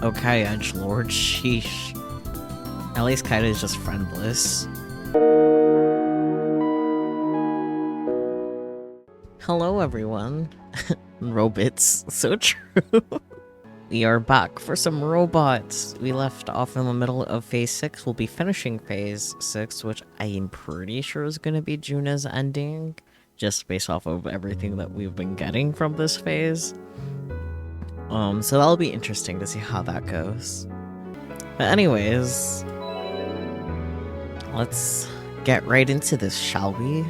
Okay, edgelord, sheesh. At least Kaida is just friendless. Hello everyone. Robots, so true. We are back for some robots. We left off in the middle of phase 6. We'll be finishing phase 6, which I am pretty sure is going to be Junna's ending, just based off of everything that we've been getting from this phase. So that'll be interesting to see how that goes. But anyways, let's get right into this, shall we?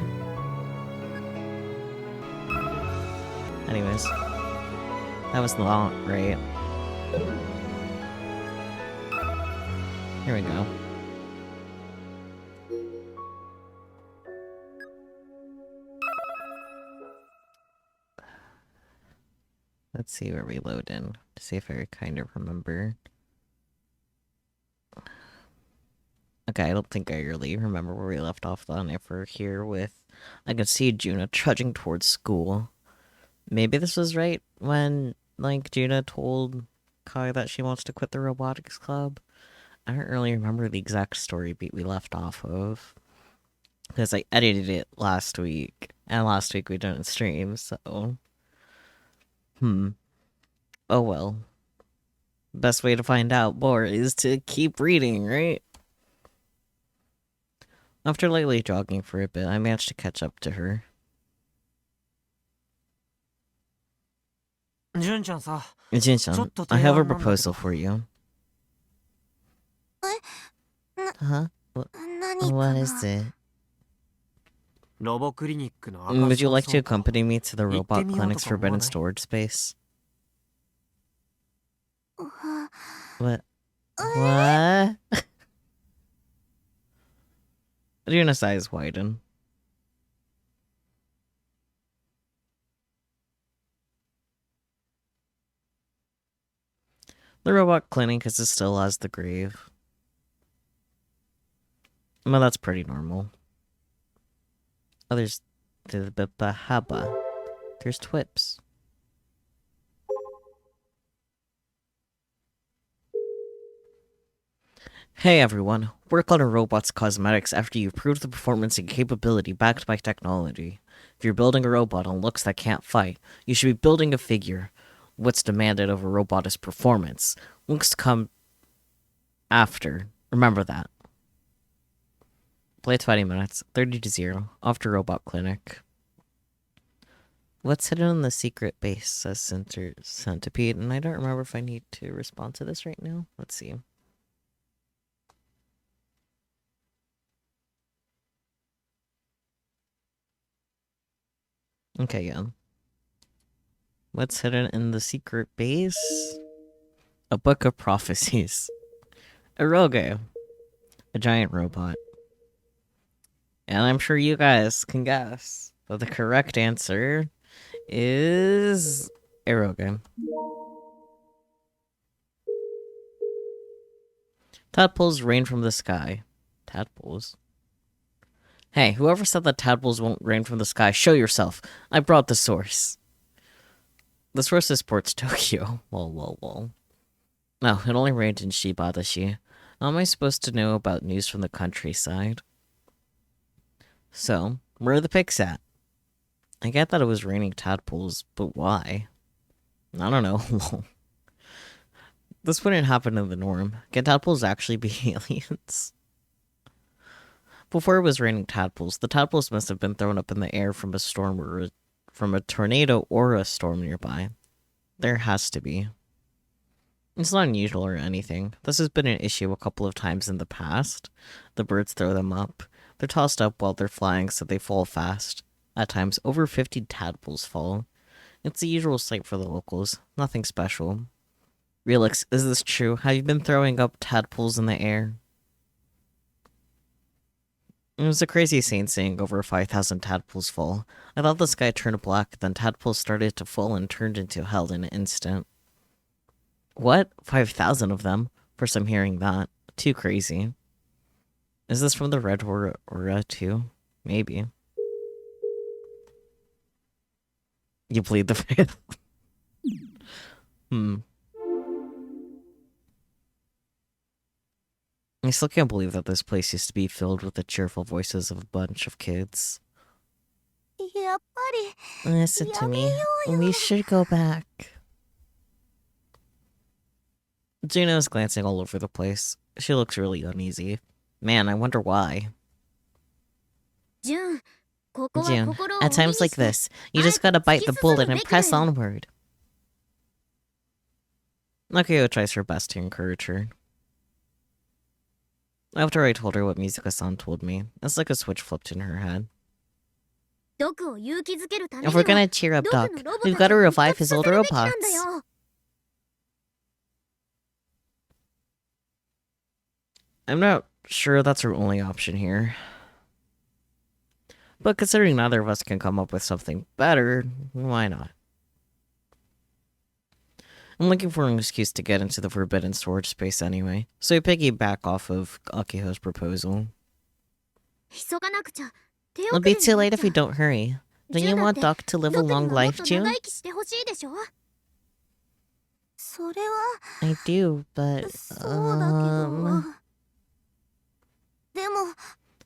Anyways, that was not right. Here we go. Let's see where we load in, to see if I kind of remember. Okay, I don't think I really remember where we left off then. If we're here with... I can see Junna trudging towards school. Maybe this was right when, like, Junna told Kai that she wants to quit the robotics club. I don't really remember the exact story beat we left off of, because I edited it last week, and last week we didn't stream, so... Oh well. Best way to find out more is to keep reading, right? After lightly jogging for a bit, I managed to catch up to her. Jin-chan, I have a proposal for you. Huh? What is it? Would you like to accompany me to the robot clinic's forbidden storage space? What? What? Juna's eyes widen. The robot clinic is as still as the grave. Well, that's pretty normal. Oh, there's the Bahaba. There's Twips. Hey everyone, work on a robot's cosmetics after you've proved the performance and capability backed by technology. If you're building a robot on looks that can't fight, you should be building a figure. What's demanded of a robot is performance. Looks come after. Remember that. Play 20 minutes, 30 to 0, off to Robot Clinic. What's hidden in the secret base, says Centipede, and I don't remember if I need to respond to this right now. Let's see. Okay, yeah. What's hidden in the secret base? A book of prophecies. Eroge. A giant robot. And I'm sure you guys can guess. But the correct answer is Eroge. Tadpoles rain from the sky. Tadpoles? Hey, whoever said that tadpoles won't rain from the sky, show yourself. I brought the source. The source is Ports Tokyo. Lol. No, it only rained in Shibadashi. How am I supposed to know about news from the countryside? So, where are the pics at? I get that it was raining tadpoles, but why? I don't know. This wouldn't happen in the norm. Can tadpoles actually be aliens? Before it was raining tadpoles, the tadpoles must have been thrown up in the air from a storm or from a tornado or a storm nearby. There has to be. It's not unusual or anything. This has been an issue a couple of times in the past. The birds throw them up. They're tossed up while they're flying, so they fall fast. At times, over 50 tadpoles fall. It's the usual sight for the locals. Nothing special. Relix, is this true? Have you been throwing up tadpoles in the air? It was a crazy scene seeing over 5,000 tadpoles fall. I thought the sky turned black, then tadpoles started to fall and turned into hell in an instant. What? 5,000 of them? First I'm hearing that. Too crazy. Is this from the Red Aura too? Maybe. You plead the fifth. I still can't believe that this place used to be filled with the cheerful voices of a bunch of kids. やっぱり Listen to やめ me. ようよ We should go back. Juno's glancing all over the place. She looks really uneasy. Man, I wonder why. ジュン、ここは June, 心を at 鬼に times like して this, you just gotta bite the bullet and press onward. Akio tries her best to encourage her. After I told her what Mizuka-san told me, it's like a switch flipped in her head. ドクを勇気づけるため If には we're gonna cheer up ド Doc, クのロボ we've たち gotta を復 revive 活 his さ old せるべきなんだ robots. よ。 I'm not sure that's our only option here. But considering neither of us can come up with something better, why not? I'm looking for an excuse to get into the forbidden storage space anyway, so I piggyback off of Akiho's proposal. 急がなくちゃ。手 It'll 遅 be れ too になっ late ち if we ゃう。 don't hurry. Don't ジュ you ンだっ want て Doc to live a ドクに long はもっ life と too? 長生きしてほしいでしょ。それは I do, but そうだけど。でも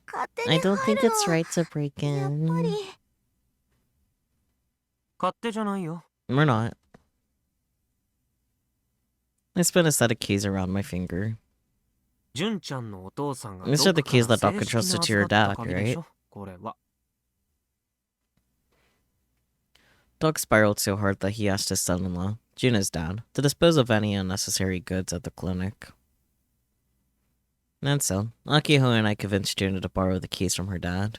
勝手 I に don't 入 think る it's の right to break やっぱ in. り。勝手じゃないよ。 We're not. I spin a set of keys around my finger. 純ちゃんのお父さんが These are the keys that Doc entrusted to your dad, right? これは。 Doc spiraled so hard that he asked his son-in-law, Juna's dad, to dispose of any unnecessary goods at the clinic. And so, Akiho and I convinced Juna to borrow the keys from her dad.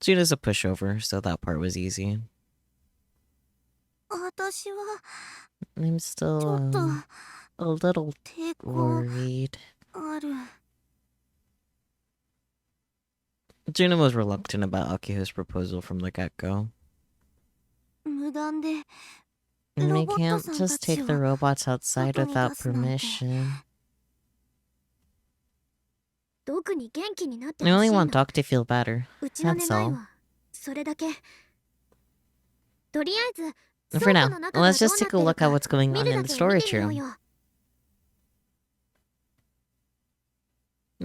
Juna's a pushover, so that part was easy. 私は I'm ちょ still, っと a little 抵抗 worried. ある。 Juna was reluctant about Akiho's proposal from the get-go. 無断で And we ロボット can't さん just たち take を the robots outside 外に without 出すなんて。 permission. ドクに元気になって I ほし only いの。 want Doc to feel better. うちの That's 願い all. はそれだけ。とりあえず For 倉庫 now, の中が let's どう just なっ take て a る look か at what's going 見 on る in だ the け見 storage てみよう room. よ。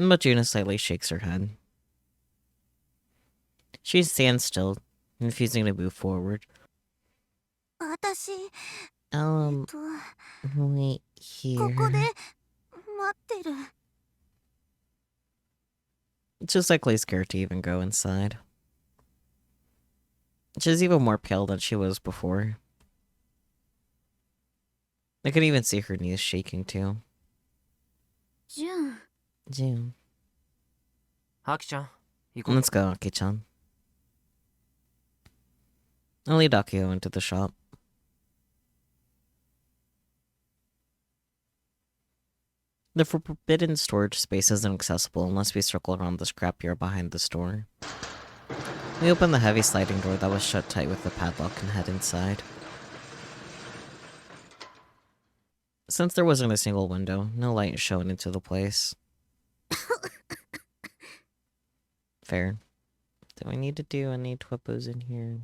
But Juna slightly shakes her head. She stands still, refusing to move forward. 私 Wait こ here. こで待ってる。 Just likely scared to even go inside. She's even more pale than she was before. I could even see her knees shaking too. ジュン June. ハキちゃん、行こう。 Let's go, Aki-chan. I'll lead Akio into the shop. The forbidden storage space isn't accessible unless we circle around the scrapyard behind the store. We open the heavy sliding door that was shut tight with the padlock and head inside. Since there wasn't a single window, no light shone into the place. Fair. Do I need to do any twippos in here?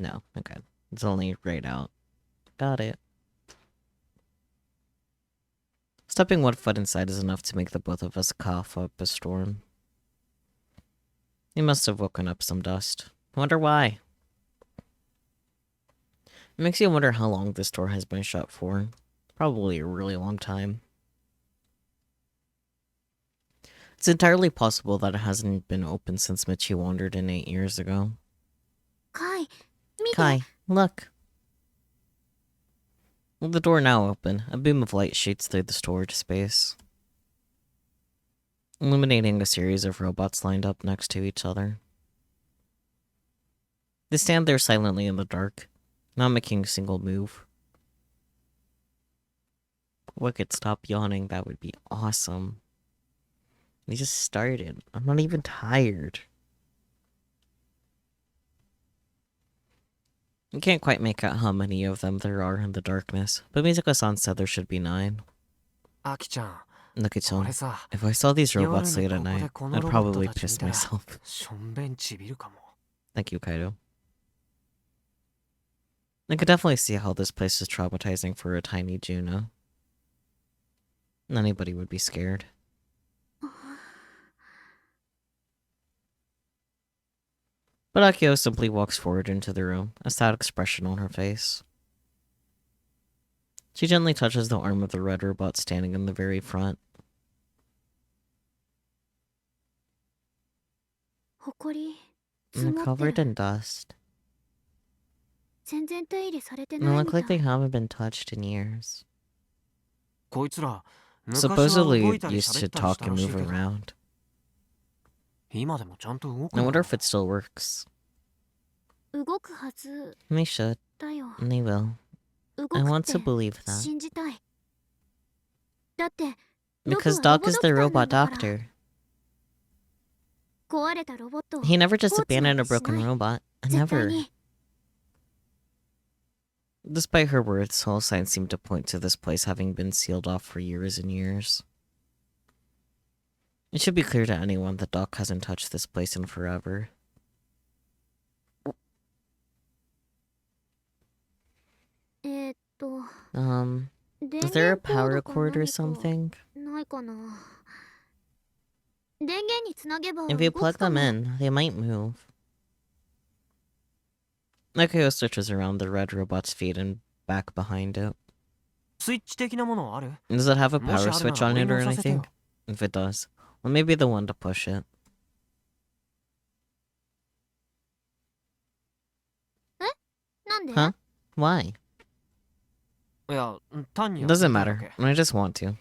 No, okay. It's only right out. Got it. Stepping 1 foot inside is enough to make the both of us cough up a storm. He must have woken up some dust. I wonder why. It makes you wonder how long this door has been shut for. Probably a really long time. It's entirely possible that it hasn't been open since Michi wandered in 8 years ago. カイ見て。 Kai, look. With the door now open, a beam of light shoots through the storage space, illuminating a series of robots lined up next to each other. They stand there silently in the dark, not making a single move. If I could stop yawning, that would be awesome. We just started. I'm not even tired. I can't quite make out how many of them there are in the darkness, but Mizuka-san said there should be 9. アキちゃん、こ Naki-chan, れさ、 if I saw these 夜 robots に late こ at こで night, この I'd ロボット probably たち piss 見たら、 myself. しょんべんちびるかも。 Thank you, Kaido. I could definitely see how this place is traumatizing for a tiny Juno. Anybody would be scared. But Akio simply walks forward into the room, a sad expression on her face. She gently touches the arm of the red robot standing in the very front. ほこり And 積 they're もって covered る in dust. 全然手入れされて And they ない look み like た they い haven't been touched in years. こいつら昔は動 Supposedly いたり used 喋 to ったりし talk たら and しい move けど around. 今でもちゃんと動く I の wonder か if it still works. 動くはず And they should. だよ And they will. 動 I く want って to believe that. 信じたいだってドク Because はロ Doc ボ is ドク the ターなん robot だから doctor. 壊れたロボットを He never just 放置なん abandoned a てしな broken い robot. 絶対 Never. に Despite her words, all signs seem to point to this place having been sealed off for years and years. It should be clear to anyone that Doc hasn't touched this place in forever. Is there a power cord or something? ないかな電源につなげば If you 動 plug くか them も in, they might move. Akio searches around the red robot's feet and back behind it. スイッチ的なものある Does it have a もし power あるな switch ら on 俺 it に or 押させて anything? よ If it does, well, maybe the one to push it. なんで Huh? Why? いや単に It やってみ doesn't たいだ matter. け I just want to.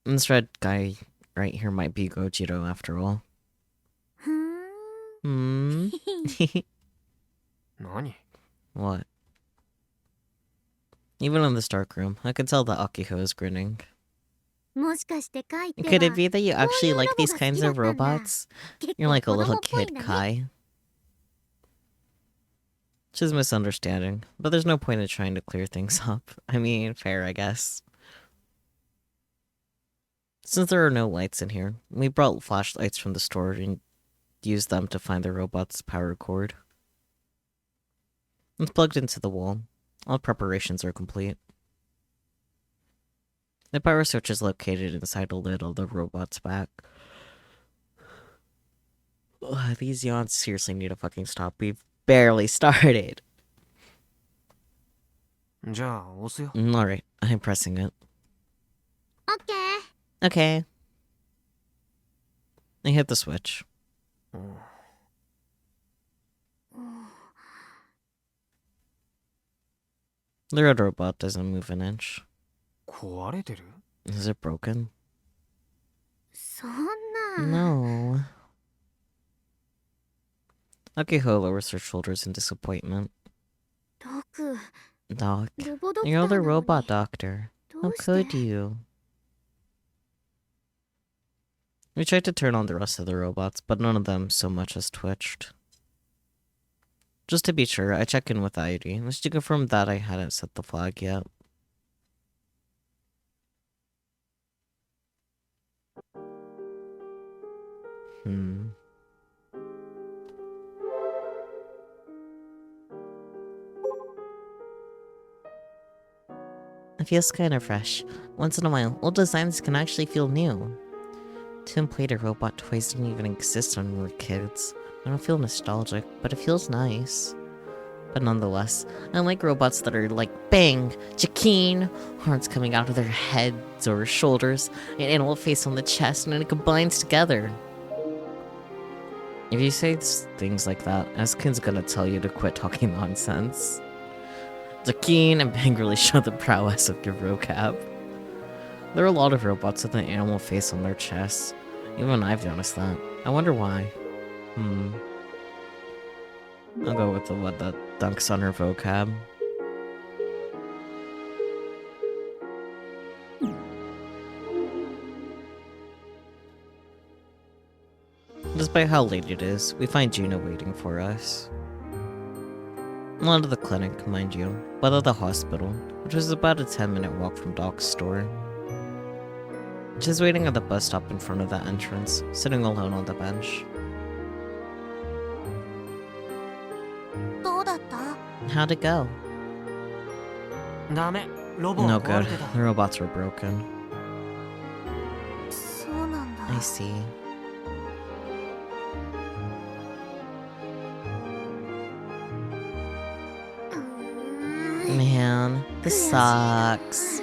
And this red guy right here might be Gojiro after all. ふーん Hmm? 何 What? Even in this dark room, I could tell that Akiko is grinning. もしかしてカイって Could it は be that you actually you like robo theseが kinds 好きだった of んだ。 robots? 結 You're 構 like a 子 little 供っぽいん kid, だね Kai. Which is misunderstanding, but there's no point in trying to clear things up. I mean, fair, I guess. Since there are no lights in here, we brought flashlights from the store and used them to find the robot's power cord. It's plugged into the wall. All preparations are complete. The power switch is located inside the lid of the robot's back. Ugh, these yawns seriously need to fucking stop. We've barely started. じゃあ押すよ Alright, I'm pressing it. オッケー Okay. I hit the switch. うん The red robot doesn't move an inch. 壊れてる Is it broken? そんな No. Akiko lowers her shoulders in disappointment. ドク Doc, ロボドクター you're な the のに robot doctor. ど How うして could you? We tried to turn on the rest of the robots, but none of them so much as twitched. Just to be sure, I check in with Airi, just to confirm that I hadn't set the flag yet. It feels kinda fresh. Once in a while, old designs can actually feel new. Tin-plated robot toys didn't even exist when we were kids. I don't feel nostalgic, but it feels nice. But nonetheless, I like robots that are like bang, Jakeen, horns coming out of their heads or shoulders, an animal face on the chest, and it combines together. If you say things like that, Eskin's gonna tell you to quit talking nonsense. Jakeen and Bang really show the prowess of your vocab. There are a lot of robots with an animal face on their chests. Even I've noticed that. I wonder why. I'll go with the one that dunks on her vocab. Despite how late it is, we find Gina waiting for us. Not at the clinic, mind you, but at the hospital, which was about a 10-minute walk from Doc's store. She's waiting at the bus stop in front of the entrance, sitting alone on the bench. どうだった How'd it go? ダメロボは No 壊 good. れてた。 The robots were broken. そうなんだ。 I see. Man, this sucks.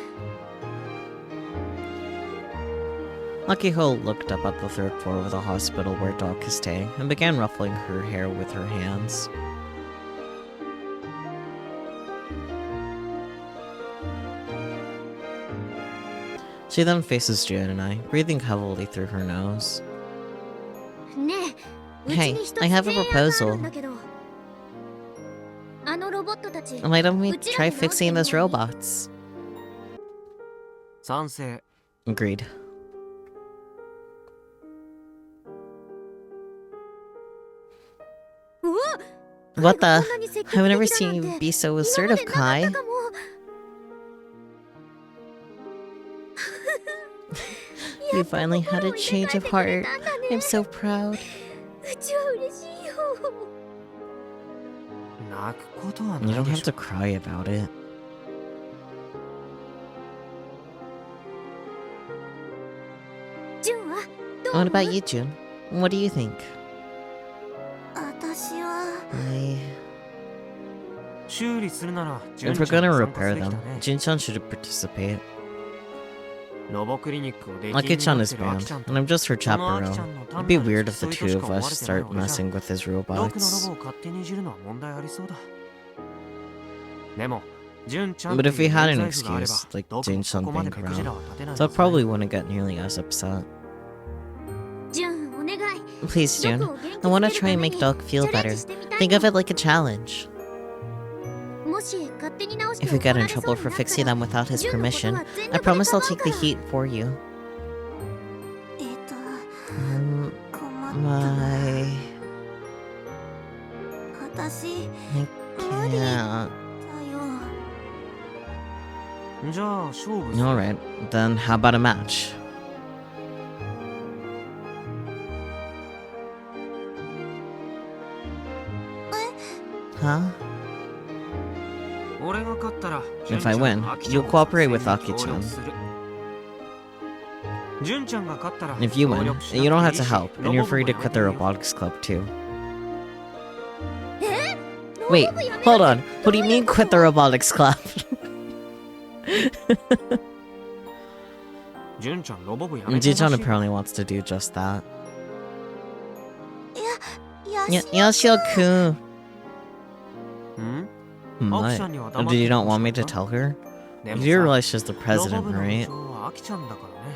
Akiho looked up at the third floor of the hospital where Doc is staying and began ruffling her hair with her hands. She then faces June and I, breathing heavily through her nose. ねえ、うち Hey, に一つ I have a 提案がある proposal. んだけど。あのロボットたち、 Why don't we うち try らに直して fixing み those ない？ robots? 賛成。 Agreed. うわ、 What 彼が the? こんなに積極 I've 的 never だ seen なん you て be so 今ま assertive, でなかった Kai. かも。You finally had a change of heart. I'm so proud. うちは嬉しいよ。泣くことは You ない don't で have し to ょ。 cry about it. ジュンはどう What 思う？ about you, June? What do you think? 私は I... 修理するなら、純 If we're ちゃん gonna も参加 repair すべき them, だね。 Jin-chan should participate. ロボクリニックを出禁に Aki-chan なっ is てるアキ banned, ちゃんと、 and I'm just her そのアキちゃ chaperone. んの It'd 単 be なる weird 付 if the き添いと two し of か思わ us れてない start わけじゃ。 messing with his ロクのロ robots. ボを勝手にいじるのは問題ありそうだ。でも、純ちゃん But って if いう we had 免 an 罪符があれば excuse, like どこも Jin-chan そこまで being 目くじら around, は立てない so I はずだよ。 probably wouldn't get nearly as upset. ジュンお願い。 Please, ロ June. クを元気 I づ wanna ける try た and め make に Doc チ feel ャレン better. ジしてみたい Think of の。 it like a challenge. もし勝手に直して If we 怒 get ら in れそう trouble に for なった fixing ら them without his ジュンのこと permission, は全 I 力で promise か I'll ばう take か the ら。 heat for you. 困った。 My... 私 I can't. だよ。じゃあ、勝負する。 Alright, then how about a match? Huh? 俺が勝ったら、 If I win, you'll cooperate with Aki-chan. 純ちゃんが勝ったら、 If you 協 win, 力しな you く don't てい have い to し help, ロ and ボ you're 部 free も to やめ quit て the いいよ。 Robotics Club too. え？ Wait, ロボ部やめ hold る？ on. What do you mean quit the Robotics Club? 純ちゃん、ロボ部やめてほしい。 Jin-chan apparently wants to do just that. や Yoshio-kun! ん？ What? アキちゃんには黙っ Did て you て not ほし want か me っ to た。 tell her? で You も do さ、 realize she's the ロボ president, 部の部 right? 長はアキちゃんだからね。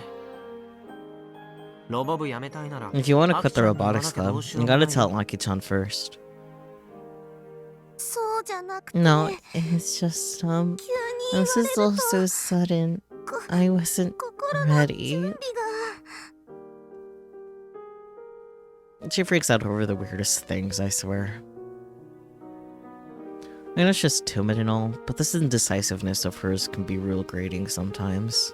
ロボ部やめたいなら、 If you want to quit the アキちゃんに言わな Robotics きゃど Club, うしよ you うも gotta ない tell よ。 Aki-chan first. そうじゃなくて No, it's just, 急に言わ this れ is る all と so sudden. こ I wasn't 心の準 ready. 備が She freaks out over the weirdest things, I swear. I know it's just timid and all, but this indecisiveness of hers can be real grating sometimes.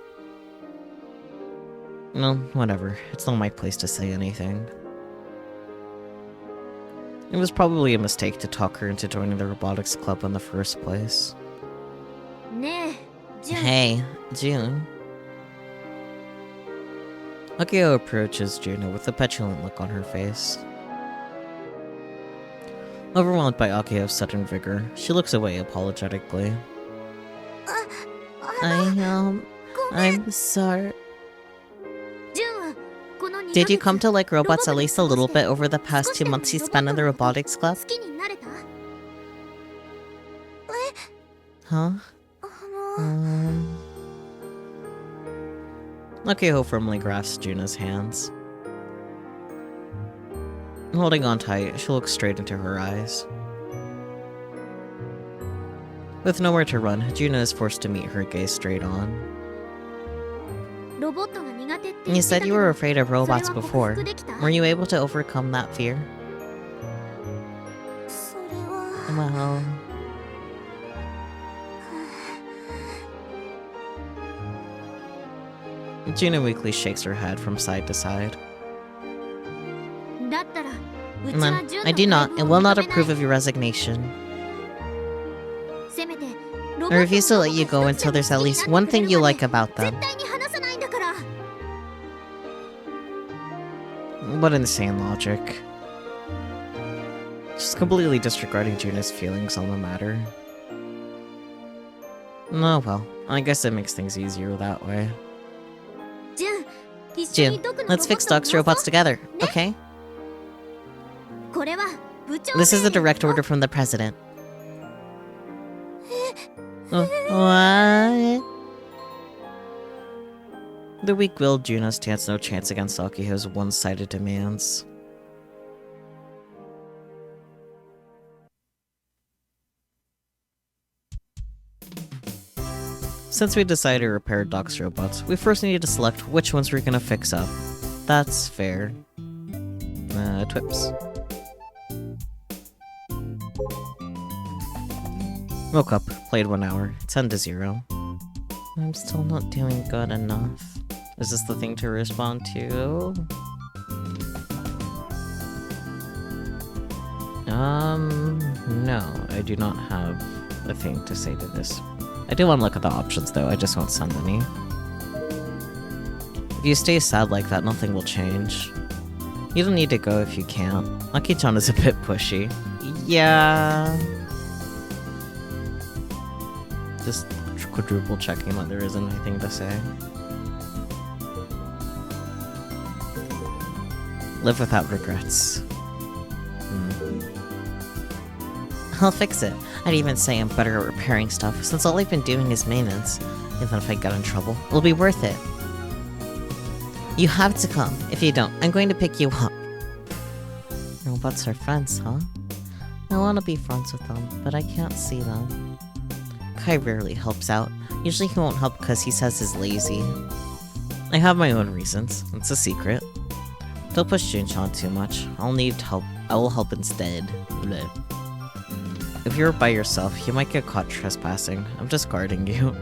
No, whatever. It's not my place to say anything. It was probably a mistake to talk her into joining the Robotics Club in the first place. ねえ、ジュン。 Hey, June. Akio approaches Juno with a petulant look on her face. Overwhelmed by Akio's sudden vigor, she looks away apologetically. I'm sorry. ジュンはこの2 Did ヶ you 月 come to like robots at least a little bit over the past 2 months you spent in the Robotics Club? 好きになれた？ Huh? あの Akio firmly grasps Juna's hands. Holding on tight, she looks straight into her eyes. With nowhere to run, Juna is forced to meet her gaze straight on. ロボットが苦手って言 You ってた said け you ど were afraid of それは robots 克 before. 服できた？ Were you able to overcome that fear? それは Well... Juna weakly shakes her head from side to side. だったらうちは Mom, ジュン I の do 退 not 部 and を will not 認めない。 approve of your resignation. 責せめて I refuse to let you go until there's at least one thing you like about them. 絶対に話さないんだから。 What insane logic. Just completely disregarding Juna's feelings on the matter. Oh well, I guess it makes things easier that way. ジュン、一緒に June, ドクの let's fix Doc's ロボッ robots together, okay? これは部長 This is a 命令 direct order from the president. What? The weak-willed Juna stands no chance against Akiho's one-sided demands. Since we decided to repair Doc's robots, we first need to select which ones we're gonna fix up. That's fair. Twips. Woke up, played 1 hour, 10 to 0. I'm still not doing good enough. Is this the thing to respond to? No, I do not have a thing to say to this. I do want to look at the options though, I just won't send any. If you stay sad like that, nothing will change. You don't need to go if you can't. Aki-chan is a bit pushy. Yeah. Just quadruple checking that there isn't anything to say. Live without regrets. I'll fix it. I'd even say I'm better at repairing stuff, since all I've been doing is maintenance. Even if I get in trouble, it'll be worth it. You have to come. If you don't, I'm going to pick you up. Robots are friends, huh? I want to be friends with them, but I can't see them. Kai rarely helps out. Usually he won't help because he says he's lazy. I have my own reasons. It's a secret. Don't push Jun-chan too much. I'll need help. I will help instead. Bleh. If you're by yourself, you might get caught trespassing. I'm just guarding you.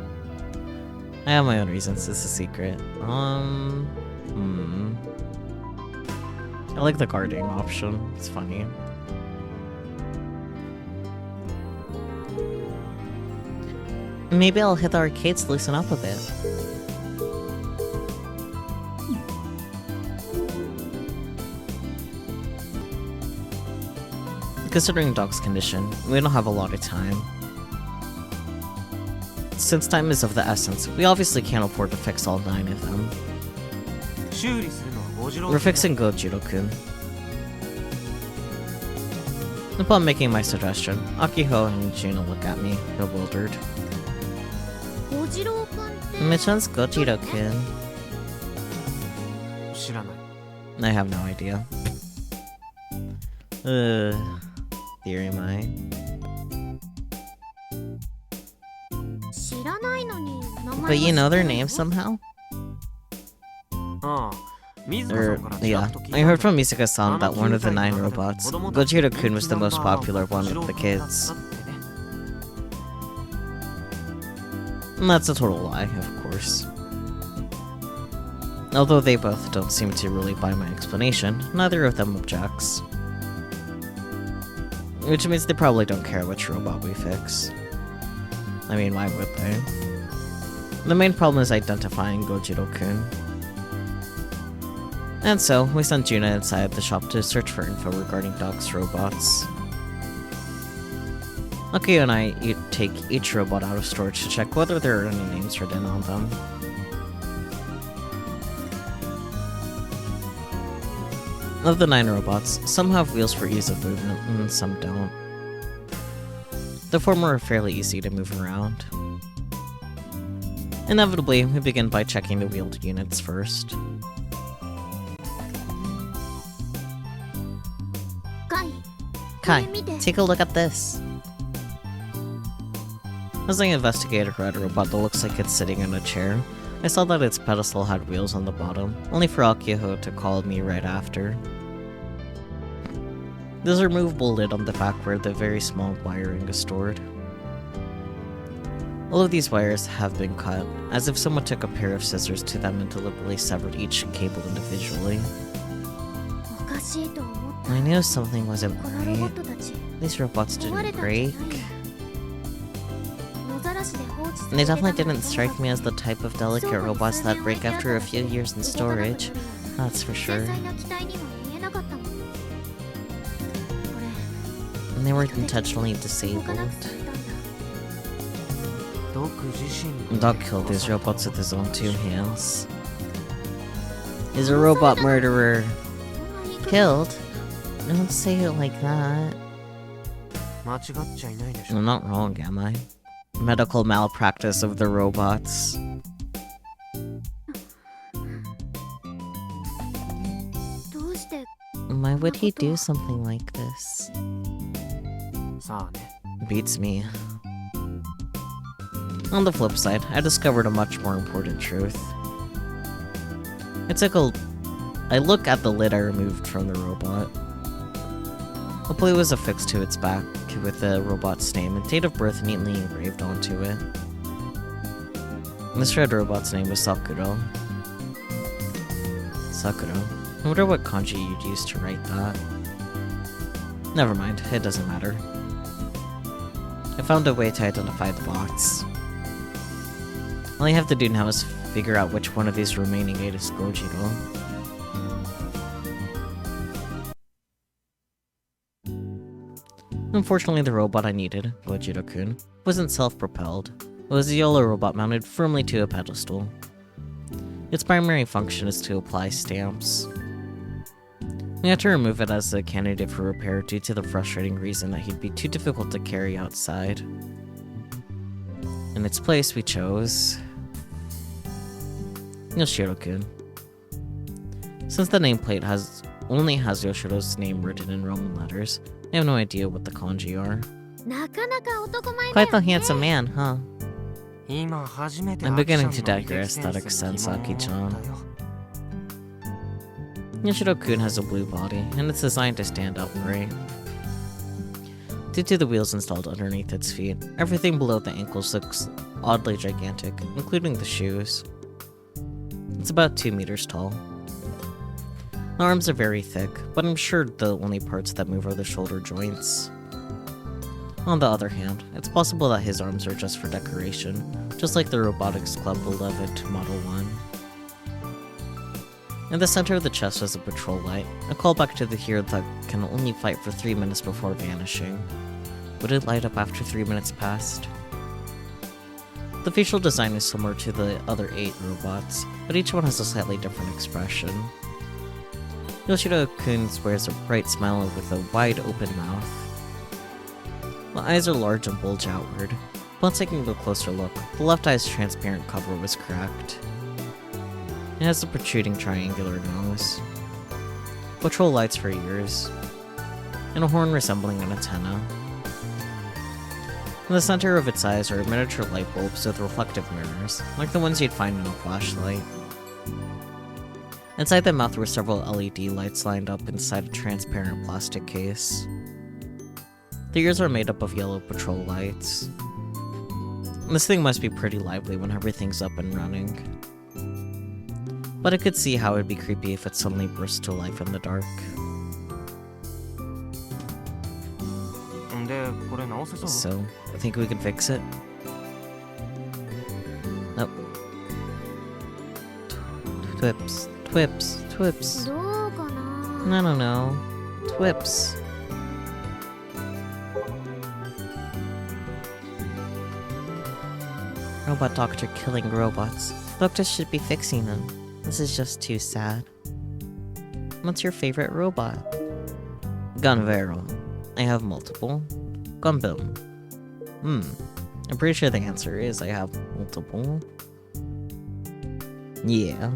I have my own reasons. It's a secret. I like the guarding option. It's funny. Maybe I'll hit the arcades to loosen up a bit. Considering Doc's condition, we don't have a lot of time. Since time is of the essence, we obviously can't afford to fix all 9 of them. We're fixing Gojiro-kun. Upon making my suggestion, Akiho and Juna look at me, bewildered. 小次郎くんって Which one's Gojiro-kun? 知らない I have no idea. Theory mine. 知らないのに名前 But you know their は知ってる names の somehow? ああ水野さんからちら Yeah. っと聞いた I heard from Misaka-san that one of the 9 robots, Gojiro-kun, was the most popular one of the kids. And that's a total lie, of course. Although they both don't seem to really buy my explanation, neither of them objects. Which means they probably don't care which robot we fix. I mean, why would they? The main problem is identifying Gojiro-kun. And so, we sent Juna inside the shop to search for info regarding Doc's robots. Akio and I take each robot out of storage to check whether there are any names written on them. Of the 9 robots, some have wheels for ease of movement, and some don't. The former are fairly easy to move around. Inevitably, we begin by checking the wheeled units first. カイ Kai, これ見て take a look at this. As I investigated a red robot that looks like it's sitting in a chair, I saw that its pedestal had wheels on the bottom, only for Akiho to call me right after. There's a removable lid on the back where the very small wiring is stored. All of these wires have been cut, as if someone took a pair of scissors to them and deliberately severed each cable individually. おかしいと思った I knew something wasn't このロボッ right. トたち These robots 壊れ didn't たんじゃない break. They definitely didn't strike me as the type of delicate robots that break after a few years in storage. That's for sure. And they were intentionally disabled. Doc killed these robots with his own 2 hands. He's a robot murderer. Killed? Don't say it like that. I'm not wrong, am I? Medical malpractice of the robots. Why would he do something like this? Beats me. On the flip side, I discovered a much more important truth. I look at the lid I removed from the robot. The plate was affixed to its back with the robot's name and date of birth neatly engraved onto it. This red robot's name was Sakura. Sakura. I wonder what kanji you'd use to write that. Never mind, it doesn't matter. I found a way to identify the box. All I have to do now is figure out which one of these remaining 8 is Gojiro. Unfortunately, the robot I needed, Gojiro-kun, wasn't self-propelled. It was a yellow robot mounted firmly to a pedestal. Its primary function is to apply stamps. We had to remove it as a candidate for repair due to the frustrating reason that he'd be too difficult to carry outside. In its place, we chose Yoshiro-kun. Since the nameplate only has Yoshiro's name written in Roman letters, I have no idea what the kanji are. Quite the handsome man, huh? I'm beginning to doubt your aesthetic sense, Aki-chan. Yoshiro-kun has a blue body, and it's designed to stand upright. Due to the wheels installed underneath its feet, everything below the ankles looks oddly gigantic, including the shoes. It's about 2 meters tall. The arms are very thick, but I'm sure the only parts that move are the shoulder joints. On the other hand, it's possible that his arms are just for decoration, just like the Robotics Club beloved Model 1. In the center of the chest was a patrol light, a callback to the hero that can only fight for 3 minutes before vanishing. Would it light up after 3 minutes passed? The facial design is similar to the other 8 robots, but each one has a slightly different expression. Yoshiro-kun wears a bright smile with a wide open mouth. The eyes are large and bulge outward. Upon taking a closer look, the left eye's transparent cover was cracked. It has a protruding triangular nose, patrol lights for ears, and a horn resembling an antenna. In the center of its eyes are miniature light bulbs with reflective mirrors, like the ones you'd find in a flashlight. Inside the mouth were several LED lights lined up inside a transparent plastic case. The ears are made up of yellow patrol lights. This thing must be pretty lively when everything's up and running. But I could see how it'd be creepy if it suddenly burst to life in the dark. So, I think we can fix it? Nope. Twips. I don't know. Twips. Robot doctor killing robots. Doctors should be fixing them. This is just too sad. What's your favorite robot? Gunvero. I have multiple. Gunbim. I'm pretty sure the answer is I have multiple. Yeah.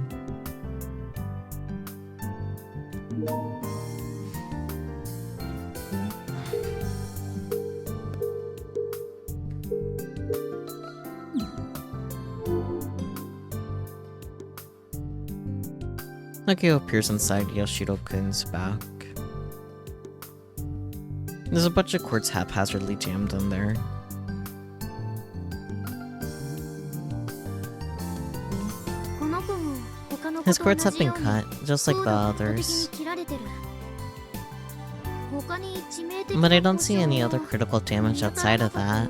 Nakio appears inside Yoshiro-kun's back. There's a bunch of quartz haphazardly jammed in there. His quartz have been cut, just like the others. But I don't see any other critical damage outside of that.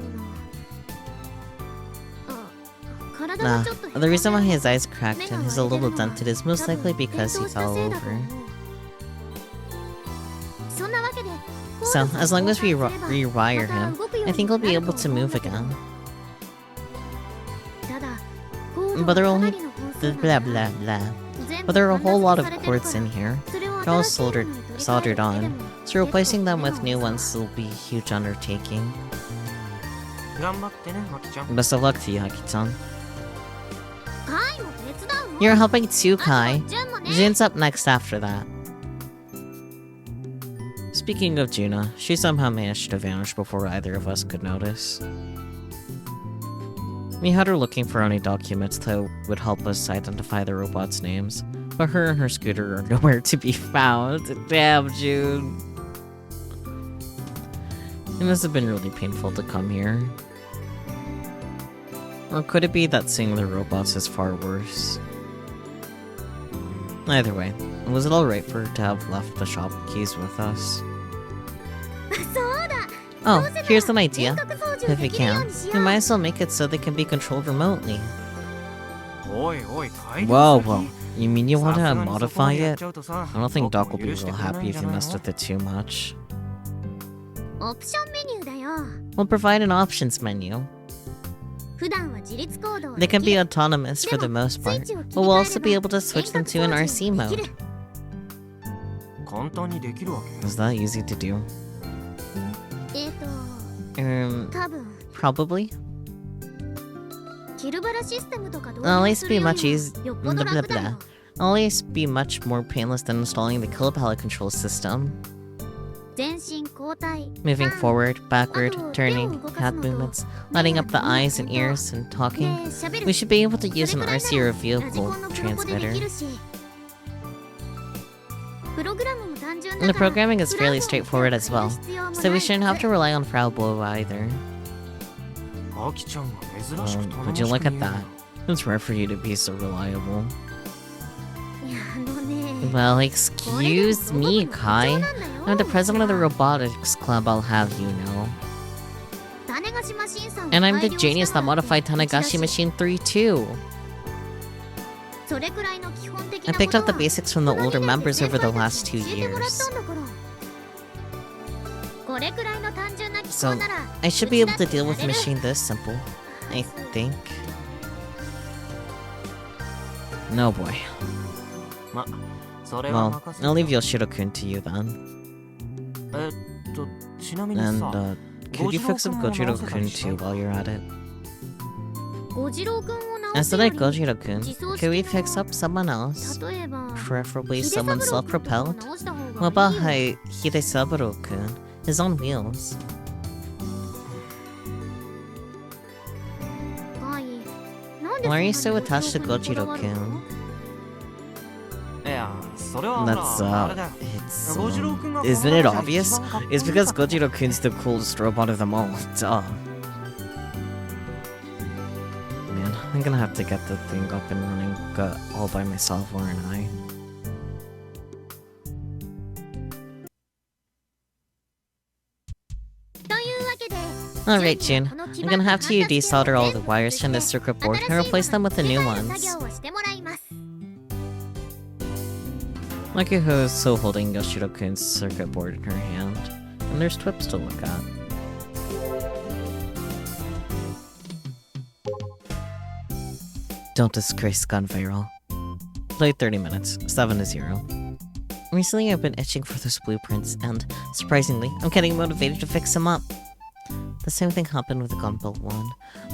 Nah, the reason why his eyes cracked and he's a little dented is most likely because he fell over. So, as long as we rewire him, I think he'll be able to move again. But there are only blah blah blah. But there are a whole lot of cords in here. They're all soldered on, so replacing them with new ones will be a huge undertaking. Best of luck to you, Haki-chan. You're helping too, Kai. Jun's up next after that. Speaking of Junna, she somehow managed to vanish before either of us could notice. We had her looking for any documents that would help us identify the robots' names, but her and her scooter are nowhere to be found. Damn, June. It must have been really painful to come here. Or could it be that seeing the robots is far worse? Either way, was it alright for her to have left the shop keys with us? Oh, here's an idea. If we can, we might as well make it so they can be controlled remotely. Whoa, whoa. You mean you want to modify it? I don't think Doc will be real happy if you messed with it too much. We'll provide an options menu. They can be autonomous for the most part, but we'll also be able to switch them to an RC mode. Is that easy to do? Probably. It'll always be much always be much more painless than installing the kill-pallet control system. Moving forward, backward, turning, hand movements, lighting up the eyes and ears, and talking. We should be able to use an RC or a vehicle transmitter. And the programming is fairly straightforward as well, so we shouldn't have to rely on Frau Blow either. Would you look at that? It's rare for you to be so reliable. Well, excuse me, Kai. I'm the president of the Robotics Club, I'll have you know. And I'm the genius that modified Tanagashi Machine 3 too. I picked up the basics from the older members over the last 2 years. So, I should be able to deal with a machine this simple, I think. No boy. Well, I'll leave Yoshiro-kun to you then. And, could you fix up Gojiro-kun too while you're at it? Instead of Gojiro-kun, could we fix up someone else? Preferably someone self-propelled? What about Hidesaburo-kun? He's on wheels. Why are you so attached to Gojiro-kun? Isn't it obvious? It's because Gojiro-kun's the coolest robot of them all, duh. Man, I'm gonna have to get the thing up and running all by myself, aren't I? Alright, Jun. I'm gonna have to desolder all the wires from this circuit board and replace them with the new ones. Makiho is still holding Yoshiro-kun's circuit board in her hand, and there's twips to look at. Don't disgrace Gun Viral. Played 30 minutes, 7-0. Recently I've been itching for those blueprints, and, surprisingly, I'm getting motivated to fix them up. The same thing happened with the Gunbuilt one.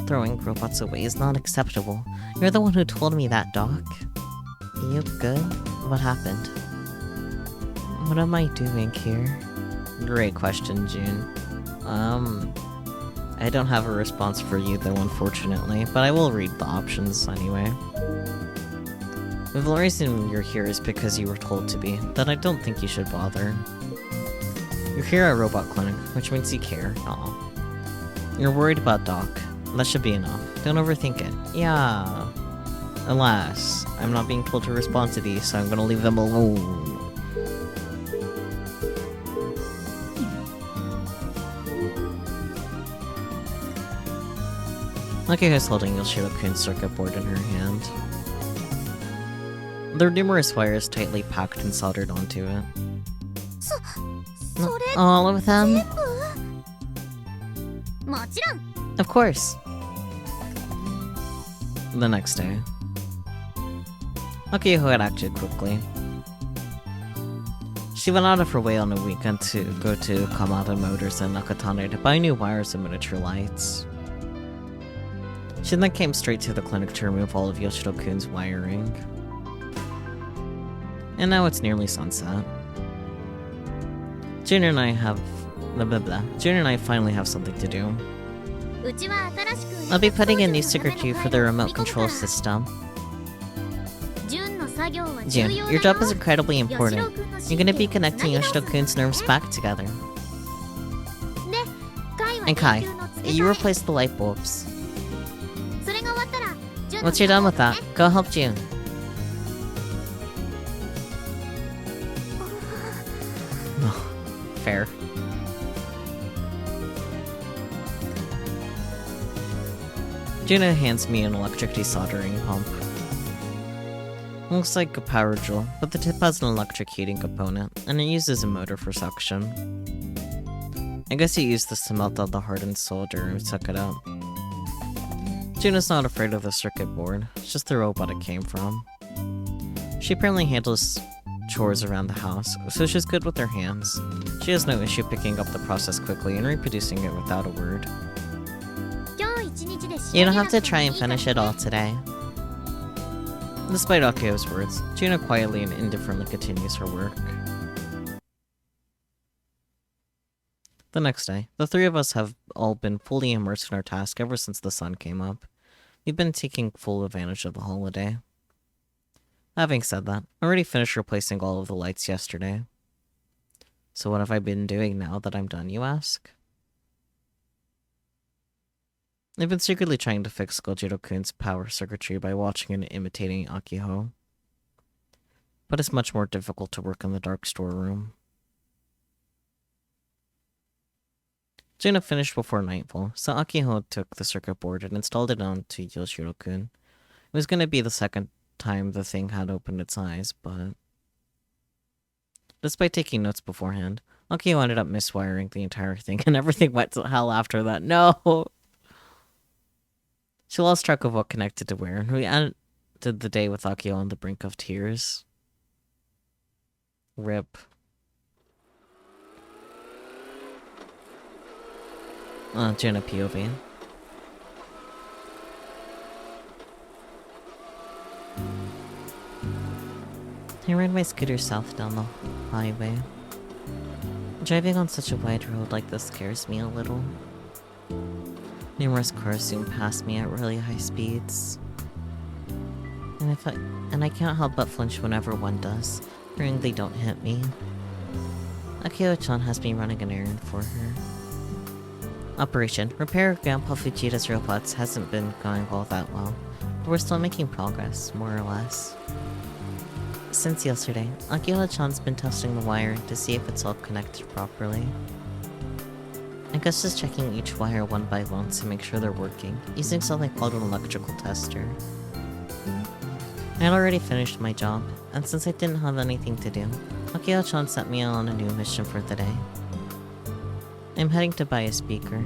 Throwing robots away is not acceptable. You're the one who told me that, Doc. You good? What happened? What am I doing here? Great question, Jun. I don't have a response for you though, unfortunately, but I will read the options anyway. If the reason you're here is because you were told to be, then I don't think you should bother. You're here at Robot Clinic, which means you care. Aw. You're worried about Doc. That should be enough. Don't overthink it. Yeah. Alas, I'm not being told to respond to these, so I'm gonna leave them alone. Akiho's holding Yoshiro-kun's circuit board in her hand. There are numerous wires tightly packed and soldered onto it. それ All of them? 全部もちろん Of course. The next day. Akiho had acted quickly. She went out of her way on a weekend to go to Kamada Motors in Nakatane to buy new wires and miniature lights. She then came straight to the clinic to remove all of Yoshiro-kun's wiring. And now it's nearly sunset. Jun and I finally have something to do. うちは新しく I'll be putting in new circuitry for the remote control system. 純の作業は Jun, 重要だ your よ job is incredibly important. 吉郎君の You're gonna be 神経を connecting つなぎ直す Yoshiro-kun's nerves back together. でカイは And Kai, 電球の付け you 替え replace the light bulbs. それが終わったら純の Once you're done with that, 作業をね go help Jun. Fair. Juna hands me an electric desoldering pump. Looks like a power drill, but the tip has an electric heating component, and it uses a motor for suction. I guess you use this to melt out the hardened solder and suck it out. Juna's not afraid of the circuit board, it's just the robot it came from. She apparently handles chores around the house, so she's good with her hands. She has no issue picking up the process quickly and reproducing it without a word. 今日一日で仕 You 上 don't げ have な to くて try いい and から finish it all today. Despite Akio's words, Juna quietly and indifferently continues her work. The next day, the three of us have all been fully immersed in our task ever since the sun came up. We've been taking full advantage of the holiday. Having said that, I already finished replacing all of the lights yesterday. So what have I been doing now that I'm done, you ask? I've been secretly trying to fix Gojiro-kun's power circuitry by watching and imitating Akiho. But it's much more difficult to work in the dark storeroom. Juna finished before nightfall, so Akiho took the circuit board and installed it onto Yoshiro-kun. It was going to be the second time the thing had opened its eyes, but... Despite taking notes beforehand, Akiho ended up miswiring the entire thing, and everything went to hell after that. No! She lost track of what connected to where, and we ended the day with Akio on the brink of tears. Rip. Juna POV. I ride my scooter south down the highway. Driving on such a wide road like this scares me a little. Numerous cars zoom past me at really high speeds. And I can't help but flinch whenever one does, praying they don't hit me. Akio-chan has been running an errand for her. Operation Repair Grandpa Fujita's robots hasn't been going all that well, but we're still making progress, more or less. Since yesterday, Akio-chan's been testing the wiring to see if it's all connected properly. I guess just checking each wire one by one to make sure they're working, using something called an electrical tester. I had already finished my job, and since I didn't have anything to do, Akio-chan sent me on a new mission for the day. I'm heading to buy a speaker.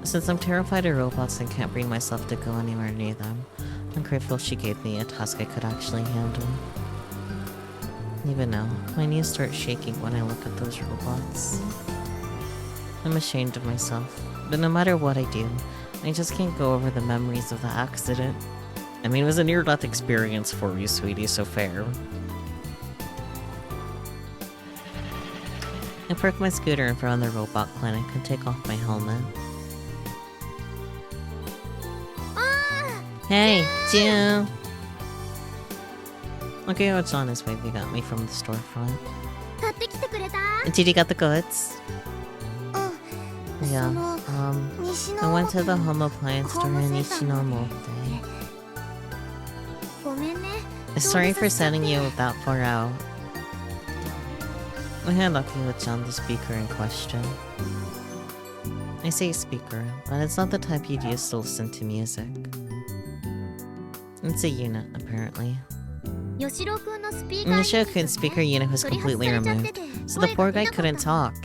Since I'm terrified of robots and can't bring myself to go anywhere near them, I'm grateful she gave me a task I could actually handle. Even now, my knees start shaking when I look at those robots. I'm ashamed of myself, but no matter what I do, I just can't go over the memories of the accident. I mean, it was a near-death experience for you, sweetie, so fair. I park my scooter in front of the robot clinic and take off my helmet. Hey, June! Okay, what's on his way? They got me from the storefront. 買ってきてくれた Did you got the goods? うん Yeah, その 西の I went to the home appliance store in Ishinomote. ごめんね Sorry for sending you that far out. I hand Akio-chan the speaker in question. I say speaker, but it's not the type you'd use to listen to music. It's a unit, apparently. Yoshiro-kun's speaker unit was completely removed, so the poor guy couldn't talk.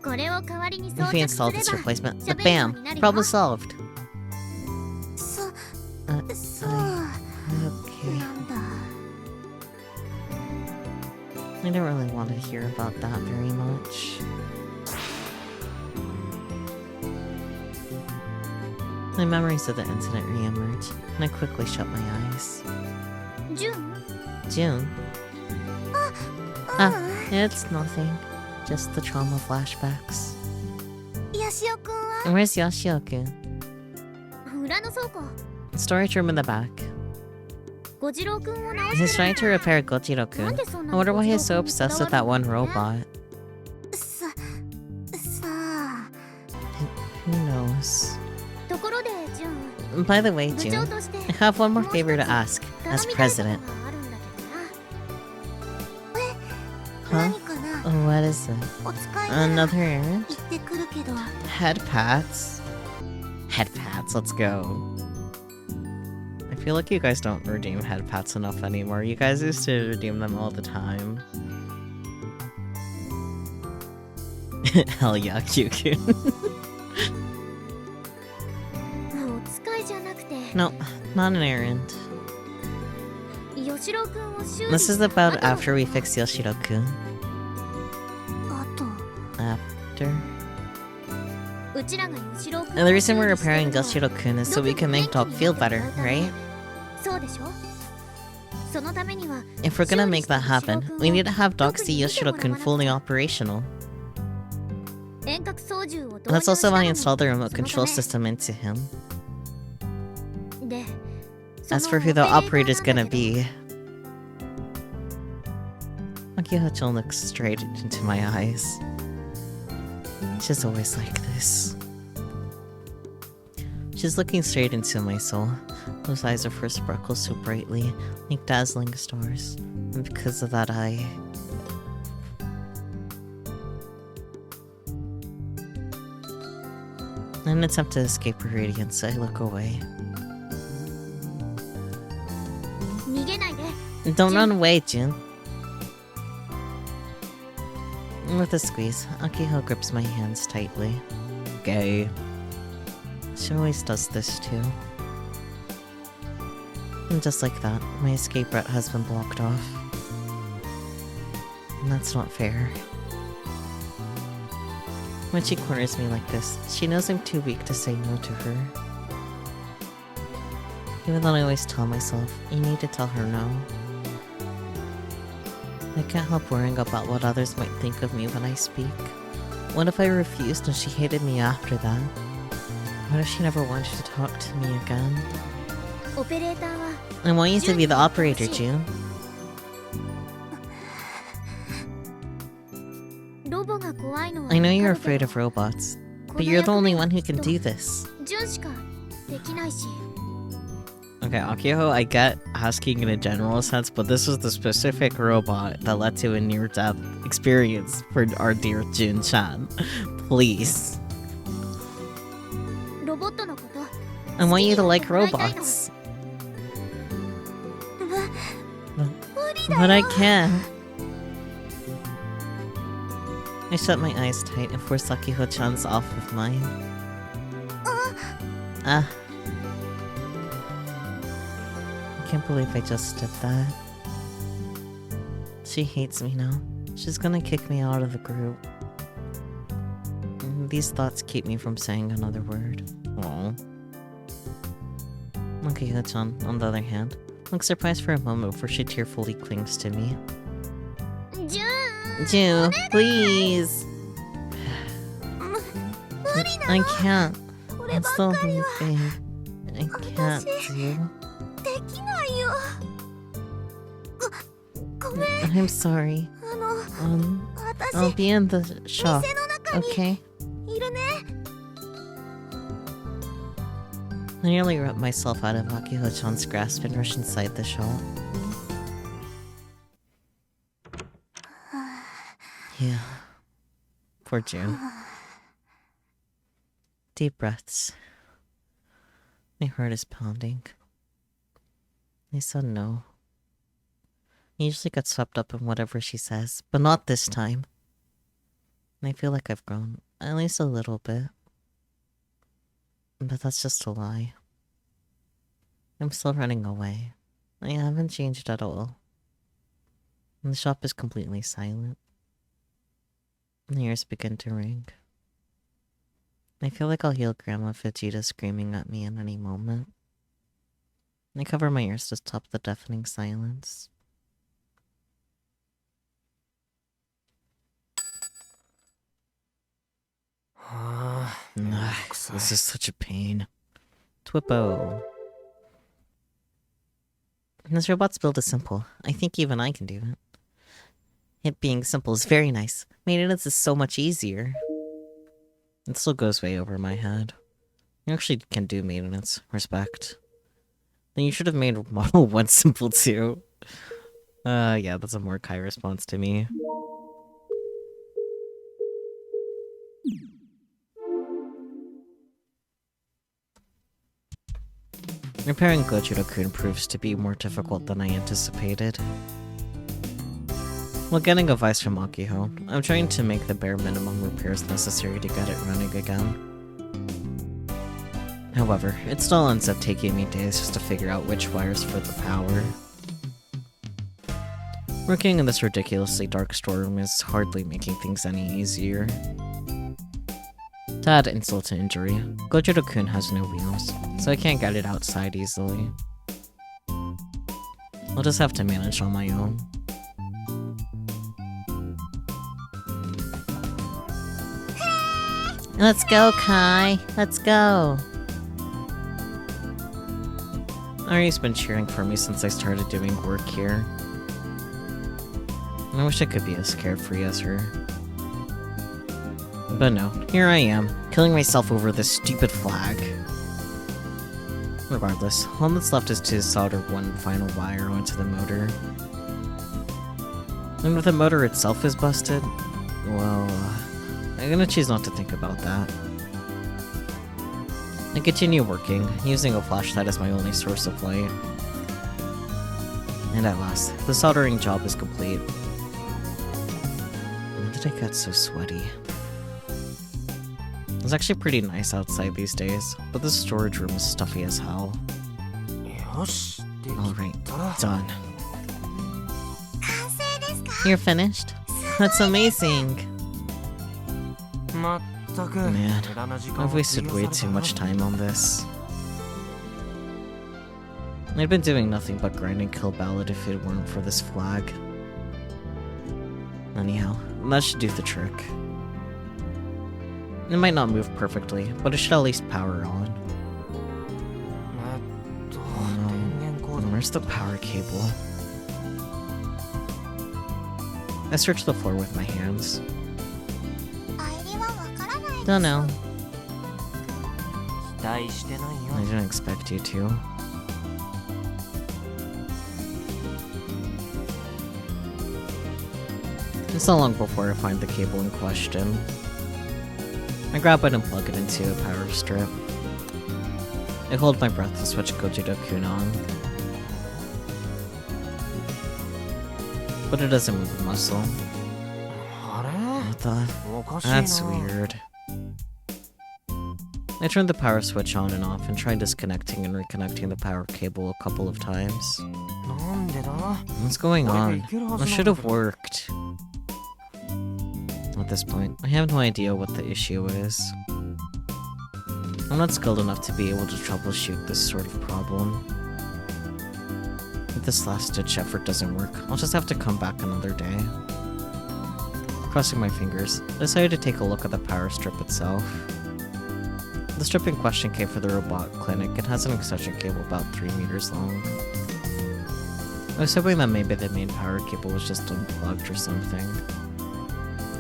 If we installed this replacement, but bam! Problem solved. Okay. I don't really want to hear about that very much. My memories of the incident re-emerge, and I quickly shut my eyes. June? It's nothing. Just the trauma flashbacks. Where's Yoshio-kun? Storage room in the back. He's trying to repair Gojiro-kun. I wonder why he's so obsessed with that one robot. Who knows? By the way, June, I have one more favor to ask, as president. Huh? What is it? Another errand? Head pats? Head pats, let's go. I feel like you guys don't redeem head pats enough anymore. You guys used to redeem them all the time. Hell yeah, Kyukun. No, not an errand. This is about after we fix Yoshiro-kun. After? And the reason we're repairing Yoshiro-kun is so we can make Dog feel better, right? If we're gonna make that happen, we need to have Dog see Yoshiro-kun fully operational. That's also why I installed the remote control system into him. As for who the operator's gonna be... Akiho-chan looks straight into my eyes. She's always like this. She's looking straight into my soul. Those eyes are first sparkle so brightly, like dazzling stars. And because of that eye... In an attempt to escape her radiance, I look away. Don't run away, Jun. With a squeeze, Akiho grips my hands tightly. Gay. She always does this too. And just like that, my escape route has been blocked off. And that's not fair. When she corners me like this, she knows I'm too weak to say no to her. Even though I always tell myself, you need to tell her no. I can't help worrying about what others might think of me when I speak. What if I refused and she hated me after that? What if she never wanted to talk to me again? I want you to be the operator, June. I know you're afraid of robots, but you're the only one who can do this. Okay, Akiho, I get asking in a general sense, but this was the specific robot that led to a near-death experience for our dear Jun-chan. Please. I want you to like robots. But I can't. I shut my eyes tight and forced Akiho-chan's off of mine. I can't believe I just did that. She hates me now. She's gonna kick me out of the group. These thoughts keep me from saying another word. Aww. Akiho-chan, on the other hand, looks surprised for a moment before she tearfully clings to me. June, please! I can't. That's the whole thing. I can't do. I'm sorry. I'll be in the shop, okay? I nearly ripped myself out of Akiho-chan's grasp and rushed inside the shop. Yeah. Poor June. Deep breaths. My heart is pounding. I said no. I usually get swept up in whatever she says, but not this time. I feel like I've grown, at least a little bit. But that's just a lie. I'm still running away. I haven't changed at all. And the shop is completely silent. The ears begin to ring. I feel like I'll hear Grandma Vegeta screaming at me in any moment. I cover my ears to stop the deafening silence. This is such a pain. Twippo. This robot's build is simple. I think even I can do it. It being simple is very nice. Maintenance is so much easier. It still goes way over my head. You actually can do maintenance. Respect. Then you should have made Model 1 simple too. Yeah, that's a more Kai response to me. Repairing Gojiro-kun proves to be more difficult than I anticipated. While getting advice from Akiho, I'm trying to make the bare minimum repairs necessary to get it running again. However, it still ends up taking me days just to figure out which wires for the power. Working in this ridiculously dark storeroom is hardly making things any easier. To add insult to injury, Gojiro-kun has no wheels, so I can't get it outside easily. I'll just have to manage on my own. Let's go, Kai! Let's go! Ari's been cheering for me since I started doing work here. I wish I could be as carefree as her. But no, here I am, killing myself over this stupid flag. Regardless, all that's left is to solder one final wire onto the motor. And if the motor itself is busted, well, I'm gonna choose not to think about that. I continue working, using a flashlight as my only source of light. And at last, the soldering job is complete. When did I get so sweaty? It's actually pretty nice outside these days, but this storage room is stuffy as hell. Alright, done. You're finished? That's amazing! Man, I've wasted way too much time on this. I'd been doing nothing but grinding Kill Ballad if it weren't for this flag. Anyhow, that should do the trick. It might not move perfectly, but it should at least power on. Where's the power cable? I searched the floor with my hands. Don't know. I didn't expect you to. It's not long before I find the cable in question. I grab it and plug it into a power strip. I hold my breath to switch Gojiro-kun on. But it doesn't move a muscle. What the? That's weird. I turned the power switch on and off and tried disconnecting and reconnecting the power cable a couple of times. What's going on? That should have worked. At this point, I have no idea what the issue is. I'm not skilled enough to be able to troubleshoot this sort of problem. If this last-ditch effort doesn't work, I'll just have to come back another day. Crossing my fingers, I decided to take a look at the power strip itself. The strip in question came for the robot clinic and has an extension cable about 3 meters long. I was hoping that maybe the main power cable was just unplugged or something.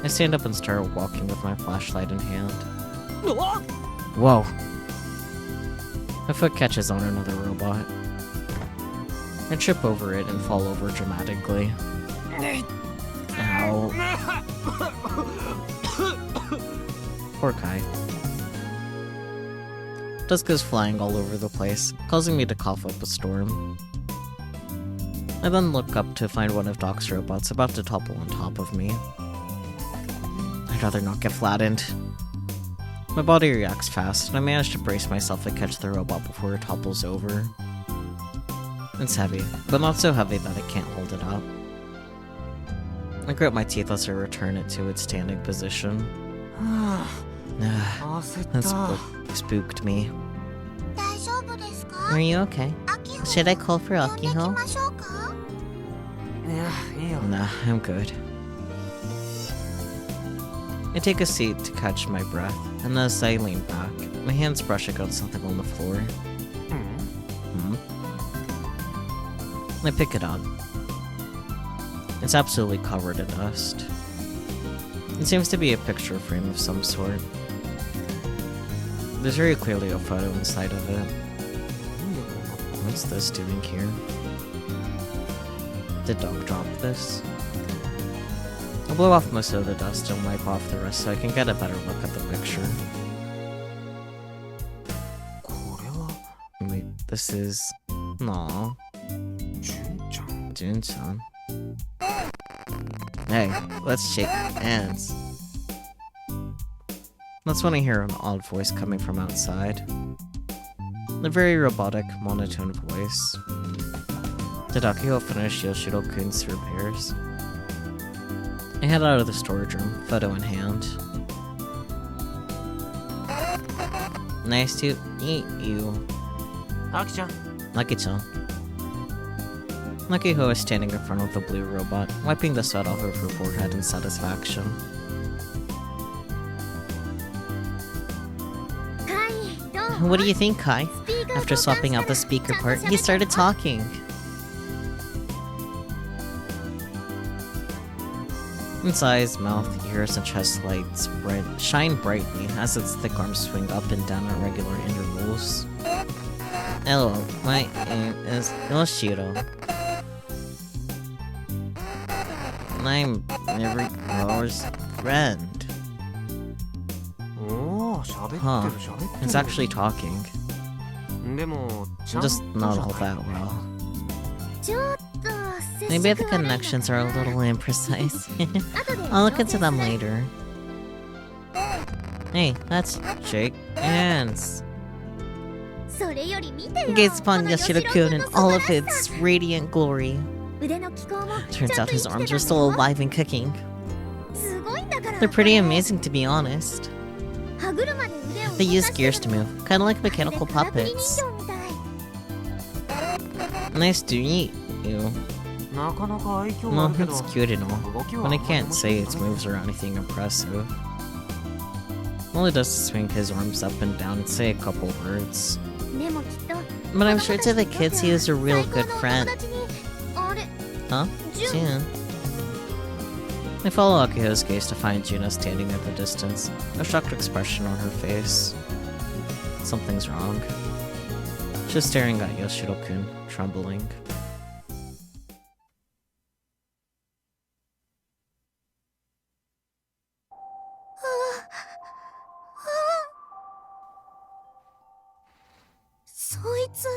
I stand up and start walking with my flashlight in hand. Whoa! My foot catches on another robot. I trip over it and fall over dramatically. Ow. Poor Kai. Dust goes flying all over the place, causing me to cough up a storm. I then look up to find one of Doc's robots about to topple on top of me. I'd rather not get flattened. My body reacts fast, and I manage to brace myself and catch the robot before it topples over. It's heavy, but not so heavy that I can't hold it up. I grit my teeth as I return it to its standing position. That spooked me. 大丈夫ですか？ Are you okay? 秋穂 Should I call for 呼んでき Akiho? ましょうか？ Nah, I'm good. I take a seat to catch my breath, and as I lean back, my hands brush against something on the floor. I pick it up. It's absolutely covered in dust. It seems to be a picture frame of some sort. There's very clearly a photo inside of it. What's this doing here? Did Doc drop this? I'll blow off most of the dust and wipe off the rest so I can get a better look at the picture. Wait, this is... Aww. Jun-chan. Hey, let's shake hands. That's when I hear an odd voice coming from outside. A very robotic, monotone voice. Did Akiho finish Yoshiro-kun's repairs? I head out of the storage room, photo in hand. Nice to meet you. Aki-chan. Lucky-chan. Akiho is standing in front of the blue robot, wiping the sweat off of her forehead in satisfaction. はい、どうも。 What do you think, Kai? After swapping out the speaker part, he started talking. Its eyes, mouth, ears, and chest lights shine brightly as its thick arms swing up and down at regular intervals. Hello, my name is Yoshiro. I'm everyone's friend. Huh. It's actually talking. Just not all that well. ちょっと接触 Maybe the が悪いのかな connections are a little imprecise. 後で I'll look into 調整 them する later. Hey, let's shake hands. それより見てよ Gaze こ upon の Yoshiro-kun in の all of 素晴らし its radiant glory. さ腕の機構も Turns ちゃ out んと his 生き arms て are たん still だよ alive and kicking. すごいんだから They're pretty amazing, to be honest. 歯車で腕を They 動 use かして gears to る move, kind of like まるで mechanical からくり人 puppets. 形みたい Nice to meet you. なかなか愛嬌 Well, あるけど it's cute and all, 動き but は I can't say its moves are anything impressive. All he does is swing his arms up and down and say a couple words. でもきっと But I'm sure to the kids he is a real good friend. あれ Huh? ジュン Jun. I follow Akiho's gaze to find Juna standing at the distance, a shocked expression on her face. Something's wrong. She's staring at Yoshiro-kun, trembling.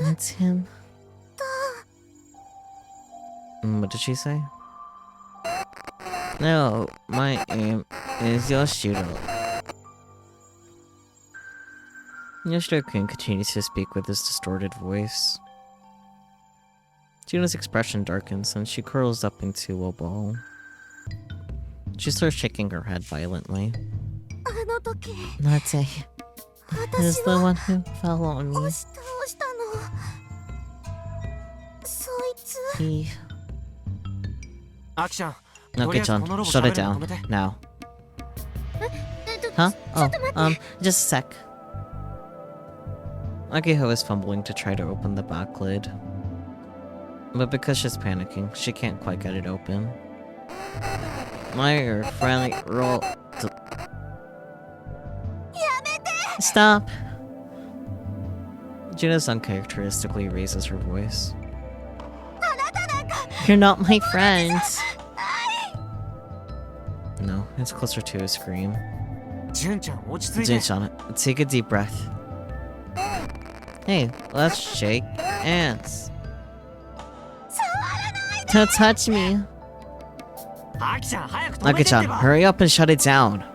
That's him. What did she say? No, my name is Yoshiro. Yoshiro-kun continues to speak with his distorted voice. Juna's expression darkens and she curls up into a ball. She starts shaking her head violently. あの時 Natsu 私 is the は one who fell on me. 押し倒したのそいつ He... アキちゃん Okay-chan, shut it down. Now. えっと Huh? ちょっと待って Just a sec. Akiho is fumbling to try to open the back lid. But because she's panicking, she can't quite get it open. My friendly roll... Stop! Juna's uncharacteristically raises her voice. You're not my friend! No, it's closer to a scream. ジュンちゃん落ち着いて Jun-chan, take a deep breath. Hey, let's shake hands. Don't touch me. アキちゃん早く止めてって Aki-chan, ば hurry up and shut it down. わ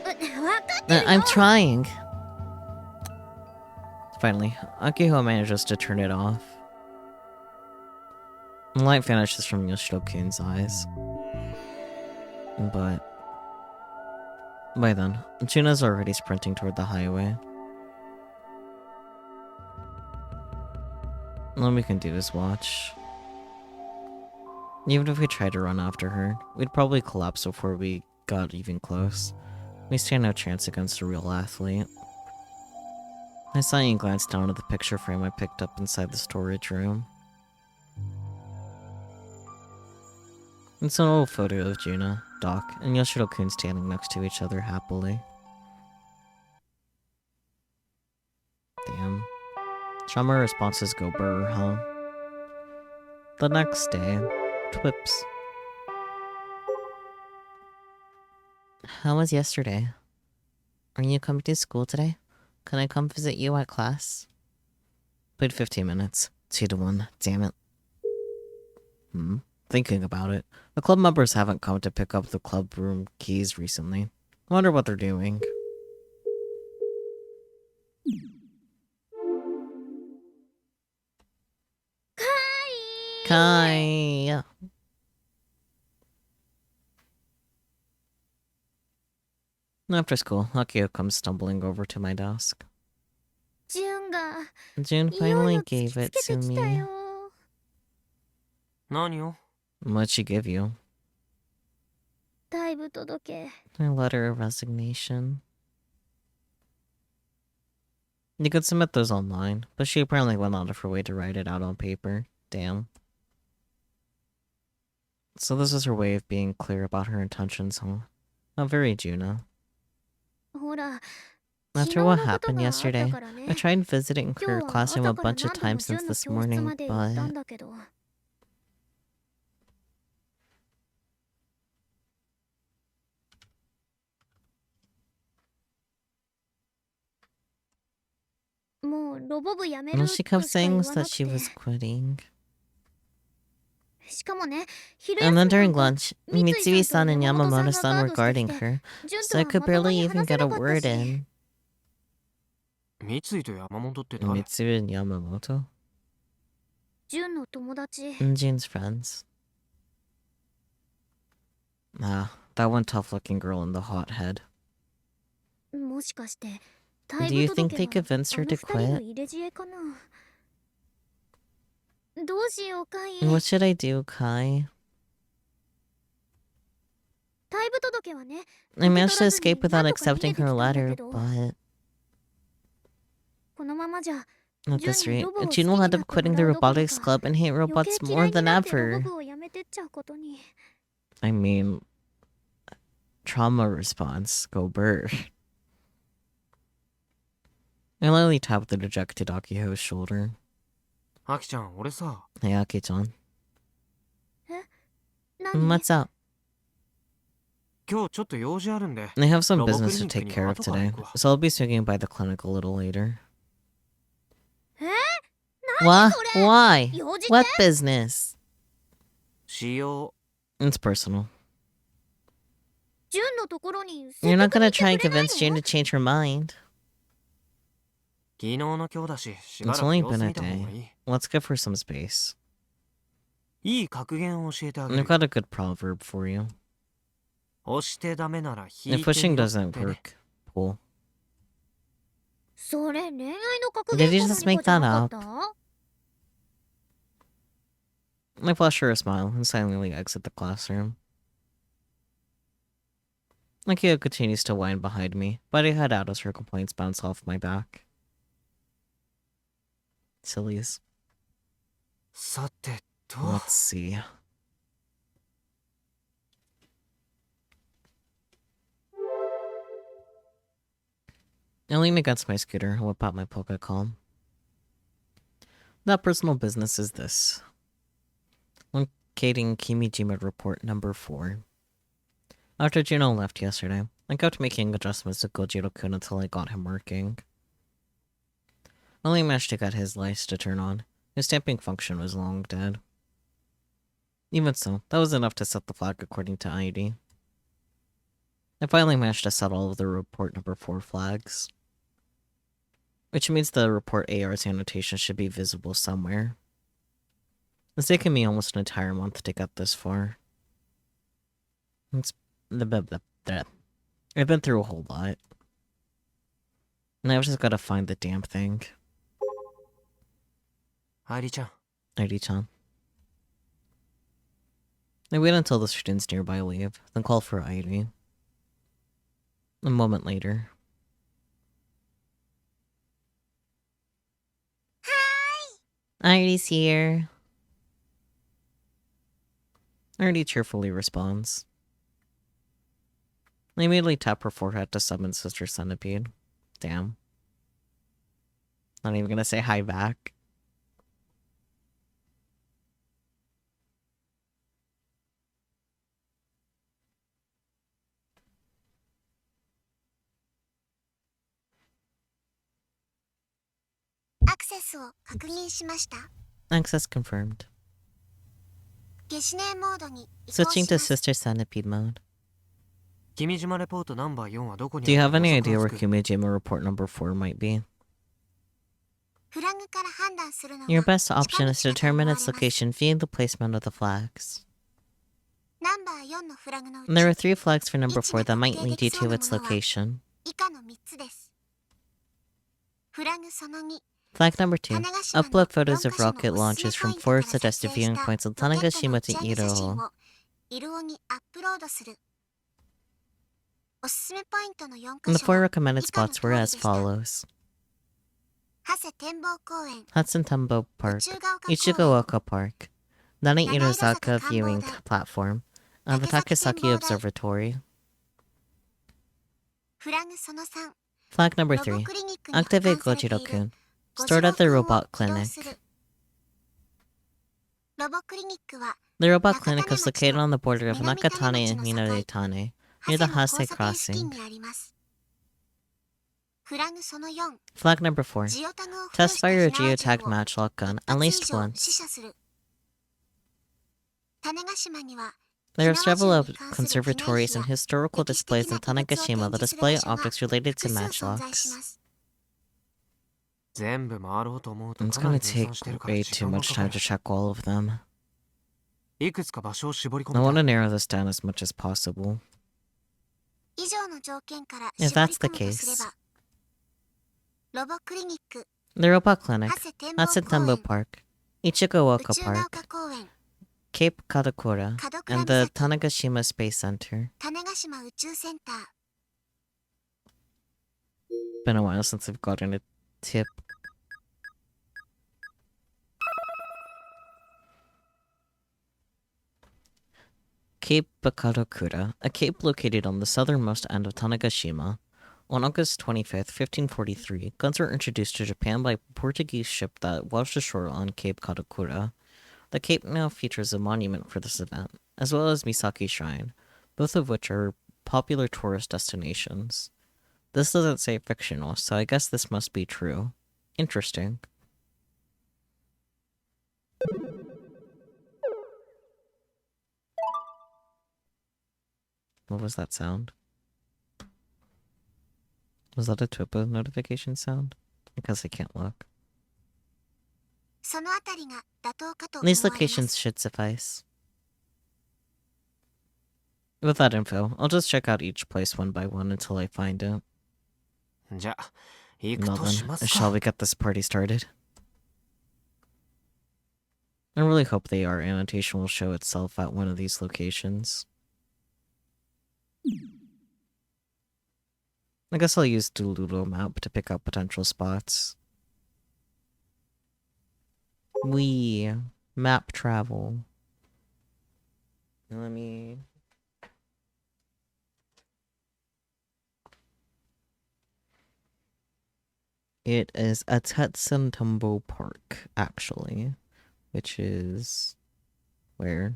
かってるよ I'm trying. Finally, Akihiko manages to turn it off. The light vanishes from Yoshiro-kun's eyes. But by then, Juna's already sprinting toward the highway. All we can do is watch. Even if we tried to run after her, we'd probably collapse before we got even close. We stand no chance against a real athlete. I saw you glance down at the picture frame I picked up inside the storage room. It's an old photo of Juna, Doc, and Yoshiro-kun standing next to each other happily. Damn. Trauma responses go brr, huh? The next day, Twips. How was yesterday? Are you coming to school today? Can I come visit you at class? Played 15 minutes. 2-1. Damn it. Thinking about it. The club members haven't come to pick up the club room keys recently. I wonder what they're doing. Kai. After school, Akio comes stumbling over to my desk. ジュンが June いよ finally いよ突き gave つ it けて to きた me. よ 何を What'd she give you? 退部届 A letter of resignation. You could submit those online, but she apparently went out of her way to write it out on paper. Damn. So this is her way of being clear about her intentions, huh? Not very Juna. ほら After what happened 昨日のことがあった yesterday, から I ね tried visiting 今 her 日は classroom a 朝から bunch of 何度も times ジュ since ンの this 教室 morning, まで行ったん but だけど もうロボ部辞める all と she し kept か saying 言 was わな that く she て was quitting. しかもね昼 And 休 then みな during んか lunch, 三井 Mitsui-san さん and と山本さん Yamamoto-san がガー were ドして guarding きて her, ジュン so と I は could まとも barely に even 話せ get な a かった word し in. 三井と山本って誰 Mitsui and Yamamoto? ジュンの友達 And June's friends. Ah, that one tough-looking girl in the hot head. もしかして Do 退 you 部 think 届 they は convinced あ her の to 二人の quit? 入れ知恵かなどうしようかい What should I do, Kai? 退部届はね I 受け managed 取 to らずに escape without 何度か逃げ accepting てき her たんだ letter, けど but このままじゃ at ジュ this ンに rate, ロボを好き June に will な end って up も quitting ら the うどころ robotics か club and hate 余計 robots 嫌 more いに than なってロボ ever. 部をやめてっちゃうことに I mean, trauma response. Go burr. I lightly tapped the dejected Akiho's shoulder. アキちゃん俺さ Hey, Aki-chan. 何 What's up? 今日ちょっと用事あるんで I have some ロボク business リ to ニック take に care of 後から today, 行くわ so I'll be swinging by the clinic a little later. え What? それ Why? 用事って What business? 使用 It's personal. ジュンのところに You're 説 not 得に gonna 行って try and くれない convince Jane の to change her mind. 昨日の今日だししば It's らく only 様子 been a 見た方がい day. い Let's give her some space. いい格言を教えてあげ I've る got a good proverb for you. 押してダメなら引 If いて pushing みろっ doesn't てね work, pull. それ恋愛の格 Did 言 you か just 何 make かじゃ that な up? かった I flash her a smile and silently exit the classroom. Nakia continues to whine behind me, but I head out as her complaints bounce off my back. Sillies. さてと Let's see. I lean against my scooter and whip out my Poké Calm. That personal business is this. Locating Kimijima report number 4. After Juno left yesterday, I kept making adjustments to Gojiro-kun until I got him working. I only managed to get his lights to turn on. His stamping function was long dead. Even so, that was enough to set the flag according to ID. I finally managed to set all of the report number 4 flags. Which means the report AR's annotation should be visible somewhere. It's taken me almost an entire month to get this far. I've been through a whole lot. And I've just gotta find the damn thing. 愛梨ちゃん ID-chan. I wait until the students nearby leave, then call for ID. A moment later. ID's here. ID cheerfully responds. I immediately tap her forehead to summon Sister Centipede. Damn. Not even gonna say hi back. Access を確認しました。 Access confirmed. 消しネモードに移行 Switching し to ます。 Sister Centipede mode. 君島レポートナンバー4はどこに Do you あ have るか any 予 idea 測 where がつく Kumijima report number 4 might be? フラグから判断するのは Your best option is to 近道 determine だ its と思われます。 location via the placement of the flags. ナンバー4のフラグのうち There are 3 flags for number 位置が 4that might 特定 lead で you きそう to な its ものは location. 以下の3つです。フラグその2、 Flag number 2. 種子島の Upload 4 photos か of 所の rocket おすすめ launches ポイ from ントから 4 撮 suggested 影し viewing た points of ロケットの Tanegashima 打ち to 上げ写真 Iro. をイルオにアップロードする。おすすめポイントの4 And か the 所 4 は recommended 以下の spots 通 were り as でした。 follows. 長谷展望公園、 Hudson Tembo 宇 Park, 宙が丘公園、 Ichigoaka Park, Nana 長井坂 Irozaka 観 viewing 望台、 platform, and the 竹崎展 Takasaki 望台。 Observatory. フラグその3、 Flag number ロボ 3. クリニックに保 Activate 管されている Gojiro-kun. ゴ Stored ジロ at the 君を robot 起動 clinic. する。ロボクリニックは The robot 中種 clinic is 町 located と on the border of 南種 Nakatane 町 and の境、 Minaretane, 長 near 谷 the の Hase 交差点付近 crossing. にあります。フラグその4、 Flag number 4. ジオタグを付与 Test した fire a 火縄銃 geotag を matchlock gun 一 at 発以 least 上 once. 試射する。種子島には There are 火縄銃 several に関する記念 conservatories 碑 and や historical 歴史 displays 的 in な遺物を展 Tanegashima that 示する display 場所が objects related to 複数存在しま matchlocks. す。全部回ろうと思うと It's かな gonna り分 take 散してるから way 時 too 間が much かか time る to check all of them. いくつか場所を絞り込 I み want た to い narrow this down as much as possible. 以上の条件から If 絞り that's the 込むとすれ case, ば、ロボクリニック、 the robot clinic, 長谷展望 Hudson 公 Tembo 園、 Park, 宇 Ichigoaka 宙が Park, 丘公園、 Cape Kadokura, 門倉 and the 岬、 Tanegashima Space Center. 種子島宇宙センター。 Been a while since I've gotten a tip. Cape Bakadokura, a cape located on the southernmost end of Tanegashima. On August 25th, 1543, guns were introduced to Japan by a Portuguese ship that washed ashore on Cape Kadokura. The cape now features a monument for this event, as well as Misaki Shrine, both of which are popular tourist destinations. This doesn't say fictional, so I guess this must be true. Interesting. What was that sound? Was that a Twipo notification sound? Because I can't look. そのあたりが妥当かと思われ These ま locations す。 should suffice. With that info, I'll just check out each place one by one until I find it. じゃあ行く Now とし then, ます shall か we get this party started? I really hope the AR annotation will show itself at one of these locations. I guess I'll use Doodle Map to pick out potential spots. Map travel. Let me... It is at Hudson Tembo Park, actually. Which is... where?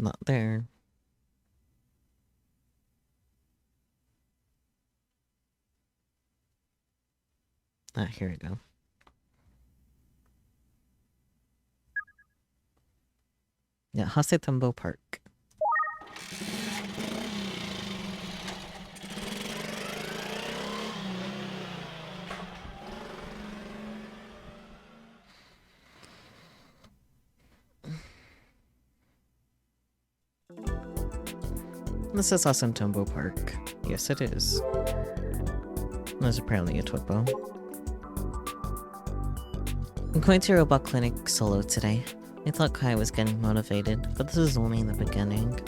Not there. Ah, here we go. Yeah, Hasetambo Park. This is Hasetambo Park. Yes, it is. There's apparently a Twipo. I'm going to Robot Clinic solo today. I thought Kai was getting motivated, but this is only in the beginning.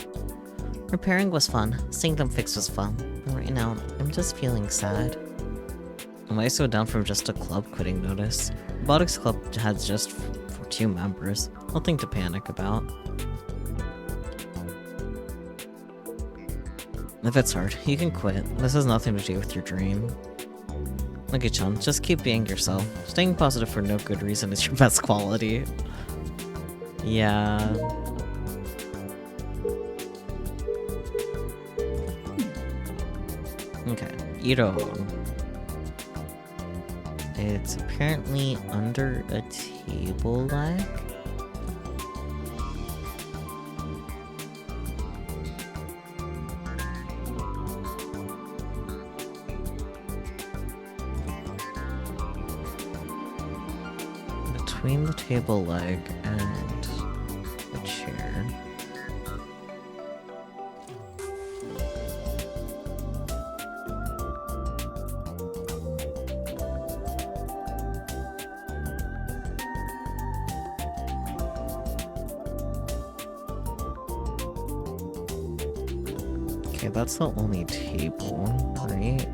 Repairing was fun, seeing them fix was fun, but right now, I'm just feeling sad. Am I so down from just a club quitting notice? Robotics Club has just 2 members, nothing to panic about. If it's hard, you can quit. This has nothing to do with your dream. Lucky-chan, just keep being yourself. Staying positive for no good reason is your best quality. Yeah. Okay, Iro. It's apparently under a table leg. Between the table leg and the chair. Okay, that's the only table, right?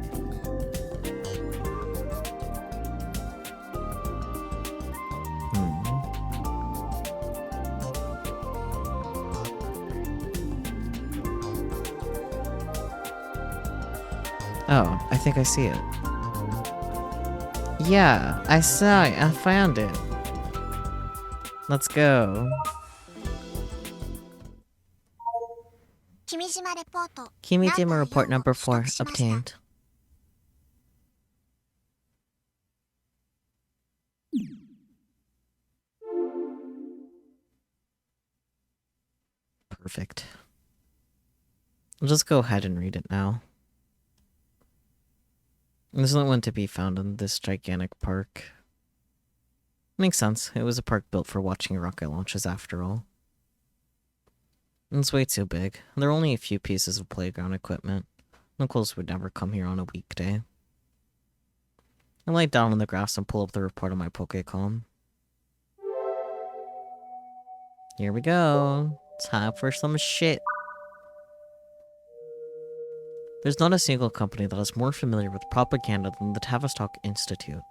Oh, I think I see it. Yeah, I saw it. I found it. Let's go. Kimijima report number 4 obtained. Perfect. I'll just go ahead and read it now. There's not one to be found in this gigantic park. Makes sense. It was a park built for watching rocket launches after all. It's way too big. There are only a few pieces of playground equipment. Locals would never come here on a weekday. I lay down on the grass and pull up the report on my Pokécom. Here we go. Time for some shit. There's not a single company that is more familiar with propaganda than the Tavistock Institute.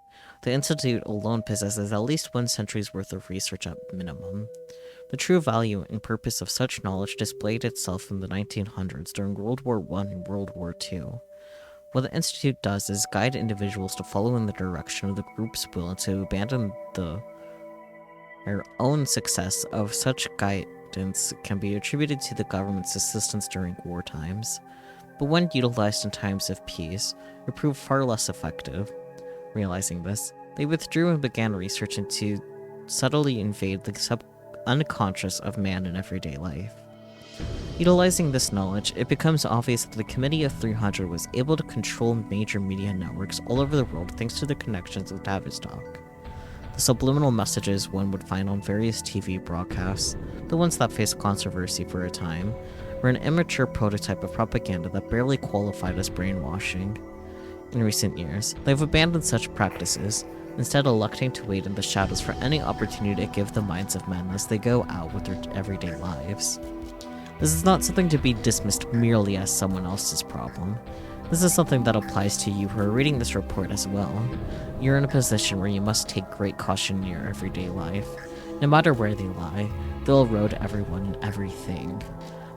The Institute alone possesses at least 1 century's worth of research at minimum. The true value and purpose of such knowledge displayed itself in the 1900s during World War I and World War II. What the Institute does is guide individuals to follow in the direction of the group's will and to abandon their own success of such guidance can be attributed to the government's assistance during war times. But when utilized in times of peace, it proved far less effective. Realizing this, they withdrew and began research into subtly invade the unconscious of man in everyday life. Utilizing this knowledge, it becomes obvious that the Committee of 300 was able to control major media networks all over the world thanks to the connections of Tavistock. The subliminal messages one would find on various TV broadcasts, the ones that faced controversy for a time, were an immature prototype of propaganda that barely qualified as brainwashing. In recent years, they've abandoned such practices, instead electing to wait in the shadows for any opportunity to give the minds of men as they go out with their everyday lives. This is not something to be dismissed merely as someone else's problem. This is something that applies to you who are reading this report as well. You're in a position where you must take great caution in your everyday life. No matter where they lie, they'll erode everyone and everything.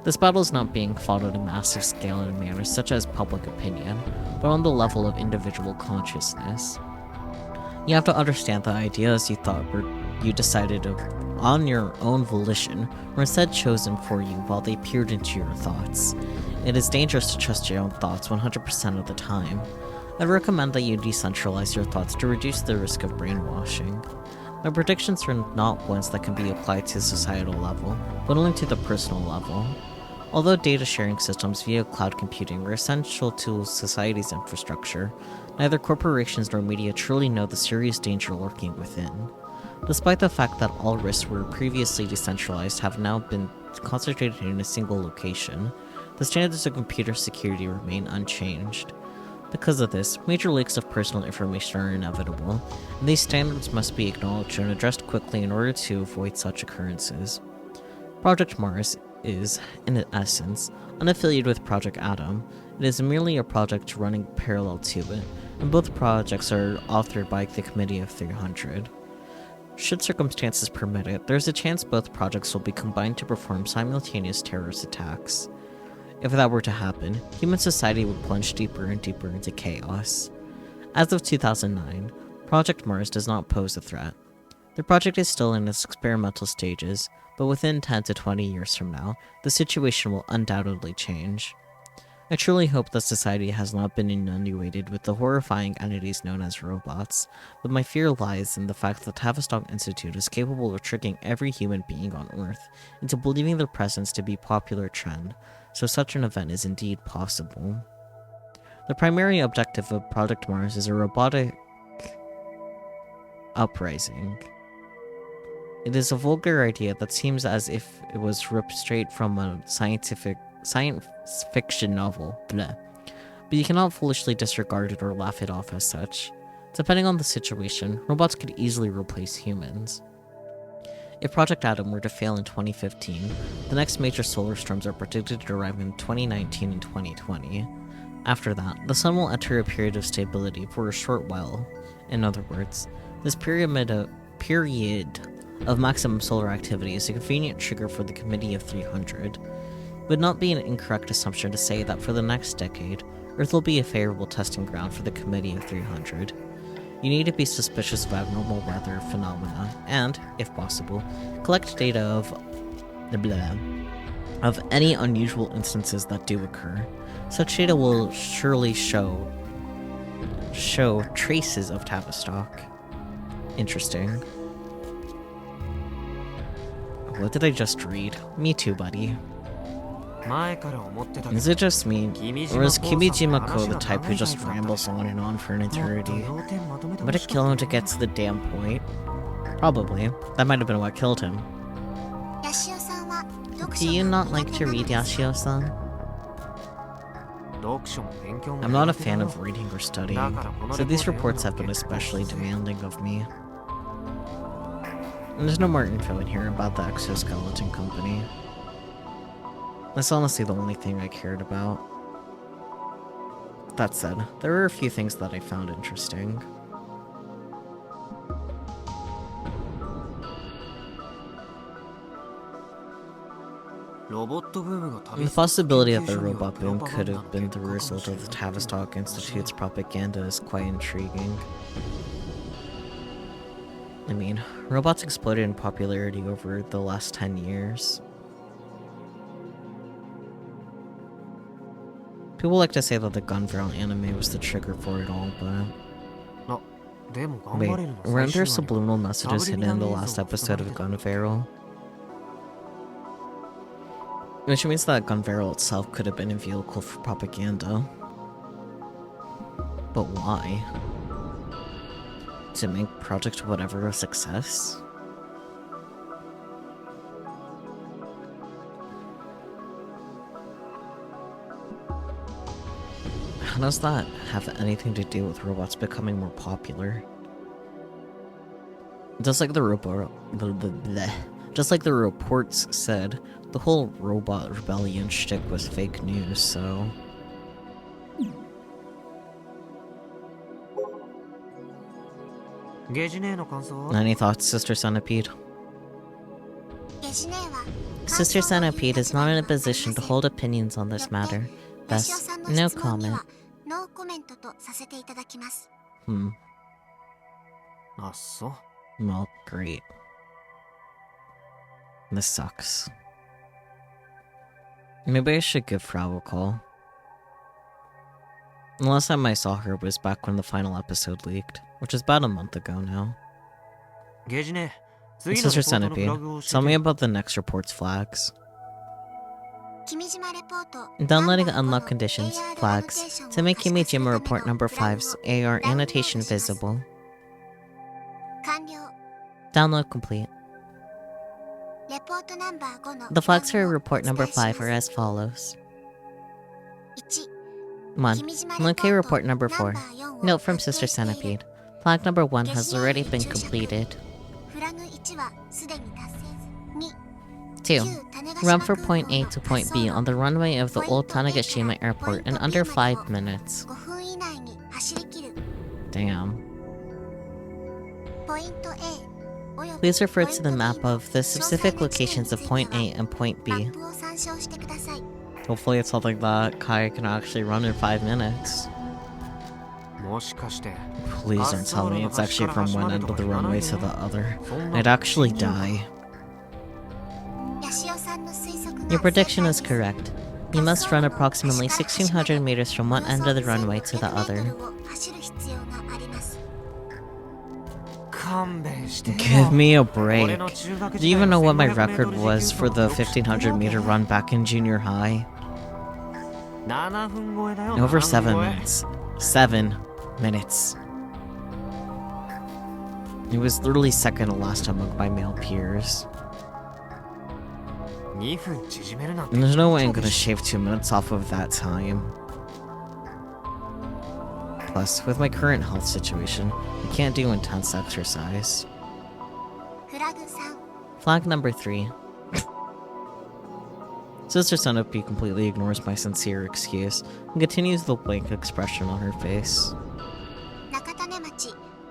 This battle is not being fought on a massive scale in a manner such as public opinion, but on the level of individual consciousness. You have to understand the ideas you thought you decided on your own volition were instead chosen for you while they peered into your thoughts. It is dangerous to trust your own thoughts 100% of the time. I'd recommend that you decentralize your thoughts to reduce the risk of brainwashing. My predictions are not ones that can be applied to the societal level, but only to the personal level. Although data sharing systems via cloud computing are essential to society's infrastructure, neither corporations nor media truly know the serious danger lurking within. Despite the fact that all risks were previously decentralized have now been concentrated in a single location, the standards of computer security remain unchanged. Because of this, major leaks of personal information are inevitable, and these standards must be acknowledged and addressed quickly in order to avoid such occurrences. Project Mars is, in essence, unaffiliated with Project Atom. It is merely a project running parallel to it, and both projects are authored by the Committee of 300. Should circumstances permit it, there is a chance both projects will be combined to perform simultaneous terrorist attacks. If that were to happen, human society would plunge deeper and deeper into chaos. As of 2009, Project Mars does not pose a threat. The project is still in its experimental stages, but within 10 to 20 years from now, the situation will undoubtedly change. I truly hope that society has not been inundated with the horrifying entities known as robots, but my fear lies in the fact that Tavistock Institute is capable of tricking every human being on Earth into believing their presence to be a popular trend, so such an event is indeed possible. The primary objective of Project Mars is a robotic uprising. It is a vulgar idea that seems as if it was ripped straight from a science fiction novel, blah. But you cannot foolishly disregard it or laugh it off as such. Depending on the situation, robots could easily replace humans. If Project Atom were to fail in 2015, the next major solar storms are predicted to arrive in 2019 and 2020. After that, the sun will enter a period of stability for a short while. In other words, this period of maximum solar activity is a convenient trigger for the Committee of 300. It would not be an incorrect assumption to say that for the next decade, Earth will be a favorable testing ground for the Committee of 300. You need to be suspicious of abnormal weather phenomena, and, if possible, collect data of any unusual instances that do occur. Such data will surely show traces of Tavistock. Interesting. What did I just read? Me too, buddy. Is it just me, or is Kimijima-ko the type who just rambles on and on for an eternity? I'm gonna kill him to get to the damn point. Probably. That might have been what killed him. Do you not like to read, Yashio-san? I'm not a fan of reading or studying, so these reports have been especially demanding of me. And there's no more info in here about the exoskeleton company. That's honestly the only thing I cared about. That said, there were a few things that I found interesting. The possibility that the robot boom could have been the result of the Tavistock Institute's propaganda is quite intriguing. I mean, robots exploded in popularity over the last 10 years. People like to say that the Gunveil anime was the trigger for it all, but... Wait, weren't there subliminal messages hidden in the last episode of Gunveil? Which means that Gunveil itself could have been a vehicle for propaganda. But why? To make Project Whatever a success? How does that have anything to do with robots becoming more popular? Just like the reports said, the whole robot rebellion shtick was fake news, so... Any thoughts, Sister Centipede? Sister Centipede is not in a position to hold opinions on this matter. Thus, no comment. Well, great. This sucks. Maybe I should give Frau a call. The last time I saw her was back when the final episode leaked, which is about a month ago now. ゲージね、 Sister Centipede, tell me about the next report's flags. Downloading unlock conditions, flags, to make Kimijima report number 5's AR annotation visible. Download complete. The flags for report number 5 are as follows. 1. Locate report number 4. Note from Sister Centipede. Flag number 1 has already been completed. 2. Run from point A to point B on the runway of the old Tanegashima airport in under 5 minutes. Damn. Please refer to the map of the specific locations of point A and point B. Hopefully it's something that Kai can actually run in 5 minutes. Please don't tell me it's actually from one end of the runway to the other. I'd actually die. Your prediction is correct. You must run approximately 1600 meters from one end of the runway to the other. Give me a break. Do you even know what my record was for the 1500 meter run back in junior high? Over 7 minutes. 7 minutes. It was literally second to last among my male peers. And there's no way I'm gonna shave 2 minutes off of that time. Plus, with my current health situation, I can't do intense exercise. Flag number 3. Sister Centipede completely ignores my sincere excuse and continues the blank expression on her face.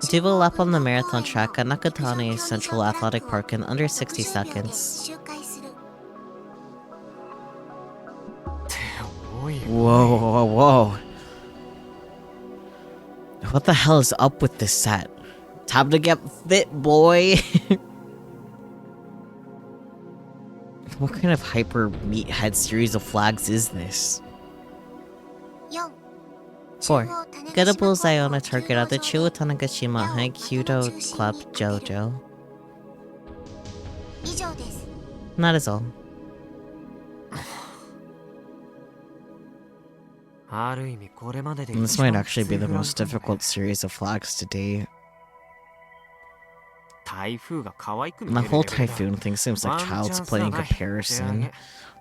Do a lap on the marathon track at Nakatane Central Athletic Park in under 60 seconds. Whoa, whoa, whoa. What the hell is up with this set? Time to get fit, boy! What kind of hyper meathead series of flags is this? 4. Get a bullseye on a target at the Chuo Tanegashima High Kyudo Club Jojo. That is all. This might actually be the most difficult series of flags to date. The whole typhoon thing seems like child's play in comparison.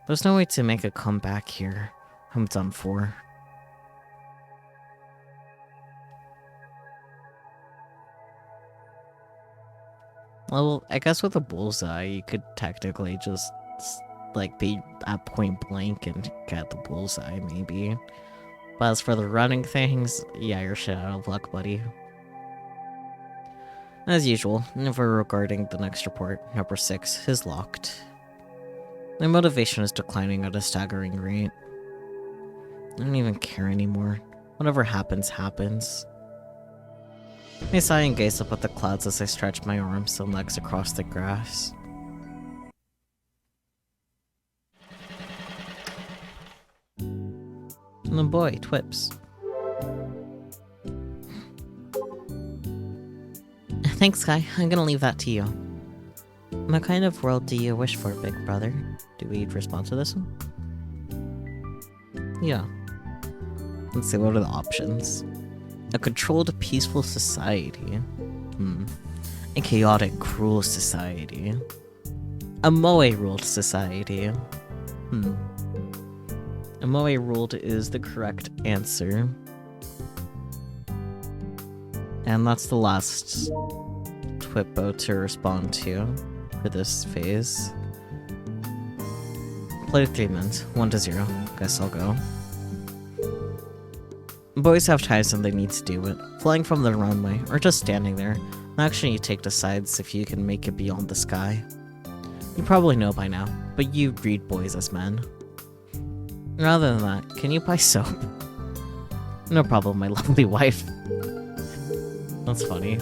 There's no way to make a comeback here. I'm done for. Well, I guess with a bullseye, you could technically just, like, be at point blank and get the bullseye, maybe. But as for the running things, yeah, you're shit out of luck, buddy. As usual, never regarding the next report, number 6, is locked. My motivation is declining at a staggering rate. I don't even care anymore. Whatever happens, happens. I sigh and gaze up at the clouds as I stretch my arms and legs across the grass. And the boy, Twips. Thanks, Kai. I'm gonna leave that to you. What kind of world do you wish for, big brother? Do we respond to this one? Yeah. Let's see, what are the options? A controlled, peaceful society. A chaotic, cruel society. A Moe-ruled society. A Moe-ruled is the correct answer. And that's the last Twippo to respond to for this phase. Played 3 minutes, 1-0. Guess I'll go. Boys have times when they need to do it. Flying from the runway, or just standing there. Action you take decides if you can make it beyond the sky. You probably know by now, but you read boys as men. Rather than that, can you buy soap? No problem, my lovely wife. That's funny.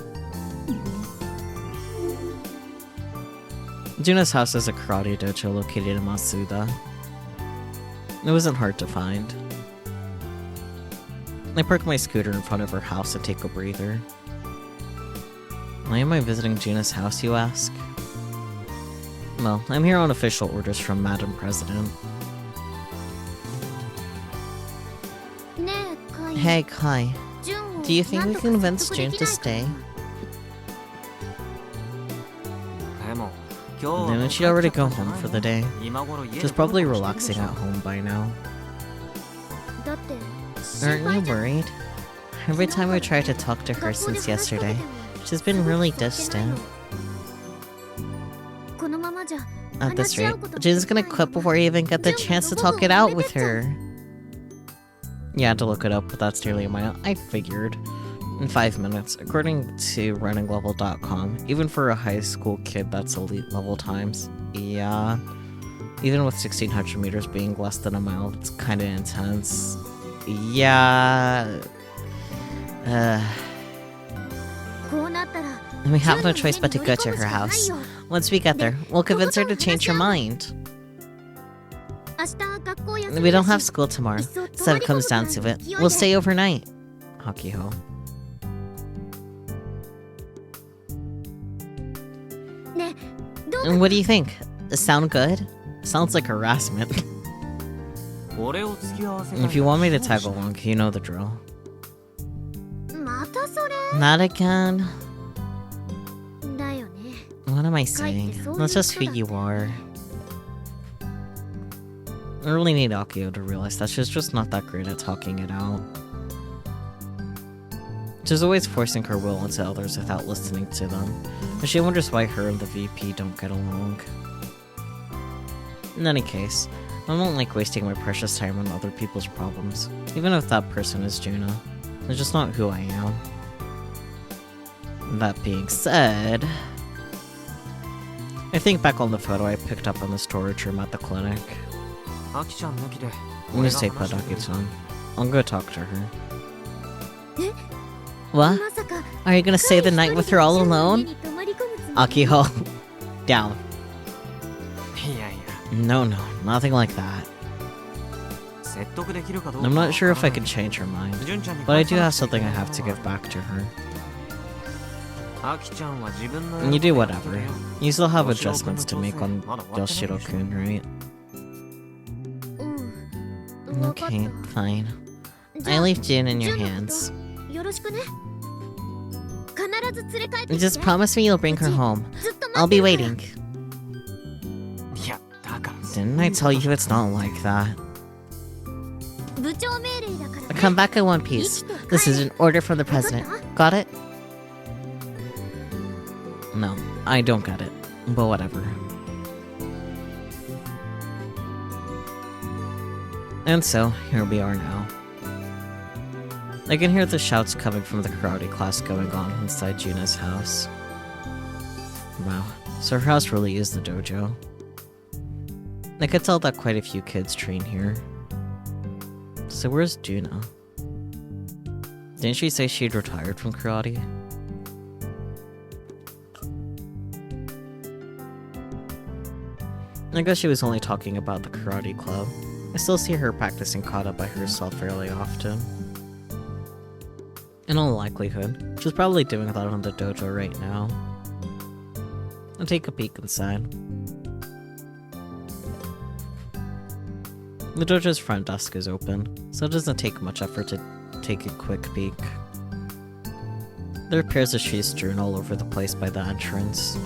Juna's house is a karate dojo located in Masuda. It wasn't hard to find. I park my scooter in front of her house and take a breather. Why am I visiting Juna's house, you ask? Well, I'm here on official orders from Madam President. Hey, Kai. Do you think we can convince June to stay? Didn't she already go home for the day? She's probably relaxing at home by now. Aren't you worried? Every time I try to talk to her since yesterday, she's been really distant. At this rate, June's gonna quit before you even get the chance to talk it out with her. You had to look it up, but that's nearly a mile. I figured. In 5 minutes, according to runninglevel.com, even for a high school kid, that's elite level times. Yeah. Even with 1600 meters being less than a mile, it's kinda intense. Yeah. We have no choice but to go to her house. Once we get there, we'll convince her to change her mind. We don't have school tomorrow, so if it comes down to it, we'll stay overnight. Hakiho. And what do you think? Sound good? Sounds like harassment. If you want me to tag along, you know the drill. Not again. What am I saying? That's just who you are. I really need Akio to realize that she's just not that great at talking it out. She's always forcing her will onto others without listening to them, and she wonders why her and the VP don't get along. In any case, I don't like wasting my precious time on other people's problems, even if that person is Juna. It's just not who I am. That being said, I think back on the photo I picked up in the storage room at the clinic. Newspaper Aki-chan. I'll go talk to her. What? Are you gonna stay the night with her all alone? Akiho. Down. No, nothing like that. I'm not sure if I can change her mind, but I do have something I have to give back to her. You do whatever. You still have adjustments to make on Yoshiro-kun, right? Okay, fine. I leave June in your hands. Just promise me you'll bring her home. I'll be waiting. Didn't I tell you it's not like that? Come back in one piece. This is an order from the president. Got it? No, I don't get it. But whatever. And so, here we are now. I can hear the shouts coming from the karate class going on inside Juna's house. Wow, so her house really is the dojo. I could tell that quite a few kids train here. So where's Juna? Didn't she say she'd retired from karate? I guess she was only talking about the karate club. I still see her practicing kata by herself fairly often. In all likelihood, she's probably doing that on the dojo right now. I'll take a peek inside. The dojo's front desk is open, so it doesn't take much effort to take a quick peek. There are pairs of shoes strewn all over the place by the entrance.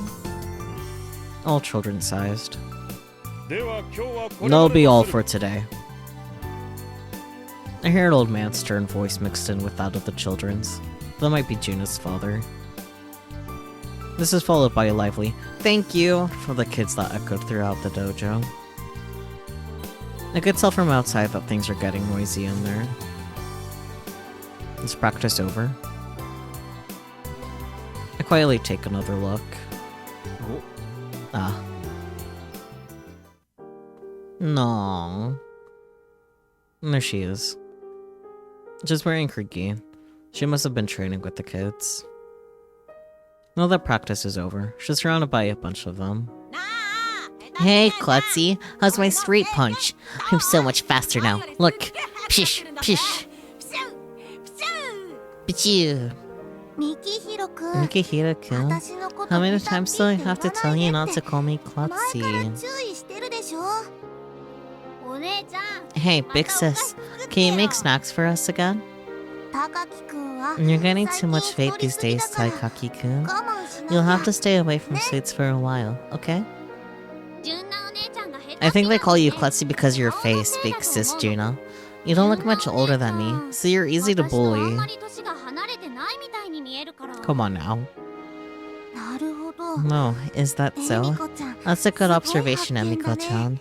All children-sized. And that'll be all for today. I hear an old man's stern voice mixed in with that of the children's. That might be Juna's father. This is followed by a lively "thank you" from the kids that echoed throughout the dojo. I could tell from outside that things are getting noisy in there. Is practice over? I quietly take another look. Ah. No. There she is. She's wearing her gi. She must have been training with the kids. Now that practice is over, she's surrounded by a bunch of them. Hey, Klutzy. How's my straight punch? I'm so much faster now. Look. Psh, psh. Pichu. ミキヒロくん Mikihiro-kun. 私のこと How many ピタ times ピ do I って言 have わ to な tell い you で not っ to て call me 前から Klutzy? 注意してるでしょお姉ちゃん Hey, big sis. Can you make snacks for us again? 高木くんは You're getting 最 too 近 much 太 vape り these すぎ days, だから Taikaki-kun. 我慢しな You'll さ have to stay away from sweets for a while, okay? ジュンナお姉ちゃんが下手 I think they call you ね Klutzy because of your face, big sis Juna. You don't look much older than me, so you're easy to 私とあん bully. まり年が離れてないみたいに見えるから Come on now. なるほど No, is that エミ so? コちゃん That's a good すごい observation, 発見だね Emiko-chan.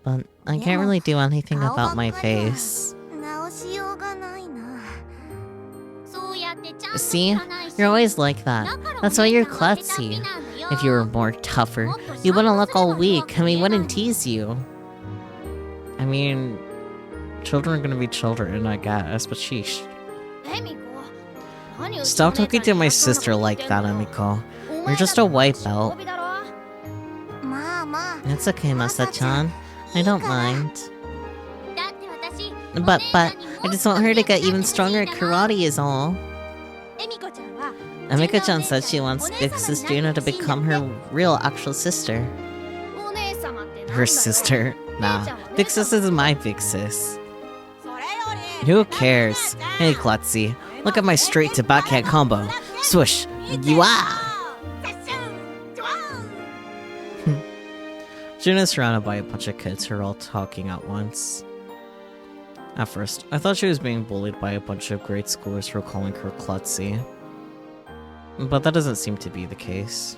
But I can't really do anything 顔ば about っ my かりは face. 直しようがないなそうやってちゃんと See? 汚いし You're always like that. だからお That's why 姉 you're ちゃんは下手っぴ klutzy. なんだよ If you were more tougher, you wouldn't look all weak and we wouldn't tease you. I mean, children are gonna be children, I guess, but sheesh. エミコ何を Stop お姉ちゃ talking ん to my に偉そうな sister こと like 言ってん that, の Emiko. お You're 前 just だ a って white ちっ belt. こびだろまあまあ It's okay, マサちゃん Masa-chan. I don't いいから mind. だって私 But, お姉ちゃ but, んにも I っ just と want her to 強 get くな even ってほしい stronger ん at だな karate is all. エミコちゃんは Emiko-chan said she wants Big Sis Juna to become her real actual sister. お姉様ってなんだ Her よ sister? Nah, Big Sis is my big sis. それより Who cares? Hey, Klutzy. Look at my straight to backhand combo. Swoosh. Yua! Juna's surrounded by a bunch of kids who are all talking at once. At first, I thought she was being bullied by a bunch of grade schoolers who were calling her Klutzy. But that doesn't seem to be the case.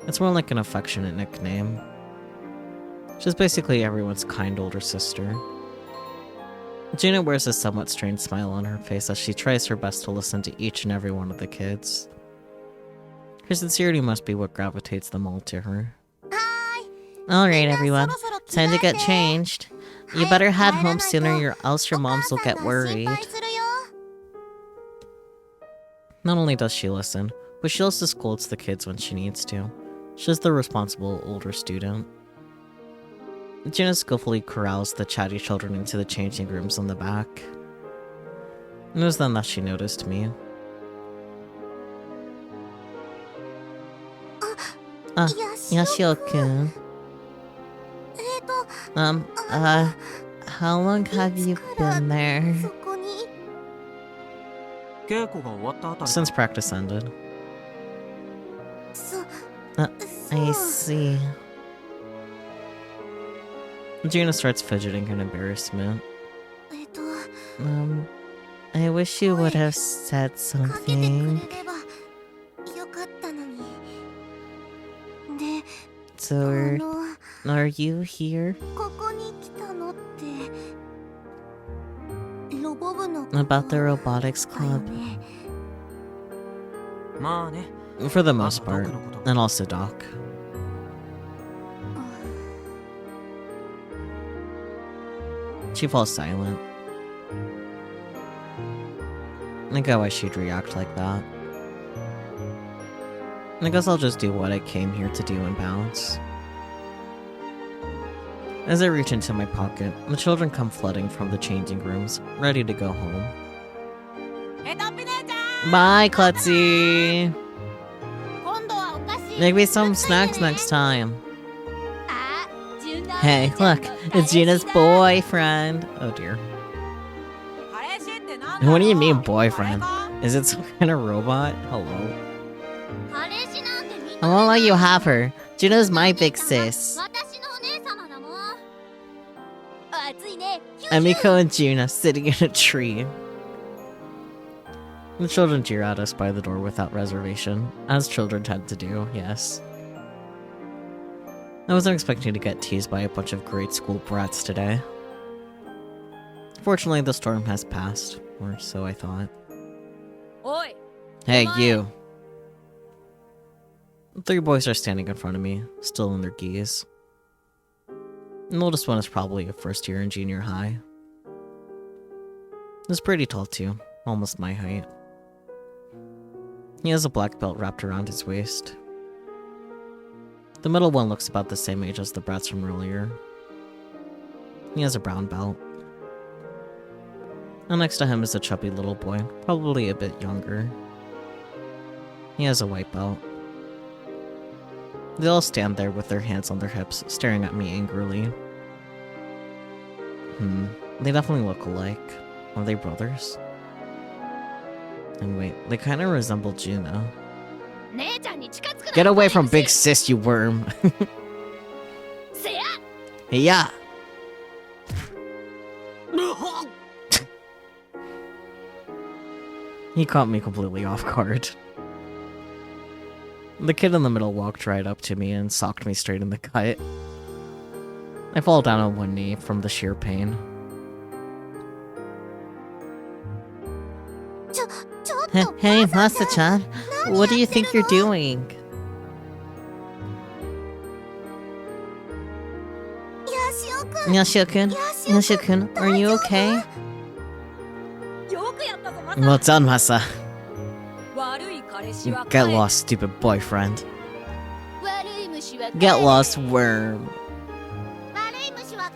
It's more like an affectionate nickname. She's basically everyone's kind older sister. Juna wears a somewhat strange smile on her face as she tries her best to listen to each and every one of the kids. Her sincerity must be what gravitates them all to her. Alright, everyone. Time to get changed. You better head home sooner or else your moms will get worried. Not only does she listen, but she also scolds the kids when she needs to. She's the responsible older student. Juna skillfully corrals the chatty children into the changing rooms on the back. It was then that she noticed me. Yashio-kun. How long have you been there? そこに 稽古が終わったあたり Since practice ended. そ I そう see. Juna starts fidgeting in embarrassment. と I wish you would have said かけてく something. れればよかったのにで So, の are you here? ここに来たのってロボ部の About the robotics だよ club? ねまあね For the most あとド part. クのこと And also Doc. She falls silent. I get why she'd react like that. I guess I'll just do what I came here to do and bounce. As I reach into my pocket, the children come flooding from the changing rooms, ready to go home. Bye, Klutzy! 今度はお菓子 Make me some snacks next time. あジュンナ Hey, look, it's Gina's boyfriend. Oh dear. 彼氏ってなんだろう What do you mean, boyfriend? Is it some kind of robot? Hello. 彼氏なんて認め I won't let you have her. Gina's my big sis. 私のお姉様だもん暑いね Emiko and Juna sitting in a tree. The children jeer at us by the door without reservation, as children tend to do, yes. I wasn't expecting to get teased by a bunch of grade school brats today. Fortunately, the storm has passed, or so I thought. おい Hey, you! Three boys are standing in front of me, still in their gis. The oldest one is probably a first year in junior high. He's pretty tall too, almost my height. He has a black belt wrapped around his waist. The middle one looks about the same age as the brats from earlier. He has a brown belt. And next to him is a chubby little boy, probably a bit younger. He has a white belt. They all stand there with their hands on their hips, staring at me angrily. They definitely look alike. Are they brothers? And wait, they kind of resemble Junna. Get away from Big Sis, you worm! Hey, yeah! He caught me completely off guard. The kid in the middle walked right up to me and socked me straight in the gut. I fall down on one knee from the sheer pain. Hey, Masa-chan, what do you think you're doing? Yashio-kun, are you okay? Well done, Masa. Get lost, stupid boyfriend. Get lost, worm.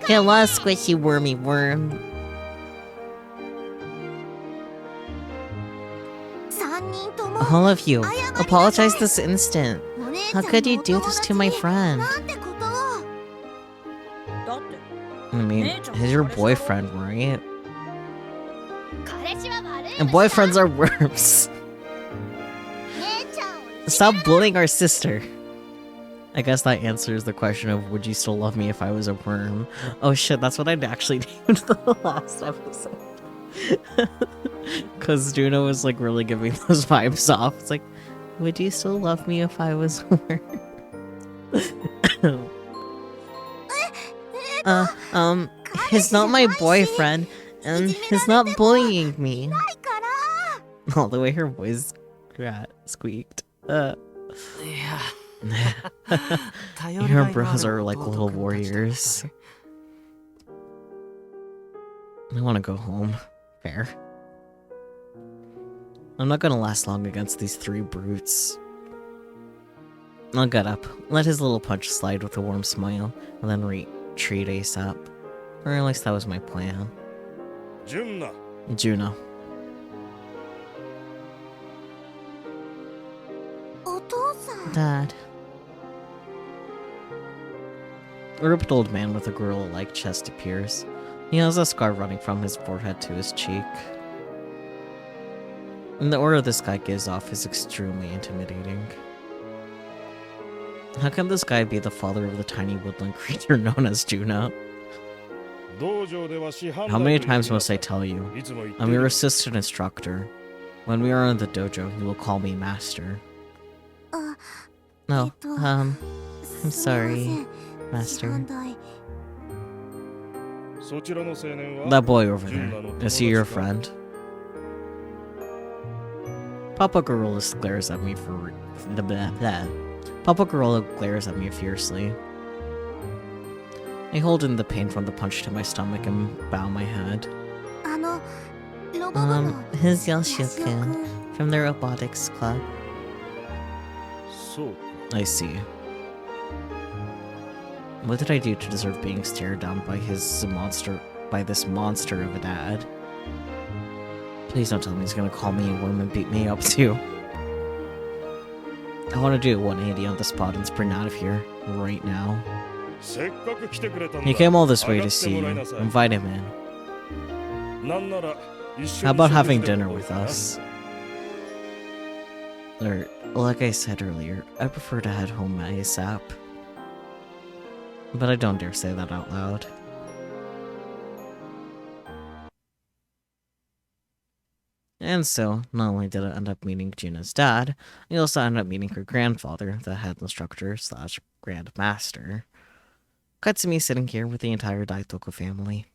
Get lost, squishy wormy worm. All of you, apologize this instant. How could you do this to my friend? I mean, he's your boyfriend, right? And boyfriends are worms. Stop bullying our sister. I guess that answers the question of would you still love me if I was a worm? Oh shit, that's what I'd actually named the last episode. Cause Juno was like really giving those vibes off. It's like, would you still love me if I was a worm? He's not my boyfriend, and he's not bullying me. All the way her voice squeaked. Your bros are like little warriors. I want to go home. Fair. I'm not gonna last long against these three brutes. I'll get up, let his little punch slide with a warm smile, and then retreat ASAP. Or at least that was my plan. Junna. Juno. Dad. A ripped old man with a gorilla-like chest appears. He has a scar running from his forehead to his cheek. And the aura this guy gives off is extremely intimidating. How can this guy be the father of the tiny woodland creature known as Junna? How many times must I tell you? I'm your assistant instructor. When we are in the dojo, you will call me master. No, I'm sorry, master. That boy over there, is he your friend? Papa Gorilla glares at me for the blah. Papa Gorilla glares at me fiercely. I hold in the pain from the punch to my stomach and bow my head. His Yoshio-kun from the Robotics Club. I see. What did I do to deserve being stared down by this monster of a dad? Please don't tell me he's gonna call me a worm and beat me up too. I want to do a 180 on the spot and sprint out of here right now. He came all this way to see you. Invite him in. How about having dinner with us? Or, like I said earlier, I prefer to head home ASAP. But I don't dare say that out loud. And so, not only did I end up meeting Junna's dad, I also ended up meeting her grandfather, the head instructor / grandmaster. Cut to me sitting here with the entire Daitoko family.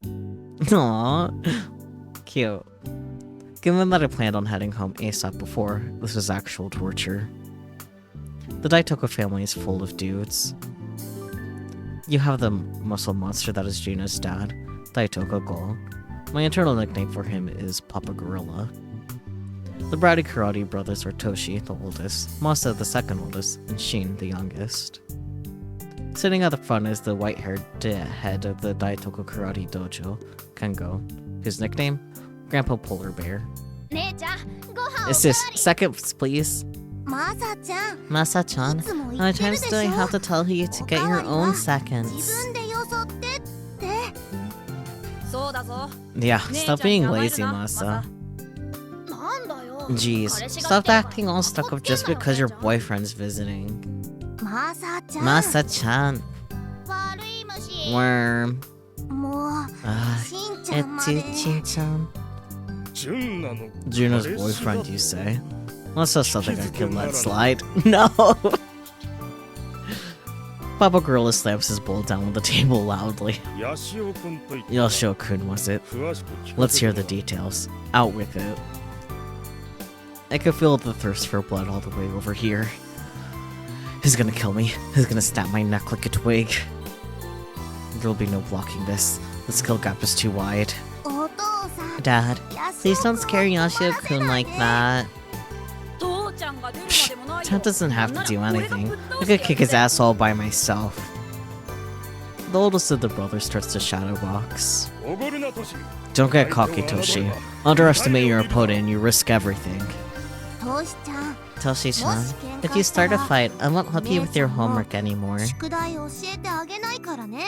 Aww. Cute. Given that I planned on heading home ASAP before, this was actual torture. The Daitoko family is full of dudes. You have the muscle monster that is Junna's dad, Daitoko Go. My internal nickname for him is Papa Gorilla. The Bratty Karate brothers are Toshi, the oldest, Masa, the second oldest, and Shin, the youngest. Sitting at the front is the white-haired head of the Daitoku Karate Dojo, Kengo. His nickname? Grandpa Polar Bear. 姉ちゃんご飯お Is かわ this り seconds, please? マサちゃん Masa-chan, いつも how 言って many る times で do I しょ have to tell you to get your own seconds? 自分でよそってって そうだぞ Yeah, 姉ちゃん stop being に甘える lazy, な Masa. なんだよ Jeez, 彼氏が stop 来ては acting all stuck up just because your boyfriend's visiting. マサちゃん Masa-chan, 悪い虫 worm. もう Ah, しんちゃんまで Chin-chan. 純なの Juna's boyfriend, you say? That's just something I can let slide. No! Papa Gorilla slams his bowl down on the table loudly. ヤシオ君と言って Yoshio-kun, was it? 詳しく聞かせて Let's hear the details. Out with it. I can feel the thirst for blood all the way over here. He's gonna kill me. He's gonna snap my neck like a twig. There'll be no blocking this. The skill gap is too wide. お父さん Dad, ヤシ please オ don't scare 君を Yoshio-kun like that. 父ちゃんが出るまでもないよ Dad doesn't have to do なんなら俺が anything. ぶっ倒 I して could kick his ass all by myself. The oldest of the brothers starts to shadow box. おごるなトシ Don't get cocky, Toshi. Underestimate your opponent and you risk everything. トシちゃん Toshi-chan, if you start a fight, I won't help you with your homework anymore. 宿題教えてあげないからね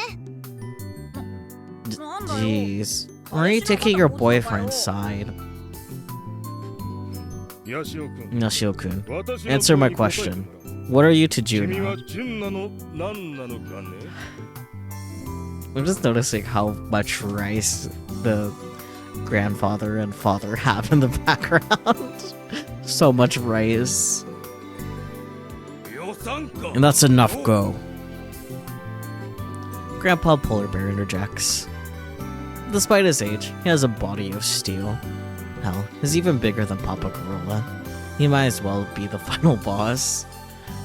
Jeez. Why are you taking your boyfriend's side? ヤシオ君 Yoshio-kun, 私の answer my 問いに答えて question. もらう What are you to 君 Juna? は純なの何なのかね I'm just noticing how much rice the grandfather and father have in the background. So much rice. 予算か And that's enough, go. Grandpa Polar Bear interjects. Despite his age, he has a body of steel. Hell, he's even bigger than Papa Gorilla. He might as well be the final boss.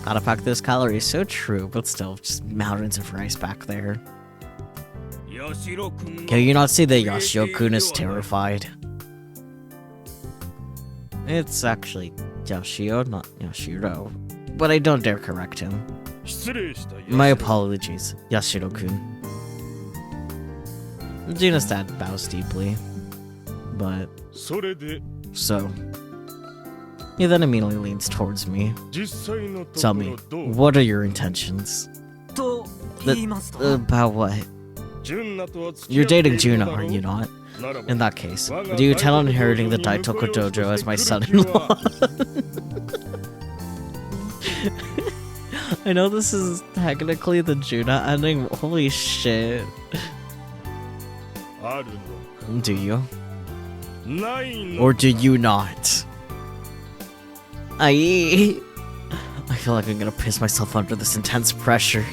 Gotta pack those calories, so true, but still, just mountains of rice back there. ヤシロ君 Can you not see that Yoshio-kun is terrified? It's actually Yoshio, not Yoshiro. But I don't dare correct him. 失礼したヤシロ My apologies, Yashiro-kun. Juna's dad bows deeply. But, それで so... He then immediately leans towards me. 実際のと Tell こ me, ろどう what are your intentions? と言いますと About what? 純なとは付き You're 合ってい dating る Juna, のだろ are you not? ならば In that case, do you intend on inheriting the Daitoku Dojo as my son-in-law? I know this is technically the Juna ending. Holy shit. あるの Do you? ないの Or do you not? I feel like I'm gonna piss myself under this intense pressure.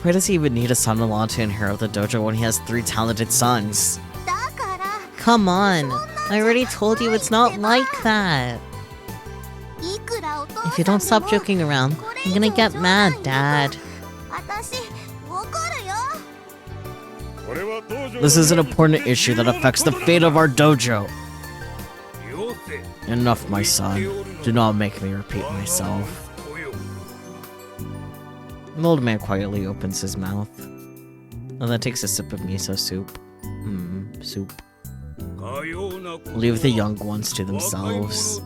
Why does he even need a son-in-law to inherit the dojo when he has 3 talented sons? だから Come on! I already told you it's not like that! いくらお父さん If you don't stop joking around, I'm gonna get mad, Dad. 私怒るよ これは道場 This is an important issue that affects the fate of our dojo. よせ Enough, my son. Do not make me repeat myself. The old man quietly opens his mouth, and then takes a sip of miso soup. Soup. Leave the young ones to themselves.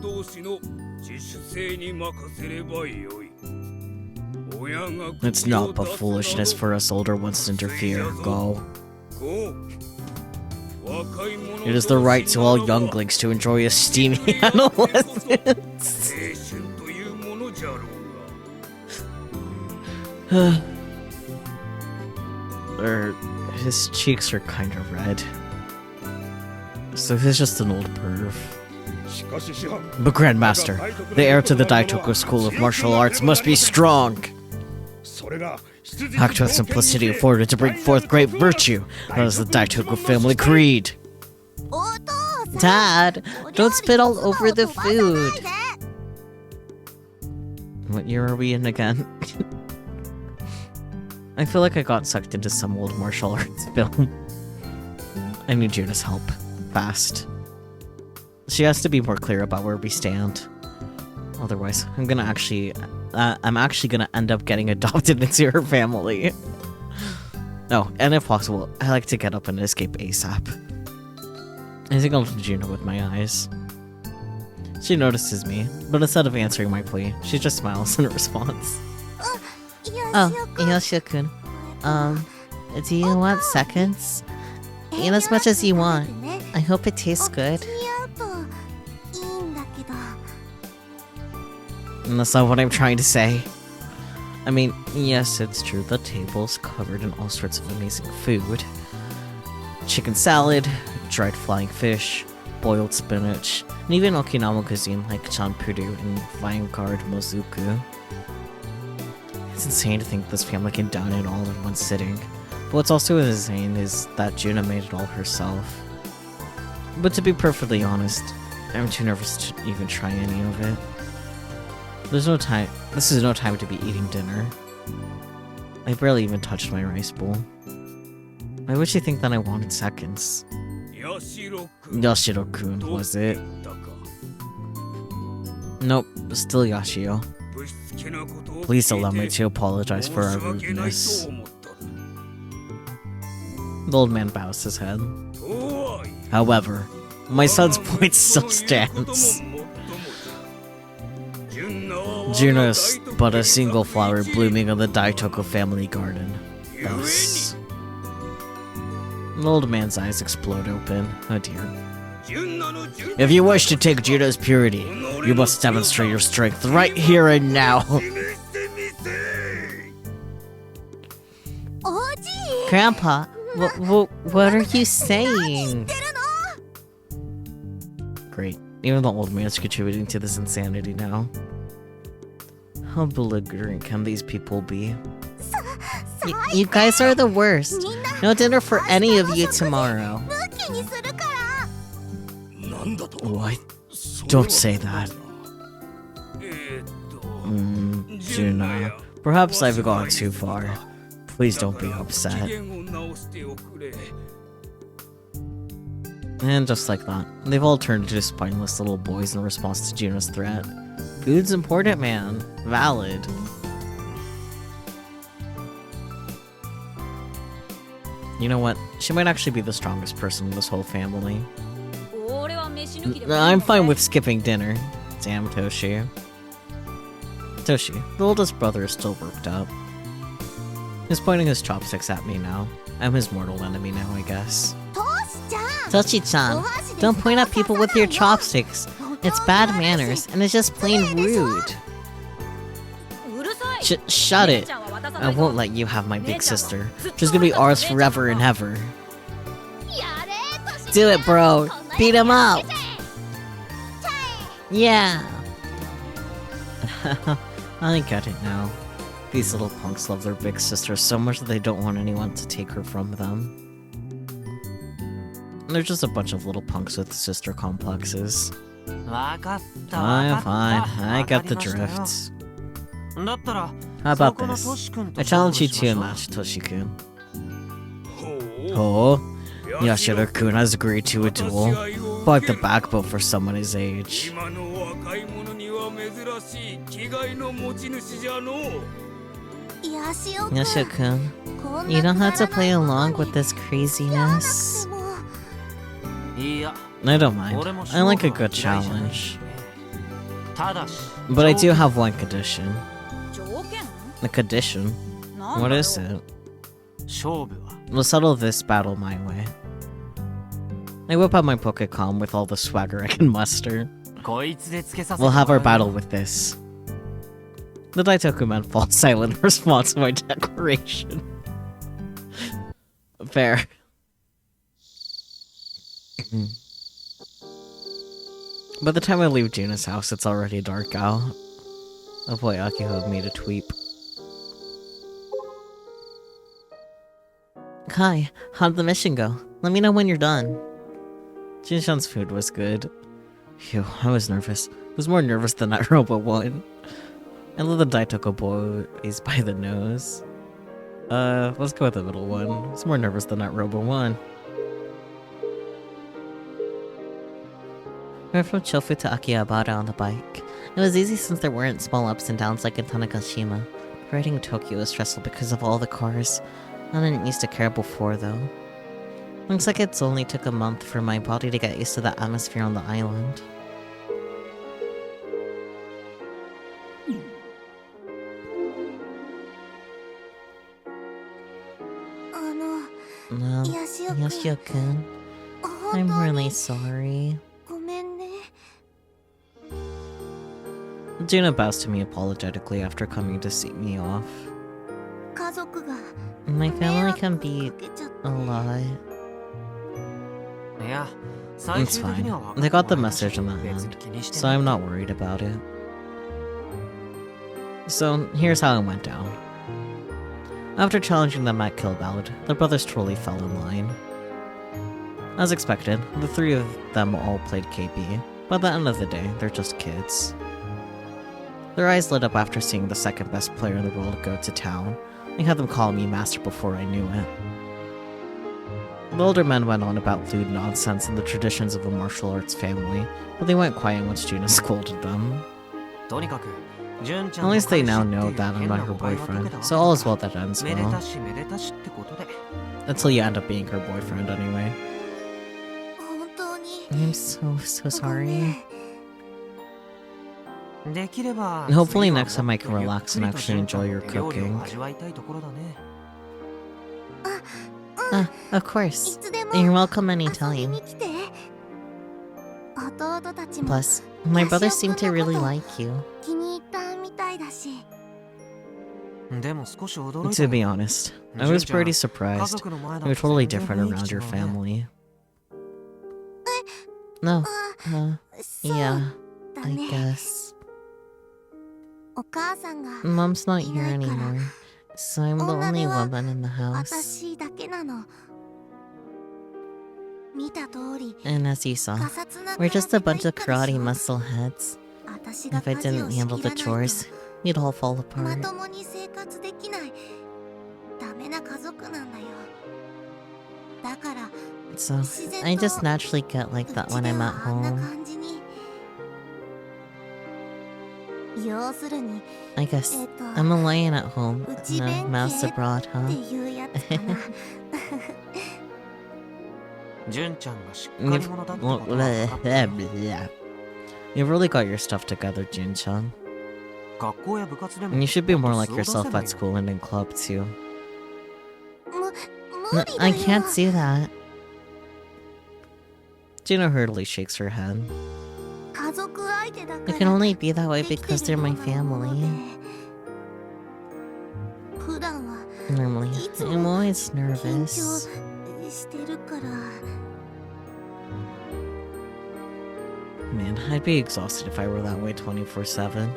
It's not but foolishness for us older ones to interfere. Go. It is the right to all younglings to enjoy a steamy adolescence. His cheeks are kind of red. So he's just an old perv. しかし師範 But Grandmaster, the heir to the Daitoku School of Martial Arts must be strong. それが必需 Act with simplicity afforded to bring forth great virtue. That is the Daitoku family creed. お父さん Dad, don't spit all over the お料理のこと飛ばさない food. で What year are we in again? I feel like I got sucked into some old martial arts film. I need Juna's help. Fast. She has to be more clear about where we stand. Otherwise, I'm actually gonna end up getting adopted into her family. No, and if possible, I like to get up and escape ASAP. I think I'll do Juno with my eyes. She notices me, but instead of answering my plea, she just smiles in response. Oh, Yoshio-kun. Do you want seconds? Eat as much as you want. I hope it tastes good. And that's not what I'm trying to say. I mean, yes, it's true, the table's covered in all sorts of amazing food. Chicken salad, dried flying fish, boiled spinach, and even Okinawa cuisine like chanpuru and vine-guard mozuku. It's insane to think this family can dine it all in one sitting. But what's also insane is that Juna made it all herself. But to be perfectly honest, I'm too nervous to even try any of it. There's no time. This is no time to be eating dinner. I barely even touched my rice bowl. Why would she think that I wanted seconds? Yashiro-kun, was it? Nope, still Yashio. Please allow me to apologize for our rudeness. The old man bows his head. However, my son's point still stands. Juno is but a single flower blooming in the Daitoko family garden. Thus. The old man's eyes explode open. Oh dear. If you wish to take Juno's purity, you must demonstrate your strength right here and now. Grandpa, what are you saying? Great. Even the old man's contributing to this insanity now. How belligerent can these people be? You guys are the worst. No dinner for any of you tomorrow. What? Don't say that. Juna. Perhaps I've gone too far. Please don't be upset. And just like that, they've all turned into spineless little boys in response to Juno's threat. Food's important, man. Valid. You know what? She might actually be the strongest person in this whole family. I'm fine with skipping dinner. Damn, Toshi. Toshi, the oldest brother, is still worked up. He's pointing his chopsticks at me now. I'm his mortal enemy now, I guess. Toshi-chan, don't point at people with your chopsticks. It's bad manners, and it's just plain rude. Shut it. I won't let you have my big sister. She's gonna be ours forever and ever. Do it, bro. Beat him up. Yeah. I get it now. These little punks love their big sister so much that they don't want anyone to take her from them. They're just a bunch of little punks with sister complexes. Fine, I get the drift. How about this? I challenge you to a match, Toshi-kun. Oh, Yashiro-kun has agreed to a duel. Like the backbone for someone his age. Yashiro-kun, you don't have to play along with this craziness. I don't mind. I like a good challenge. But I do have one condition. A condition? What is it? We'll settle this battle my way. I whip out my Pokécom with all the swagger I can muster. We'll have our battle with this. The Daitoku man falls silent in response to my declaration. Fair. By the time I leave Juna's house, it's already dark out. Oh boy, Akiho made a tweet. Hi, how'd the mission go? Let me know when you're done. Jin-chan's food was good. Phew, I was nervous. I was more nervous than that Robo one. I love the Daitoko boys by the nose. Let's go with the middle one. I was more nervous than that Robo one. We went from Chofu to Akihabara on the bike. It was easy since there weren't small ups and downs like in Tanegashima. Riding in Tokyo was stressful because of all the cars. I didn't used to care before though. Looks like it's only took a month for my body to get used to the atmosphere on the island. Yoshio-kun, I'm really sorry. Junna bows to me apologetically after coming to see me off. My family can be a lot. It's fine. They got the message in the end, so I'm not worried about it. So, here's how it went down. After challenging them at Kill Ballad, the brothers truly fell in line. As expected, the three of them all played KB, but at the end of the day, they're just kids. Their eyes lit up after seeing the second best player in the world go to town. I had them call me master before I knew it. The older men went on about lewd nonsense and the traditions of the martial arts family, but they went quiet once Junna scolded them. At least they now know that I'm not her boyfriend, so all is well that ends well. Until you end up being her boyfriend anyway. I'm so sorry. And hopefully next time I can relax and actually enjoy your cooking. Of course. You're welcome anytime. Plus, my brothers seem to really like you. To be honest, I was pretty surprised. You're totally different around your family. No, yeah, I guess. Mom's not here anymore, so I'm the only woman in the house. And as you saw, we're just a bunch of karate muscle heads. If I didn't handle the chores, we'd all fall apart. So, I just naturally get like that when I'm at home. I guess I'm a lion at home and a mouse abroad, huh? You've really got your stuff together, Jun-chan. And you should be more like yourself at school and in club too. No, I can't see that. Junna hurriedly shakes her head. It can only be that way because they're my family. Normally, I'm always nervous. Man, I'd be exhausted if I were that way 24/7.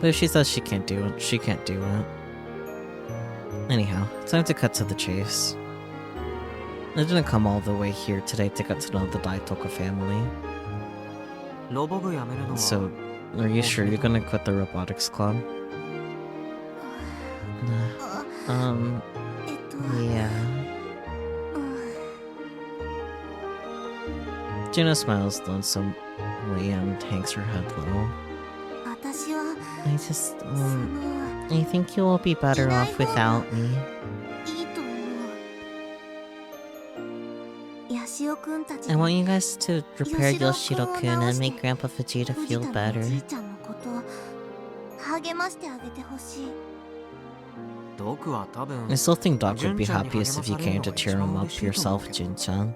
But if she says she can't do it, she can't do it. Anyhow, time to cut to the chase. I didn't come all the way here today to get to know the Daitoka family. So, are you sure you're gonna quit the robotics club? Yeah. Junna smiles lonesomely and hangs her head low. I think you will be better off without me. I want you guys to repair Yoshiro-kun and make Grandpa Vegeta feel better. I still think Doc would be happiest if you came to cheer him up yourself, Jun-chan.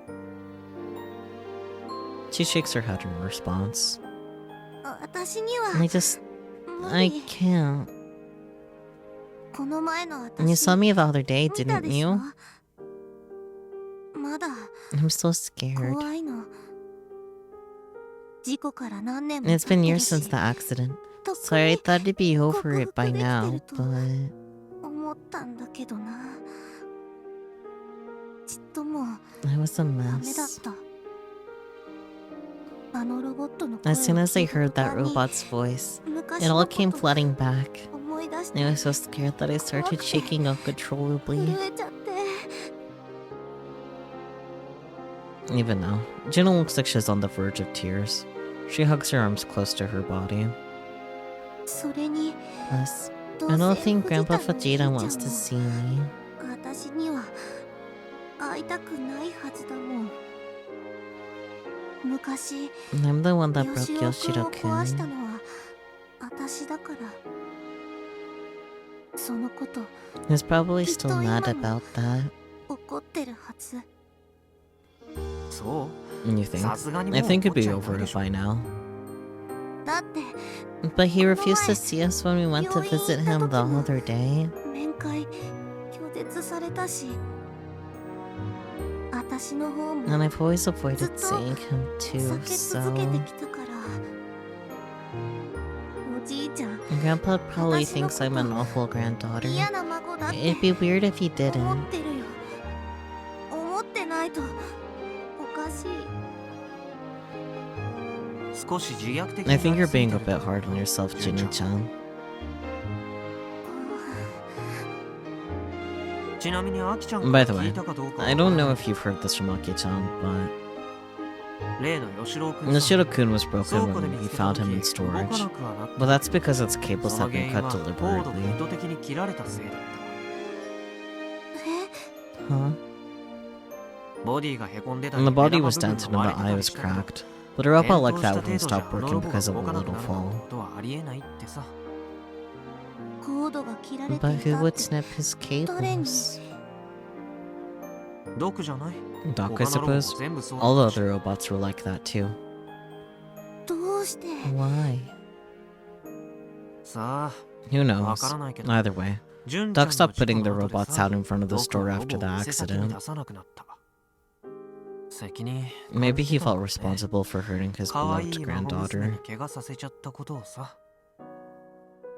She shakes her head in response. I can't. You saw me the other day, didn't you? I'm so scared. It's been years since the accident, so I thought it'd be over it by now, but... I was a mess. As soon as I heard that robot's voice, it all came flooding back. I was so scared that I started shaking uncontrollably. Even now, Juno looks like she's on the verge of tears. She hugs her arms close to her body. それに Plus, ど I う don't せ think 藤田 Grandpa のじいちゃ Vegeta んも wants to see me. 私には会いたくないはずだもん。昔 I'm the one that broke 吉尾君を壊した Yoshiro-kun. のは私だから。そのこと He's probably still きっと mad 今も about that. 怒ってるはず。そう You think? さすがにも I う think it'd 怒っ be ちゃいな over いで it しょ by now. だって But he refused to see us when we went to visit him the other day. 面会拒絶されたし、私の方も And I've always avoided ずっと seeing him too, 避け続け so... てきたから。おじいちゃん Grandpa probably thinks I'm an awful granddaughter. 嫌な孫だって It'd be weird if he 思 didn't. ってるよ。思ってないとおかしい。少し自虐的 I に think なり you're すぎ being て a る bit hard on yourself, Gina-chan. ちなみにアキちゃん By か the ら聞 way, いたかどうかは I don't know if you've heard this from Aki-chan, but 例の吉郎君さ Yoshiro-kun was 倉 broken 庫で when 見 we つけた found 時 him in 動か storage. なくはなった But that's because its cables その have 原 been 因 cut はコードが deliberately. 意図的に切られたせいだった え Huh? ボディがへこんでたり And the 目 body 玉 was 部分 dented が and 割 the れてた eye り was したけど cracked. But a robot 転 like 倒し that た程 wouldn't 度じゃ stop あの working ロボが because of 動 a かなく little なる fall. ことはありえないってさコードが切られてい But た who っ would て snap his 誰に cables? ドクじゃない Doc, I 他のロボも suppose. 全部そう All だ the ったし other robots were like that too. どうして Why? さ Who あわ knows? からないけど Either way, 純ちゃん Doc の stopped 事 putting 故 the の後で robots さ out in front of the ドク store はロ after ボ the を店先に accident. 出さなくなった責任 Maybe he 感 felt じたんだね responsible for hurting his 可愛 beloved い孫娘 granddaughter. に怪我させちゃったことをさ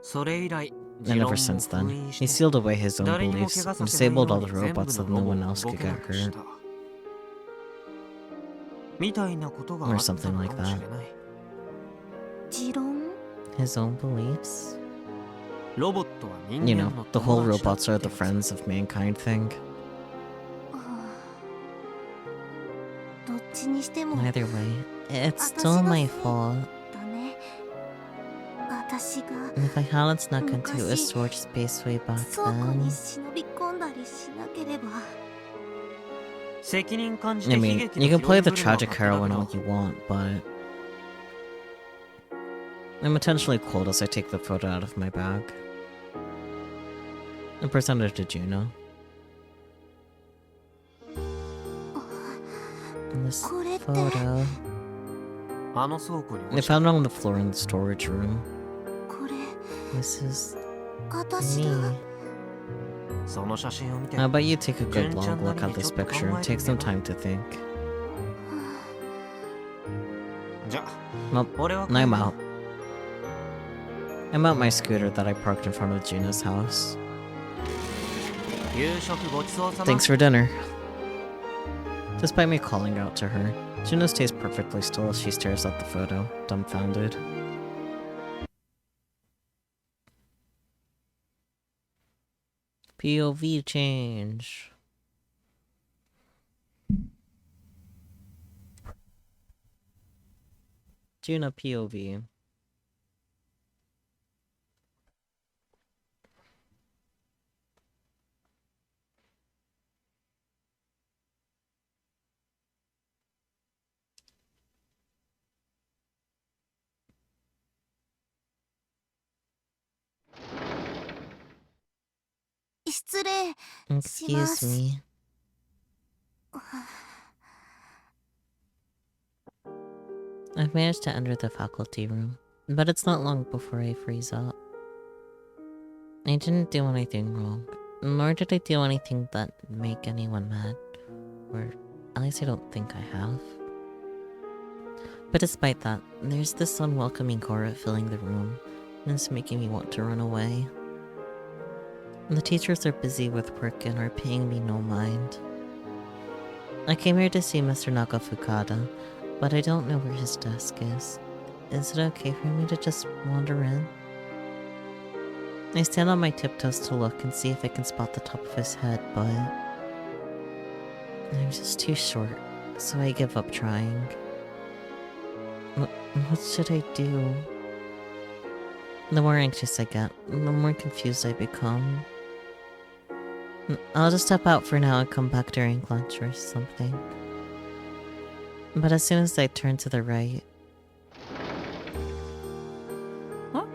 それ以来 And 持論 ever も since 封 then, 印し he て sealed away his own 誰にも beliefs 怪我 and させないよ disabled う all に the 全部 robots の so ロ no ボ one が else 動 could けな get くし hurt. たみたいなことがあ Or ったの something か like もし that. れない持論 His own beliefs? ロボットは人 You 間 know, の the whole 友達だ robots are って the やつ friends of mankind thing. どっちにしても Either way, it's 私 still の my せい fault. だね。私が If I hadn't snuck into a 昔 storage space way back 倉庫に then... 忍び込んだりしなければ。責任感じ I て悲 mean, 劇の you can ヒロ play イン the ぶるのは tragic 勝手だ heroine け all ど you want, but... I'm intentionally cold as I take the photo out of my bag. I presented it to Juno. And this これって photo... あの倉庫に They 落ちた found it on the floor in the storage room. これ This is 私だ。 me. その写真を見て How about you take a good long Jun-chan look at なりに this ちょっと picture 考 and えて take み some て time to think. じゃ Well, 俺は I'm out. I'm out my scooter that I parked in front of Gina's house. 夕食ごちそうさま Thanks for dinner. Despite me calling out to her, Gina stays perfectly still as she stares at the photo, dumbfounded. POV change. Gina POV. Excuse me. I've managed to enter the faculty room, but it's not long before I freeze up. I didn't do anything wrong, nor did I do anything that make anyone mad, or at least I don't think I have. But despite that, there's this unwelcoming aura filling the room, and it's making me want to run away. The teachers are busy with work and are paying me no mind. I came here to see Mr. Nakafukada, but I don't know where his desk is. Is it okay for me to just wander in? I stand on my tiptoes to look and see if I can spot the top of his head, but I'm just too short, So I give up trying. What should I do? The more anxious I get, the more confused I become. I'll just step out for now and come back during lunch or something. But as soon as I turn to the right... Huh?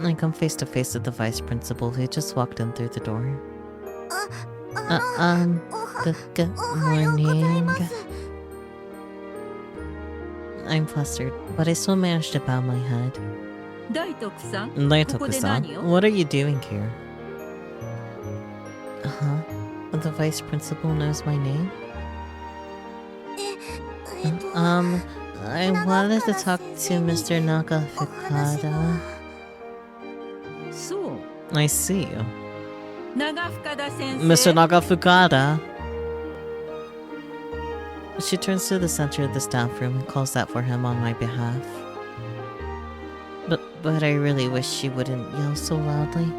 I come face to face with the vice principal who just walked in through the door. Good morning. I'm flustered, but I still managed to bow my head. Daitoku-san, what are you doing here? Huh? The vice principal knows my name? I wanted to talk to Mr. Nagafukada. I see. Mr. Nagafukada. She turns to the center of the staff room and calls out for him on my behalf. But I really wish she wouldn't yell so loudly.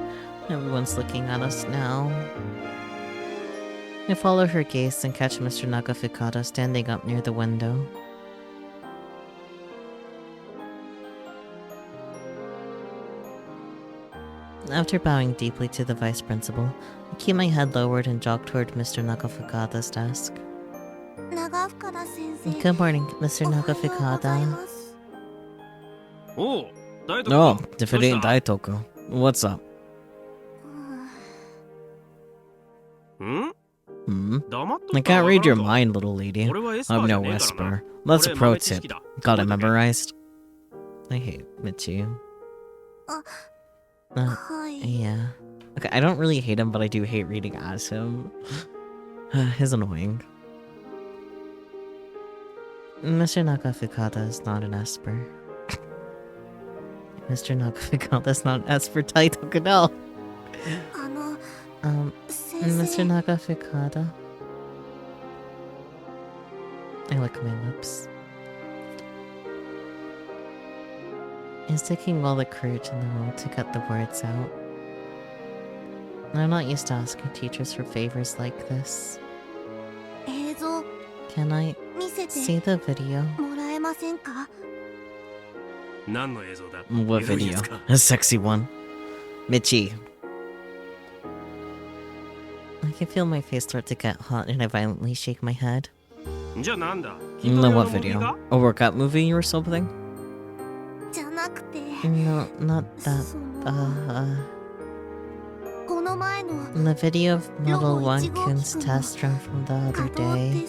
Everyone's looking at us now. I follow her gaze and catch Mr. Nagafukada standing up near the window. After bowing deeply to the vice principal, I keep my head lowered and jog toward Mr. Nagafukada's desk. Good morning, Mr. Nagafukada. Oh, Oh, defeating Daitoku. What's up? I can't read your mind, little lady. I'm no whisper. That's a pro tip. Got it memorized? I hate Michi. Yeah. Okay, I don't really hate him, but I do hate reading as him. He's annoying. Mr. Nagafukada is not an Esper. Mr. Nagafukada is not an Esper title, no. Mr. Nagafukada. I lick my lips. It's taking all the courage in the world to get the words out. I'm not used to asking teachers for favors like this. Can I see the video? What video? A sexy one. Michi. I can feel my face start to get hot and I violently shake my head. What video? A workout movie or something? No, not that. The video of Model 1 Kun's test run from the other day.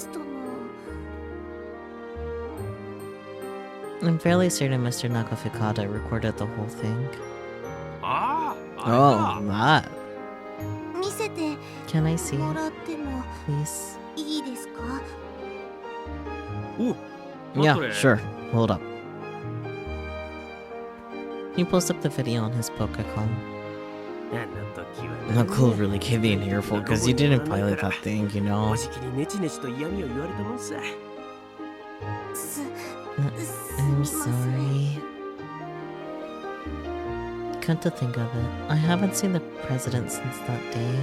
I'm fairly certain Mr. Nagafukada recorded the whole thing. Oh, that. Can I see it, please? Yeah, sure. Hold up. He pulls up the video on his Pokecom. Uncle really gave me an earful because you didn't pilot that thing, you know. I'm sorry. Come to think of it, I haven't seen the president since that day.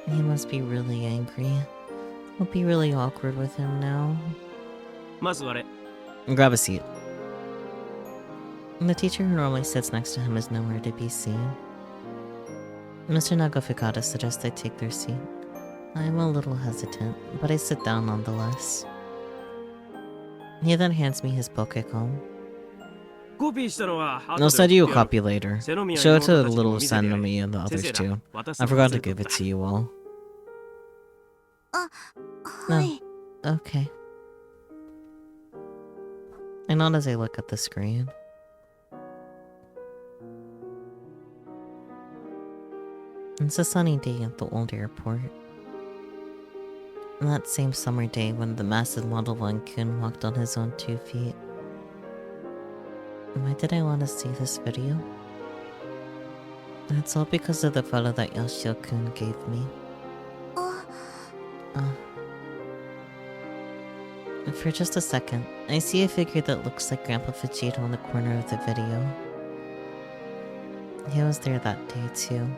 He must be really angry. It'll be really awkward with him now. Grab a seat. The teacher who normally sits next to him is nowhere to be seen. Mr. Nagafukada suggests I take their seat. I'm a little hesitant, but I sit down nonetheless. He then hands me his Pokecom. I'll send you a copy later. Show it to the little Sennomi and the others too. I forgot to give it to you all. No. Okay. I nod as I look at the screen. It's a sunny day at the old airport. That same summer day when the massive Model 1 Kun walked on his own 2 feet. Why did I want to see this video? It's all because of the photo that Yoshio-kun gave me. For just a second, I see a figure that looks like Grandpa Vegeta on the corner of the video. He was there that day too.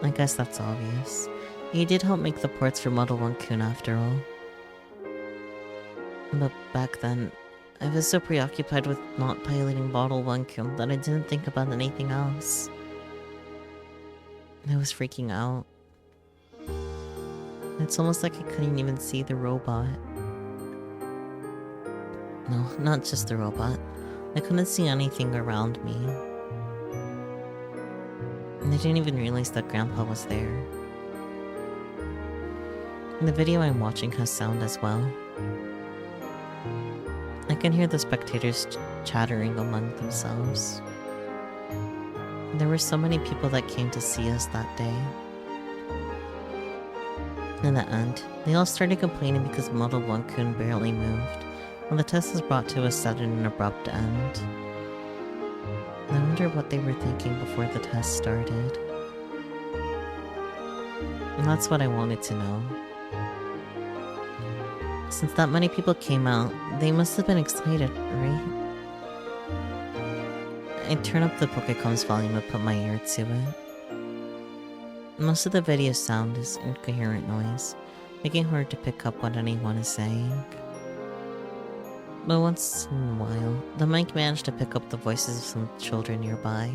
I guess that's obvious. You did help make the ports for Model 1 Kun after all. But back then, I was so preoccupied with not piloting Model 1 Kun that I didn't think about anything else. I was freaking out. It's almost like I couldn't even see the robot. No, not just the robot. I couldn't see anything around me. And I didn't even realize that Grandpa was there. The video I'm watching has sound as well. I can hear the spectators chattering among themselves. There were so many people that came to see us that day. In the end, they all started complaining because Model 1 Kun barely moved, and the test was brought to a sudden and abrupt end. I wonder what they were thinking before the test started. And that's what I wanted to know. Since that many people came out, they must have been excited, right? I turn up the Pokécom's volume and put my ear to it. Most of the video sound is incoherent noise, making it hard to pick up what anyone is saying. But once in a while, the mic managed to pick up the voices of some children nearby.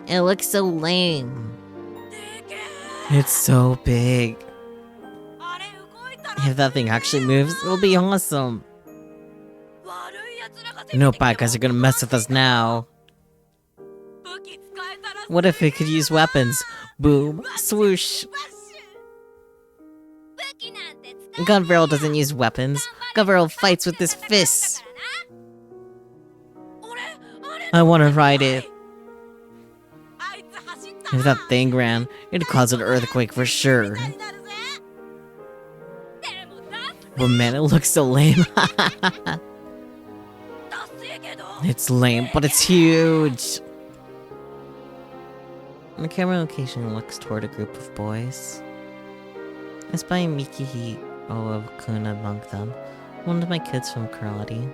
It looks so lame. It's so big. If that thing actually moves, it'll be awesome. No bad guys are gonna mess with us now. What if it could use weapons? Boom, swoosh. Gun Barrel doesn't use weapons. Gun Barrel fights with his fists. I wanna ride it. If that thing ran, it'd cause an earthquake for sure. But man, it looks so lame. It's lame, but it's huge. The camera location looks toward a group of boys. I spy Mikihi of Kun among them, one of my kids from karate.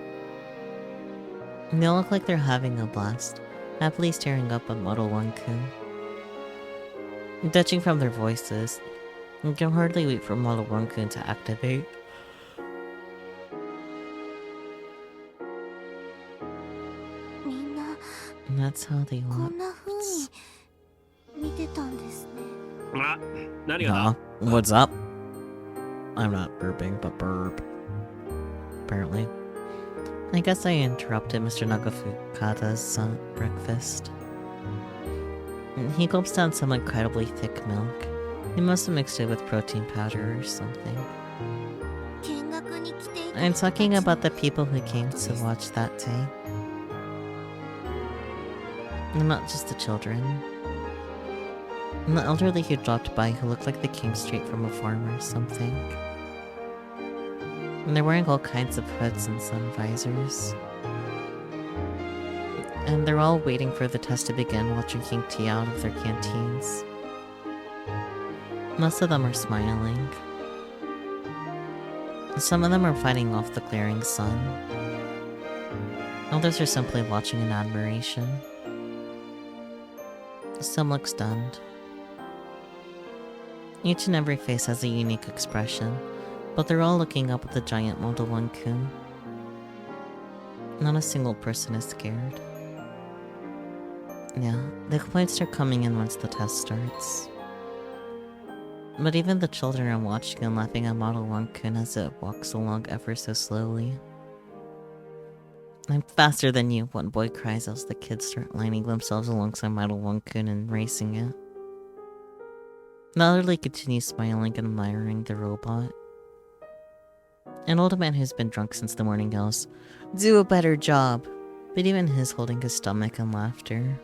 And they all look like they're having a blast, happily staring up at Model 1 Kun. Judging from their voices, I can hardly wait for Model 1 Kun to activate. And that's how they look. 見てたんですね。あ、何が What's up? I'm not burping, but burp. Apparently. I guess I interrupted Mr. Nagafukata's breakfast. He gulps down some incredibly thick milk. He must have mixed it with protein powder or something. 見学に来ていた I'm talking about the people who came to watch that day. And not just the children. And the elderly who dropped by who looked like they came straight from a farm or something. And they're wearing all kinds of hoods and sun visors. And they're all waiting for the test to begin while drinking tea out of their canteens. Most of them are smiling. Some of them are fighting off the glaring sun. Others are simply watching in admiration. Some look stunned. Each and every face has a unique expression, but they're all looking up at the giant Model 1 Kun. Not a single person is scared. Yeah, the complaints start coming in once the test starts. But even the children are watching and laughing at Model 1 Kun as it walks along ever so slowly. I'm faster than you, one boy cries as the kids start lining themselves alongside Model 1 Kun and racing it. The elderly continues smiling and admiring the robot. An older man who's been drunk since the morning yells, "Do a better job!" But even he's holding his stomach in laughter.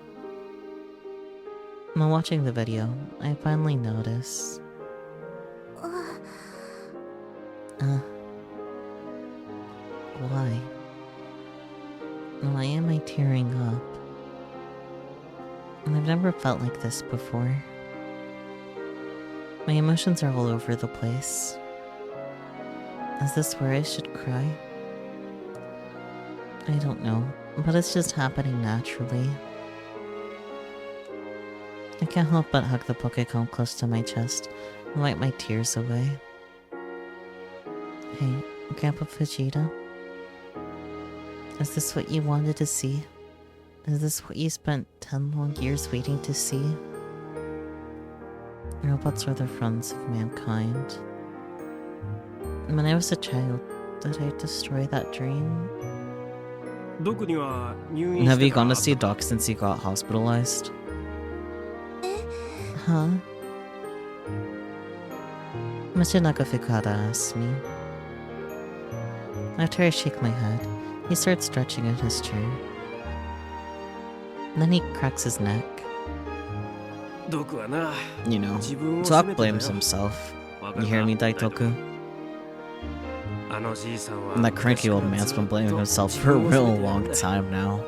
While watching the video, I finally notice. Why? Why am I tearing up? And I've never felt like this before. My emotions are all over the place. Is this where I should cry? I don't know, but it's just happening naturally. I can't help but hug the Pokecom close to my chest and wipe my tears away. Hey, Grandpa Vegeta? Is this what you wanted to see? Is this what you spent 10 long years waiting to see? Robots are the friends of mankind. When I was a child, did I destroy that dream? Have you gone to see Doc since he got hospitalized? Huh? Mr. Nakafukuhara asks me. After I shake my head, he starts stretching in his chair. Then he cracks his neck. You know, Doc blames himself. You hear me, Daitoku? And that cranky old man's been blaming himself for a real long time now.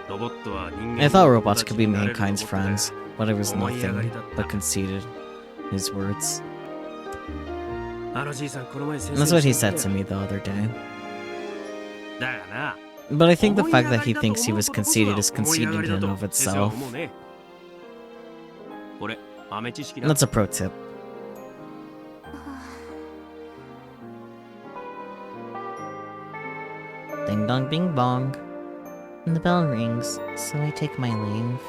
I thought robots could be mankind's friends, but it was nothing but conceited. His words. And that's what he said to me the other day. But I think the fact that he thinks he was conceited is conceited in and of itself. That's a pro tip. Ding dong bing bong. And the bell rings, so I take my leave.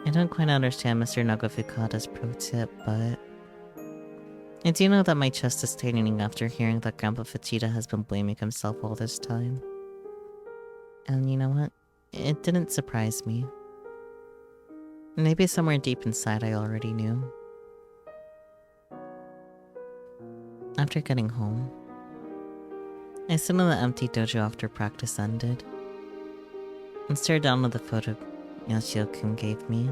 I don't quite understand Mr. Nagafukuhara's pro tip, but I do know that my chest is tightening after hearing that Grandpa Vegeta has been blaming himself all this time. And you know what? It didn't surprise me. Maybe somewhere deep inside I already knew. After getting home, I sit in the empty dojo after practice ended and stare down at the photo Yoshio-kun gave me.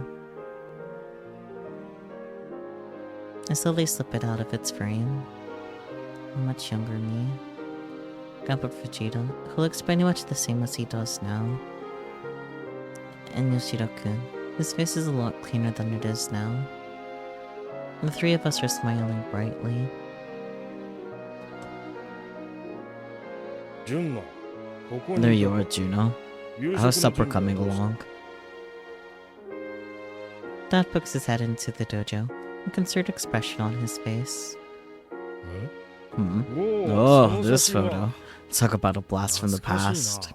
I slowly slip it out of its frame. A much younger me. Grandpa Vegeta, who looks pretty much the same as he does now. And Yoshiro-kun, whose face is a lot cleaner than it is now. The three of us are smiling brightly. There you are, Juno. How's supper coming along? Dad pokes his head into the dojo, a concerned expression on his face. Oh, this photo. Talk about a blast from the past.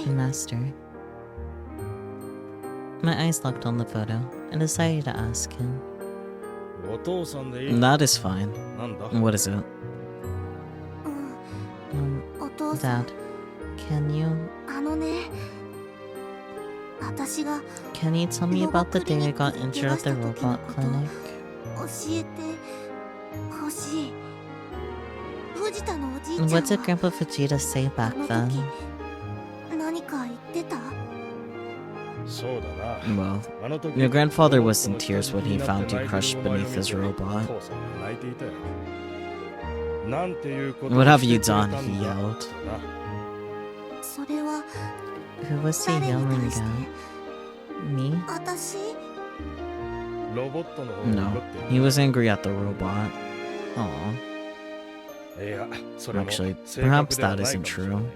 Master. My eyes locked on the photo and decided to ask him. That is fine. What is it? Dad, can you tell me about the day I got injured at the robot clinic? What did Grandpa Vegeta say back then? Well, your grandfather was in tears when he found you crushed beneath his robot. What have you done? He yelled. Who was he yelling at? Me? No, he was angry at the robot. Aww. Actually, perhaps that isn't true.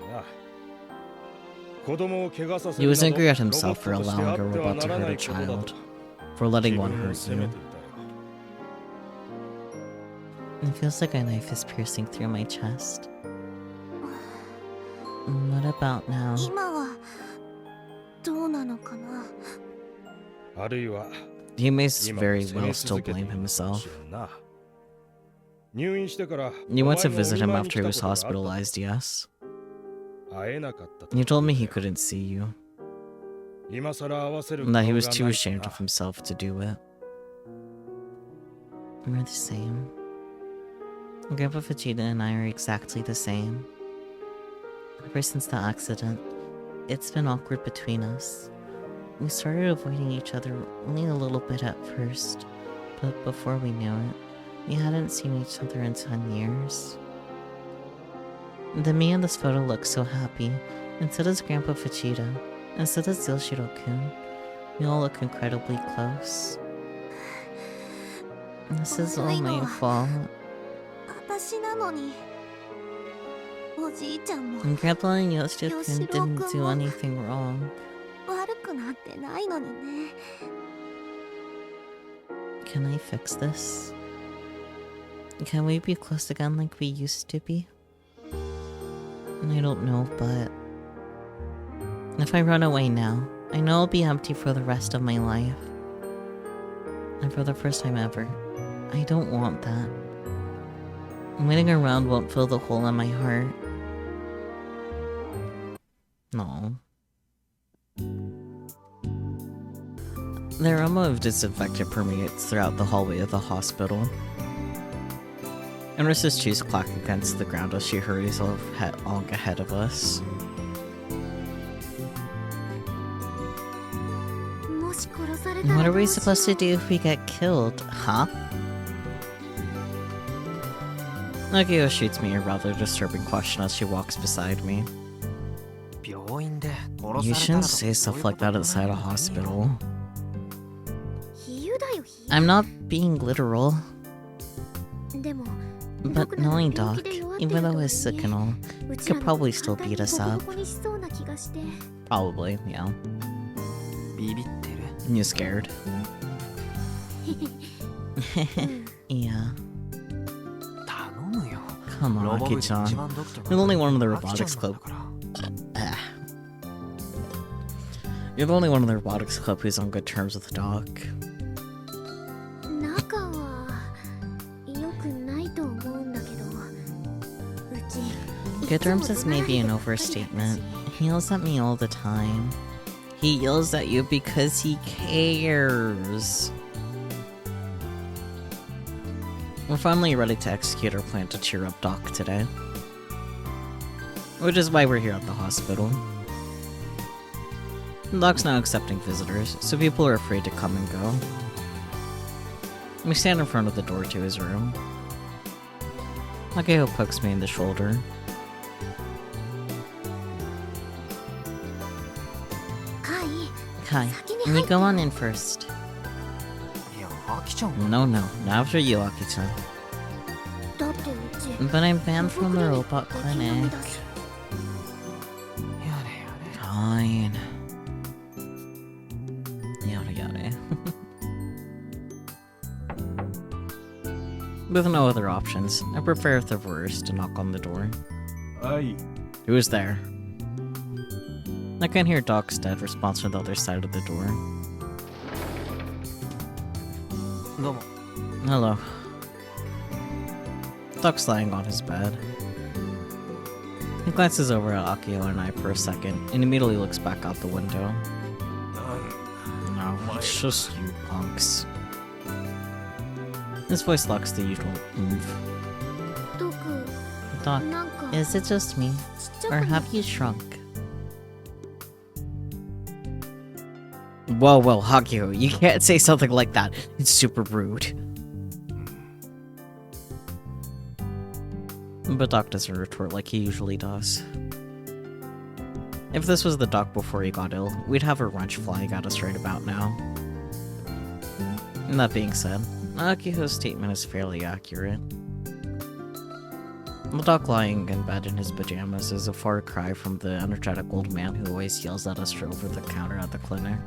He was angry at himself for allowing a robot to hurt a child, for letting one hurt you. It feels like a knife is piercing through my chest. What about now? He may very well still blame himself. You went to visit him after he was hospitalized, yes? He told me he couldn't see you. And that he was too ashamed of himself to do it. We're the same. Grandpa Vegeta and I are exactly the same. Ever since the accident, it's been awkward between us. We started avoiding each other only a little bit at first, but before we knew it, we hadn't seen each other in 10 years. The me in this photo looks so happy, and so does Grandpa Vegeta, and so does Yoshiro-kun. We all look incredibly close. This is all my fault. And Grandpa and Yoshiro-kun didn't do anything wrong. くなんてないのにね。 Can I fix this? Can we be close again like we used to be? I don't know, but if I run away now, I know I'll be empty for the rest of my life. And for the first time ever, I don't want that. Waiting around won't fill the hole in my heart. No. The aroma of disinfectant permeates throughout the hallway of the hospital. Nurse's shoes clack against the ground as she hurries along ahead of us. What are we supposed to do if we get killed, huh? Nagio shoots me a rather disturbing question as she walks beside me. You shouldn't say stuff like that outside a hospital. I'm not being literal. But knowing Doc, even though he's sick and all, he could probably still beat us up. Probably, yeah. You scared? Yeah. Come on, Aki-chan. You're the only one in the robotics club. You're the only one in the robotics club who's on good terms with Doc. Good terms is maybe an overstatement. He yells at me all the time. He yells at you because he cares. We're finally ready to execute our plan to cheer up Doc today. Which is why we're here at the hospital. Doc's now accepting visitors, so people are afraid to come and go. We stand in front of the door to his room. Akeo pokes me in the shoulder. Kai, you go on in first. No, not after you, Aki-chan. But I'm banned from the robot clinic. Fine. Yada yada. With no other options, I prepare the worst to knock on the door. Who is there? I can hear Doc's dead response from the other side of the door. Hello. Doc's lying on his bed. He glances over at Akio and I for a second, and immediately looks back out the window. No, it's just you punks. His voice lacks the usual oomph. Doc, is it just me? Or have you shrunk? Whoa, Hakio, you can't say something like that. It's super rude. But Doc doesn't retort like he usually does. If this was the Doc before he got ill, we'd have a wrench flying at us right about now. And that being said, Akio's statement is fairly accurate. The Doc lying in bed in his pajamas is a far cry from the energetic old man who always yells at us over the counter at the clinic.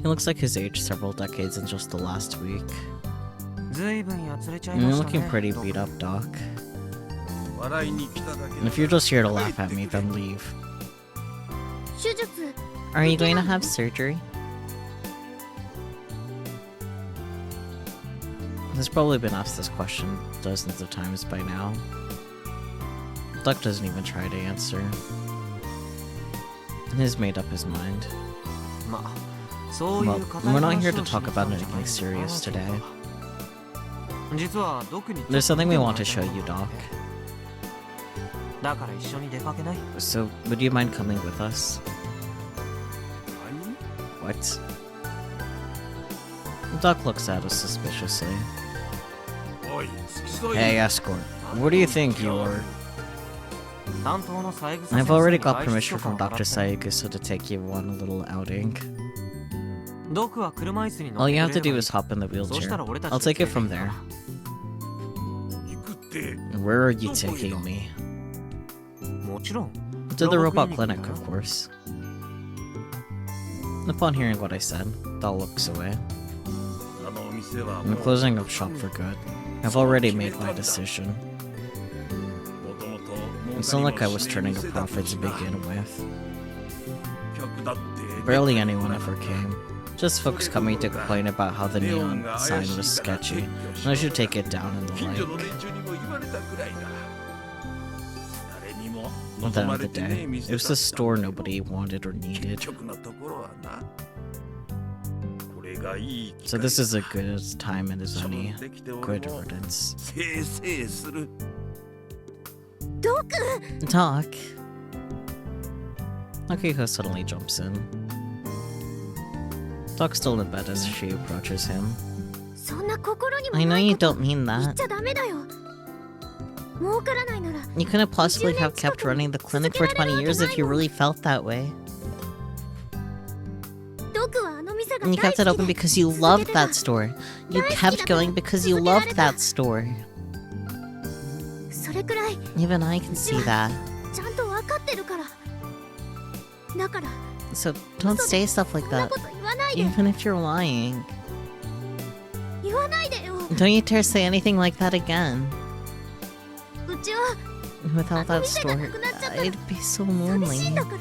He looks like his age several decades in just the last week. You're looking pretty beat up, Doc. And if you're just here to laugh at me, then leave. Are you going to have surgery? He's probably been asked this question dozens of times by now. Doc doesn't even try to answer. He's made up his mind. Well, we're not here to talk about anything serious today. There's something we want to show you, Doc. So, would you mind coming with us? What? Doc looks at us suspiciously. Hey, escort. What do you think you are? I've already got permission from Dr. Sayukuso to take you on a little outing. All you have to do is hop in the wheelchair. I'll take it from there. Where are you taking me? To the robot clinic, of course. Upon hearing what I said, Doll looks away. あのお店は I'm closing up shop for good. I've already made my decision. もともと It's not like I was turning a profit to begin with. 客だって Barely anyone ever came. Just folks coming to complain about how the neon sign was sketchy, and I should take it down and the 近所の like. 連中にも言われたくらいだ誰にも At the 望 end ま of れ the てね day, え店 it was だ the store nobody wanted or 結 needed. 局のところはなこれがいい機 So 会 this is as good a time as 処 any. 分できて俺 Good も riddance. せいせいする Doc! Akiko suddenly jumps in. Doc's still in bed as she approaches him. そんな心にも I know ない you こと don't mean 言っ that. ちゃダメだよ儲からないなら You couldn't possibly have kept running the clinic for 20 years if you really felt that way. ドクはあの店が And you 大 kept it 好 open きで because you 続け loved てた that store. You kept going because you loved that store. それくらい Even I can see that. ちゃんと分かってるからだから So don't say stuff like そんな that. こと言わないで Even if you're lying. 言わないでよ Don't you dare say anything like that again. うちは Without that store, I'd be so 寂しい lonely. んだから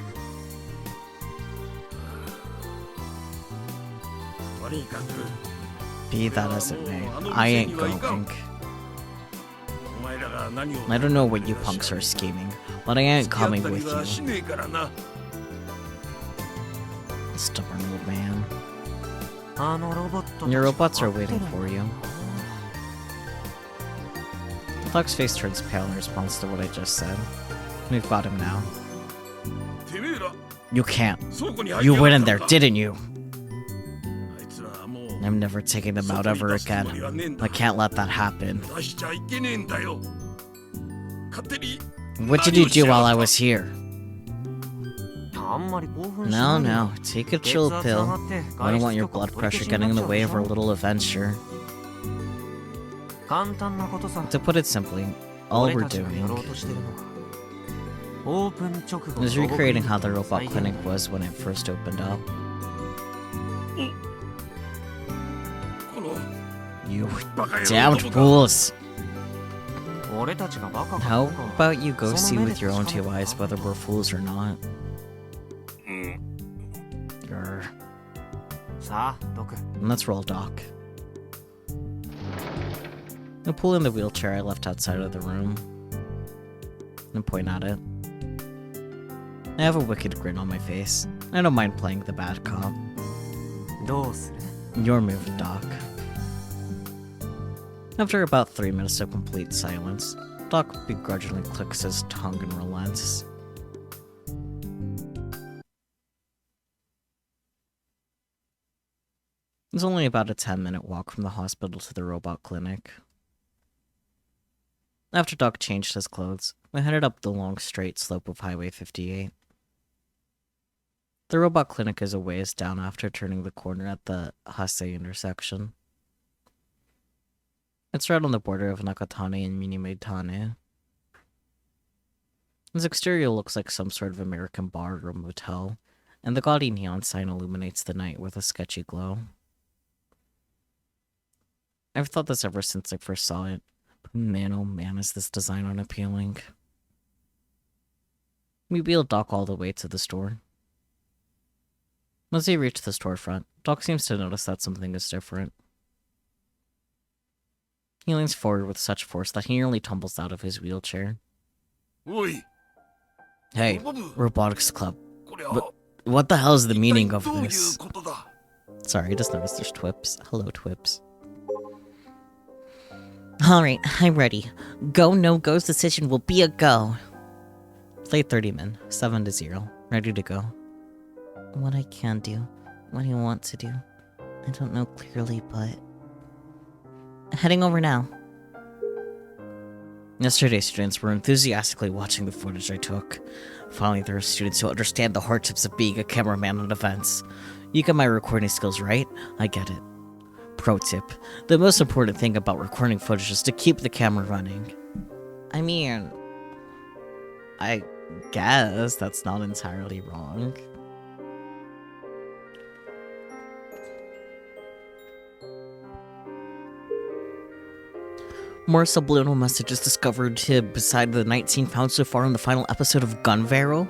とにかく Be that as it may, I ain't going. お前らが何を I don't know what you punks are scheming, but I ain't coming with 付き合ったりはし you. ねえからな Stubborn old man. あのロボット Your robots are waiting for you. Doc's face turns pale in response to what I just said. We've got him now. てめえら You can't. 倉庫に入 You って went や in がっ there, たのか didn't you? あいつらはもう I'm never taking them out ever again. I can't let that happen. 出しちゃいけねえんだよ勝手に What did you do while I was here? あんまり興奮し No, ないで no. Take a chill 血圧上 pill. がって I don't 外 want 出 your とか blood 取り pressure 消しに getting in な the っちゃう way で of し our ょ little adventure. 簡単なことさ To put it simply, all 俺 we're たちがやろう doing としてるのはオープン直後 is recreating how the ロボ robot クリニッ clinic クの was when it first opened up. この You バカ野郎 damned どもが fools! 俺たちがバカか How どうかは about you go そ see の目 with で your own 確 two かめ eyes て whether we're fools or not? うん Grr. さあドク Let's roll, Doc. I pull in the wheelchair I left outside of the room and point at it. I have a wicked grin on my face. I don't mind playing the bad cop. どうする Your move, Doc. After about 3 minutes of complete silence, Doc begrudgingly clicks his tongue and relents. It's only about a 10-minute walk from the hospital to the robot clinic. After Doc changed his clothes, we headed up the long straight slope of Highway 58. The robot clinic is a ways down after turning the corner at the Hase intersection. It's right on the border of Nakatane and Minimetane. Its exterior looks like some sort of American bar or motel, and the gaudy neon sign illuminates the night with a sketchy glow. I've thought this ever since I first saw it, but man oh man is this design unappealing. We wheeled Doc all the way to the store. As he reached the storefront, Doc seems to notice that something is different. He leans forward with such force that he nearly tumbles out of his wheelchair. おい Hey, ボブ Robotics Club, これは what the hell is the 一体 meaning of どういう this? ことだ Sorry, I just noticed there's Twips. Hello, Twips. Alright, I'm ready. Go, no go's decision will be a go. Play 30 min, 7-0. Ready to go. What I can do, what I want to do. I don't know clearly, but... Heading over now. Yesterday, students were enthusiastically watching the footage I took. Finally, there are students who understand the hardships of being a cameraman at events. You get my recording skills right? I get it. Pro tip. The most important thing about recording footage is to keep the camera running. I mean... I guess that's not entirely wrong. More subliminal messages discovered beside the 19 found so far in the final episode of Gunvero.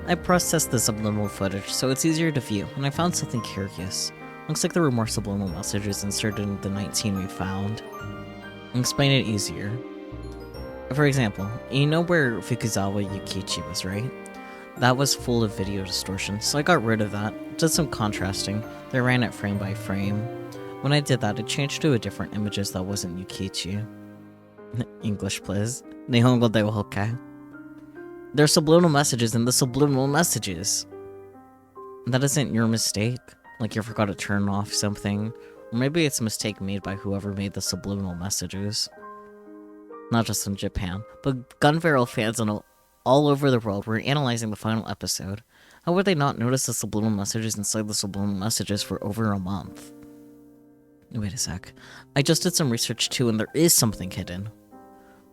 I processed the subliminal footage, so it's easier to view, and I found something curious. Looks like there were more subliminal messages inserted in the 19 we found. I'll explain it easier. For example, you know where Fukuzawa Yukichi was, right? That was full of video distortion, so I got rid of that, did some contrasting, then ran it frame by frame. When I did that, it changed to a different images that wasn't Yukichi. English, please. Nihongo de wa hokai. There are subliminal messages in the subliminal messages. That isn't your mistake. Like you forgot to turn off something. Or maybe it's a mistake made by whoever made the subliminal messages. Not just in Japan, but Gunvero fans all over the world were analyzing the final episode. How would they not notice the subliminal messages inside the subliminal messages for over a month? Wait a sec. I just did some research too, and there is something hidden.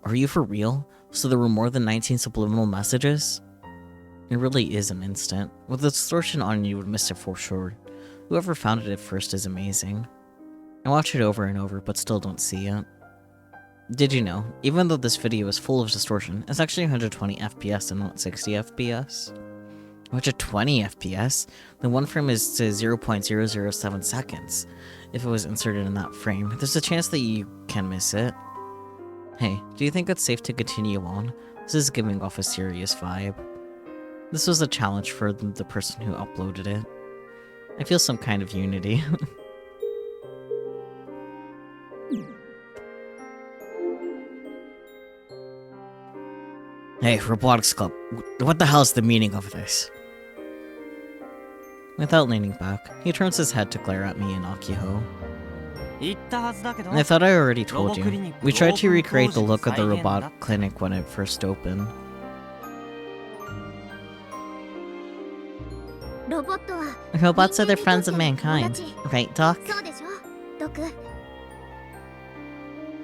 Are you for real? So there were more than 19 subliminal messages? It really is an instant. With the distortion on, you would miss it for sure. Whoever found it at first is amazing. I watch it over and over, but still don't see it. Did you know, even though this video is full of distortion, it's actually 120 FPS and not 60 FPS? 120 FPS? Then one frame is to 0.007 seconds. If it was inserted in that frame, there's a chance that you can miss it. Hey, do you think it's safe to continue on? This is giving off a serious vibe. This was a challenge for the person who uploaded it. I feel some kind of unity. Hey, Robotics Club, what the hell is the meaning of this? Without leaning back, he turns his head to glare at me and Akiho. I thought I already told you. We tried to recreate the look of the robot clinic when it first opened. Robots are the friends of mankind, right, Doc?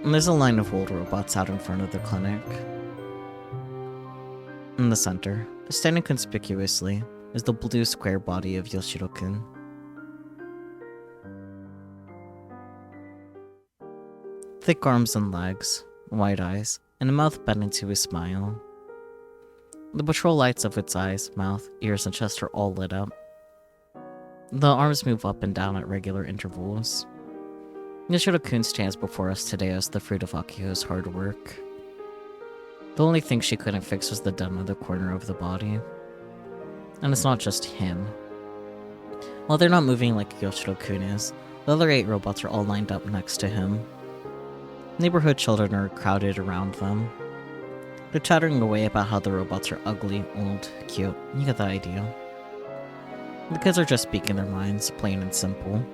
And there's a line of old robots out in front of the clinic. In the center, standing conspicuously, is the blue square body of Yoshiro-kun. Thick arms and legs, wide eyes, and a mouth bent into a smile. The patrol lights of its eyes, mouth, ears, and chest are all lit up. The arms move up and down at regular intervals. Yoshiro-kun stands before us today as the fruit of Akiho's hard work. The only thing she couldn't fix was the dent in the corner of the body. And it's not just him. While they're not moving like Yoshiro-kun is, the other 8 robots are all lined up next to him. Neighborhood children are crowded around them. They're chattering away about how the robots are ugly, old, cute. You get the idea. The kids are just speaking their minds, plain and simple.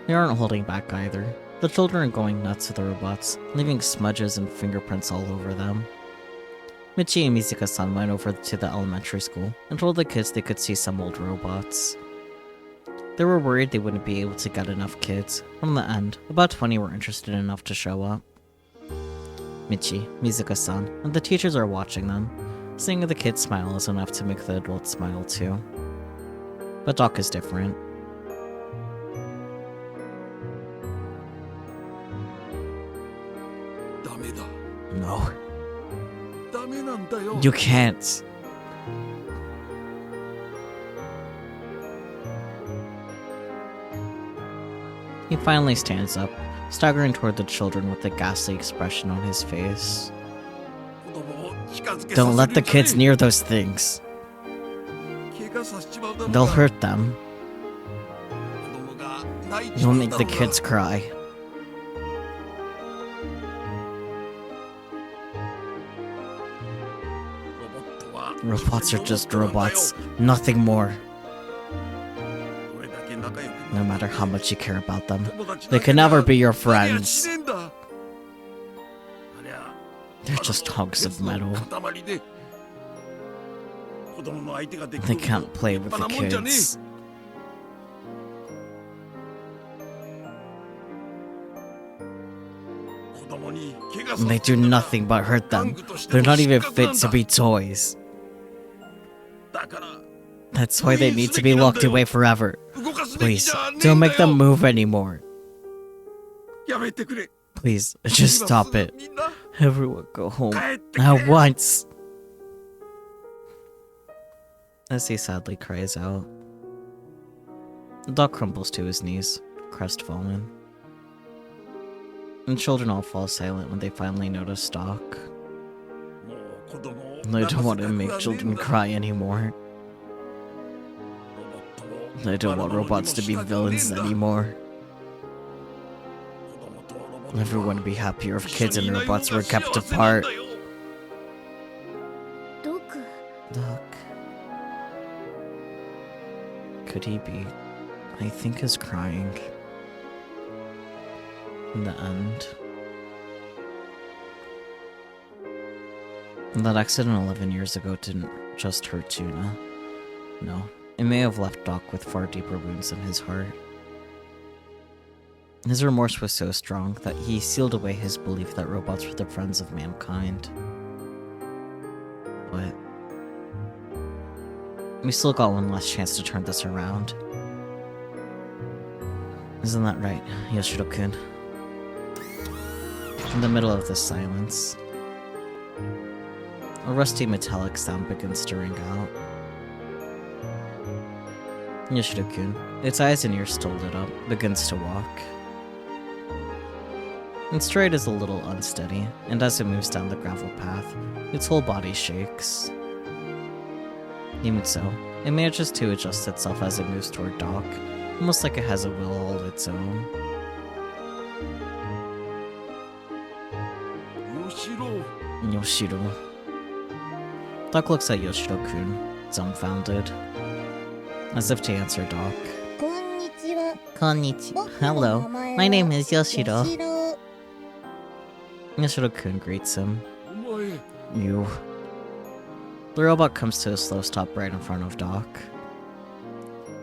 They aren't holding back either. The children are going nuts with the robots, leaving smudges and fingerprints all over them. Michi and Mizuka-san went over to the elementary school and told the kids they could see some old robots. They were worried they wouldn't be able to get enough kids. From the end, about 20 were interested enough to show up. Michi, Mizuka-san, and the teachers are watching them. Seeing the kids smile is enough to make the adults smile too. But Doc is different. No. You can't. He finally stands up, staggering toward the children with a ghastly expression on his face. Don't let the kids near those things. They'll hurt them. You'll make the kids cry. Robots are just robots, nothing more. No matter how much you care about them, they can never be your friends. They're just hunks of metal. They can't play with the kids. They do nothing but hurt them. They're not even fit to be toys. That's why they need to be locked away forever. Please, don't make them move anymore. Please, just stop it. みんな Everyone go home 帰ってくれ at once. As he sadly cries out. The dog crumbles to his knees, crestfallen. And children all fall silent when they finally notice Doc. もう子供を I don't want to 泣 make かせたくはねえん children だ cry anymore. ロボットを I don't want 我々にも robots to be したくはねえん villains だ anymore. 子供とロボットは Everyone would be happier if 一緒 kids にい and ない方 robots が were 幸 kept せなん apart. だよドク Doc. Could he be? I think is crying. In the end. That accident 11 years ago didn't just hurt Junna. No, it may have left Doc with far deeper wounds in his heart. His remorse was so strong that he sealed away his belief that robots were the friends of mankind. But we still got one last chance to turn this around. Isn't that right, Yoshiro-kun? In the middle of this silence, a rusty metallic sound begins to ring out. Yoshiro-kun, its eyes and ears still lit up, begins to walk. Its stride is a little unsteady, and as it moves down the gravel path, its whole body shakes. Even so, it manages to adjust itself as it moves toward Doc, almost like it has a will all of its own. 吉郎 Yoshiro. Doc looks at Yoshiro-kun, dumbfounded, as if to answer Doc. こんにちは Konnichiwa. 僕の Hello, 名前は my name is Yoshiro. 吉郎 Yoshiro-kun greets him. お前 You. The robot comes to a slow stop right in front of Doc.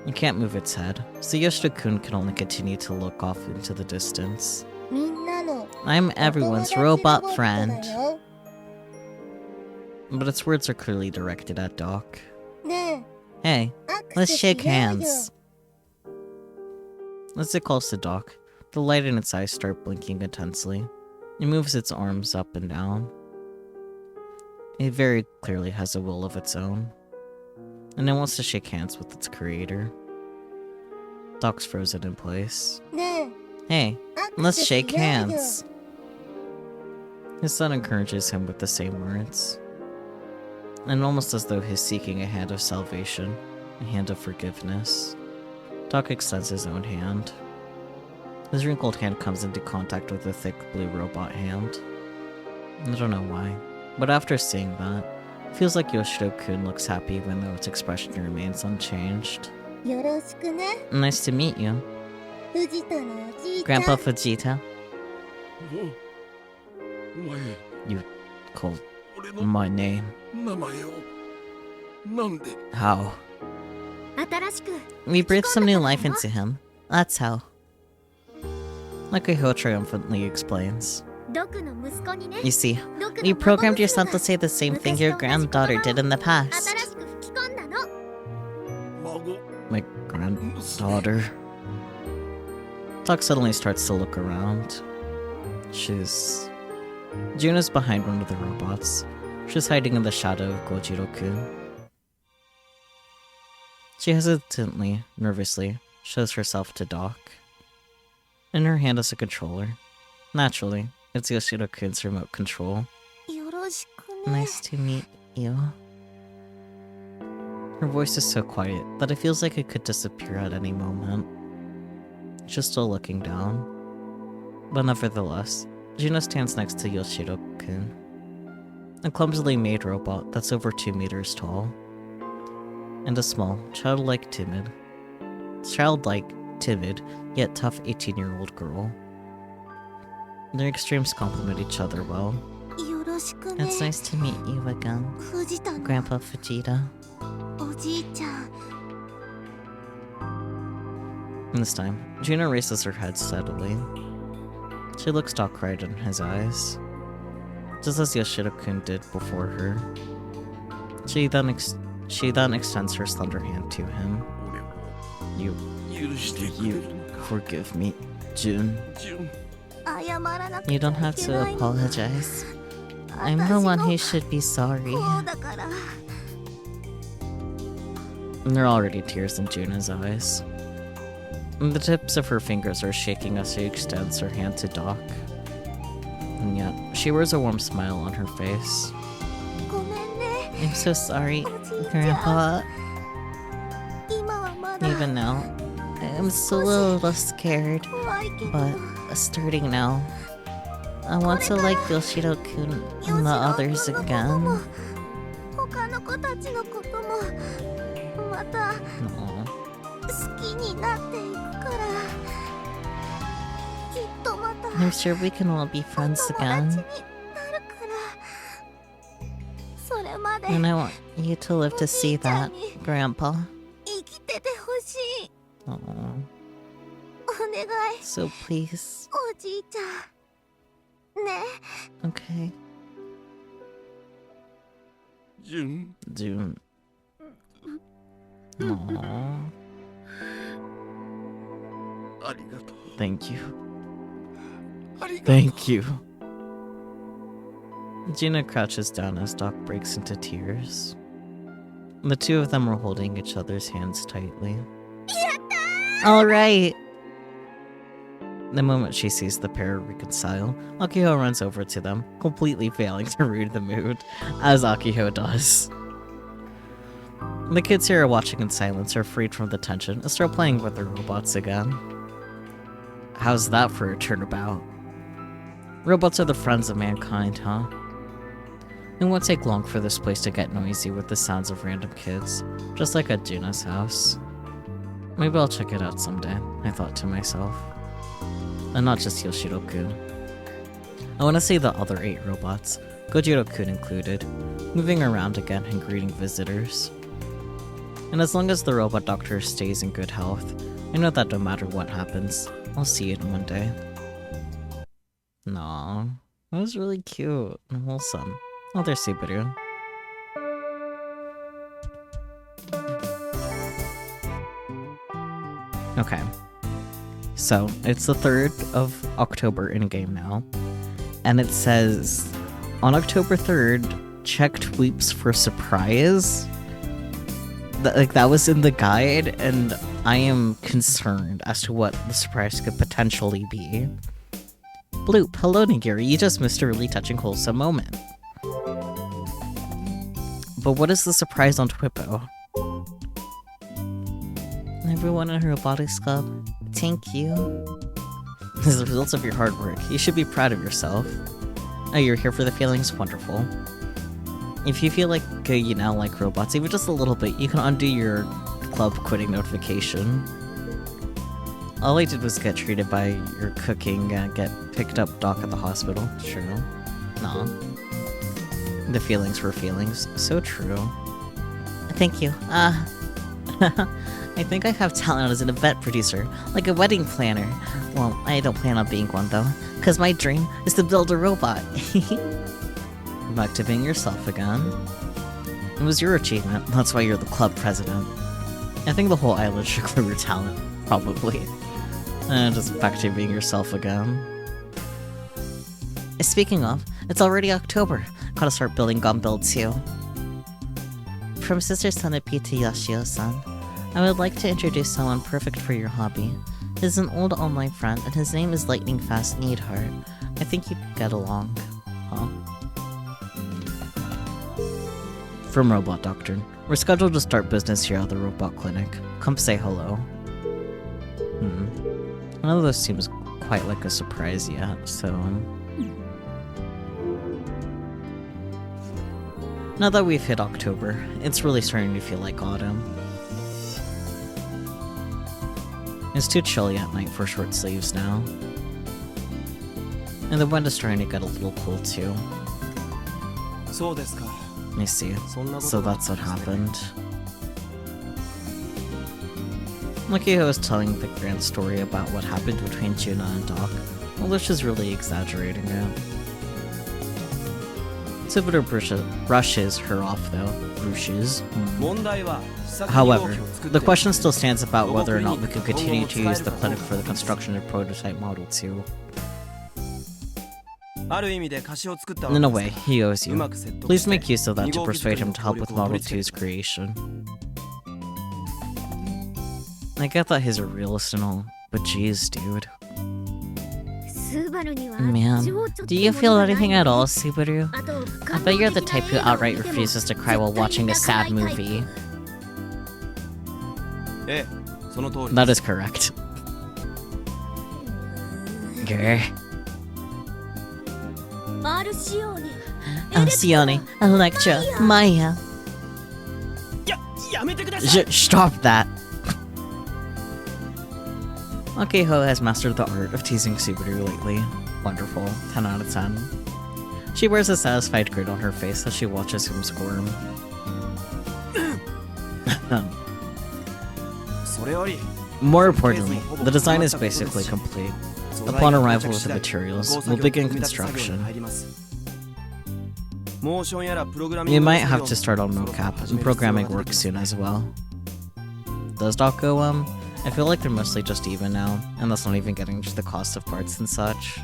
You can't move its head, so Yoshiro-kun can only continue to look off into the distance. みんなの I'm everyone's お友達 robot ロボット friend. だよ But its words are clearly directed at Doc. ね Hey, え握 let's 手しよ shake うよ hands. As it calls to Doc, the light in its eyes start blinking intensely. It moves its arms up and down. It very clearly has a will of its own. And it wants to shake hands with its creator. Doc's frozen in place. ね Hey, え握 let's 手しよ shake うよ hands. His son encourages him with the same words. And almost as though he's seeking a hand of salvation, a hand of forgiveness, Doc extends his own hand. His wrinkled hand comes into contact with the thick blue robot hand. I don't know why, but after seeing that, it feels like Yoshiro-kun looks happy even though its expression remains unchanged. よろしくね Nice to meet you, 藤田のおじいちゃん Grandpa Fujita. お前 You called 俺の my name. 名前をなんで How? 新しく We breathed some new life into him. That's how. Like triumphantly explains. ドクの息子にね You see, ドクの you 孫 programmed 娘 yourself が to say the same thing your granddaughter did in the 新 past. しく吹き込んだの 孫 My granddaughter. Doc suddenly starts to look around. Juna's behind one of the robots. She's hiding in the shadow of Gojiro-kun. She hesitantly, nervously, shows herself to Doc. In her hand is a controller. Naturally, it's Yoshiro-kun's remote control. よろしくね Nice to meet you. Her voice is so quiet that it feels like it could disappear at any moment. She's still looking down. But nevertheless, Juna stands next to Yoshiro-kun, a clumsily made robot that's over 2 meters tall, and a small, childlike, timid, yet tough 18-year-old girl. Their extremes complement each other well. よろしくね It's nice to meet you again, 藤田の Grandpa Fujita. おじいちゃん This time, Juna raises her head steadily. She looks Doc right in his eyes, just as Yoshiro-kun did before her. She then extends her slender hand to him. 俺を You 許してくれるのか forgive me, June. 純謝謝らなくちゃ You い don't け have to ないんだ apologize. I'm 私 the の one who should be sorry. こうだから And there are already tears in Juna's eyes. And the tips of her fingers are shaking as she extends her hand to Doc. And yet, she wears a warm smile on her face. ごめんね I'm so sorry, おじいちゃん Grandpa. 今はまだ Even now, I'm still a little scared. 怖いけど But starting now, I want to like Yoshiro-kun and the others ヨシロ君のことも again. 他の子たちのこともまた Aw. 好きになっていくからきっとまた I'm sure we can all be お friends 友達に again. なるからそれまで And I want you to live to see that, Grandpa. 生きててほしい Aw. お願い So please. おじいちゃんね Okay. 純 June. Aww. ありがとう Thank you. ありがとう Thank you. Gina crouches down as Doc breaks into tears. The two of them are holding each other's hands tightly. All right. The moment she sees the pair reconcile, Akiho runs over to them, completely failing to read the mood, as Akiho does. The kids here are watching in silence, are freed from the tension, and start playing with their robots again. How's that for a turnabout? Robots are the friends of mankind, huh? It won't take long for this place to get noisy with the sounds of random kids, just like at Juna's house. Maybe I'll check it out someday, I thought to myself. And not just Yoshiro-kun. I want to see the other 8 robots, Gojiro-kun included, moving around again and greeting visitors. And as long as the robot doctor stays in good health, I know that no matter what happens, I'll see it one day. Aw, that was really cute and wholesome. Oh, there's Subaru. Okay. So, it's the 3rd of October in-game now. And it says, on October 3rd, check tweets for surprise. That was in the guide, and I am concerned as to what the surprise could potentially be. Bloop, hello Nigiri, you just missed a really touching wholesome moment. But what is the surprise on Twippo? Everyone in Robotics Club, thank you. This is the result of your hard work. You should be proud of yourself. Oh, you're here for the feelings? Wonderful. If you feel like you now like robots, even just a little bit, you can undo your club quitting notification. All I did was get treated by your cooking and get picked up Doc at the hospital. True. Nah. The feelings were feelings. So true. Thank you. I think I have talent as an event producer, like a wedding planner. Well, I don't plan on being one though, because my dream is to build a robot. Back to being yourself again. It was your achievement, that's why you're the club president. I think the whole island should clear your talent, probably. And just back to being yourself again. Speaking of, it's already October. Gotta start building Gun Build too. From Sister Centipede to Yoshio-san, I would like to introduce someone perfect for your hobby. He's an old online friend, and his name is Lightning Fast Needheart. I think you'd get along. Huh? From Robot Doctor. We're scheduled to start business here at the Robot Clinic. Come say hello. None of this seems quite like a surprise yet, so... Now that we've hit October, it's really starting to feel like autumn. It's too chilly at night for short sleeves now. And the wind is starting to get a little cool too. I see. So that's what happened. Lucky was telling the grand story about what happened between Junna and Doc, although she's really exaggerating it. Subaru brushes her off though. However, the question still stands about whether or not we could continue to use the clinic for the construction of Prototype Model 2. In a way, he owes you. Please make use of that to persuade him to help with Model 2's creation. I get that he's a realist and all, but geez, dude. Man, do you feel anything at all, Subaru? I bet you're the type who outright refuses to cry while watching a sad movie. That is correct. Grr. Alcione, Electra, Maya. Stop that. Akiho has mastered the art of teasing Subaru lately. Wonderful. 10 out of 10. She wears a satisfied grin on her face as she watches him squirm. More importantly, the design is basically complete. Upon arrival with the materials, we'll begin construction. We might have to start on mocap and programming work soon as well. Does Doc go, I feel like they're mostly just even now, and that's not even getting to the cost of parts and such.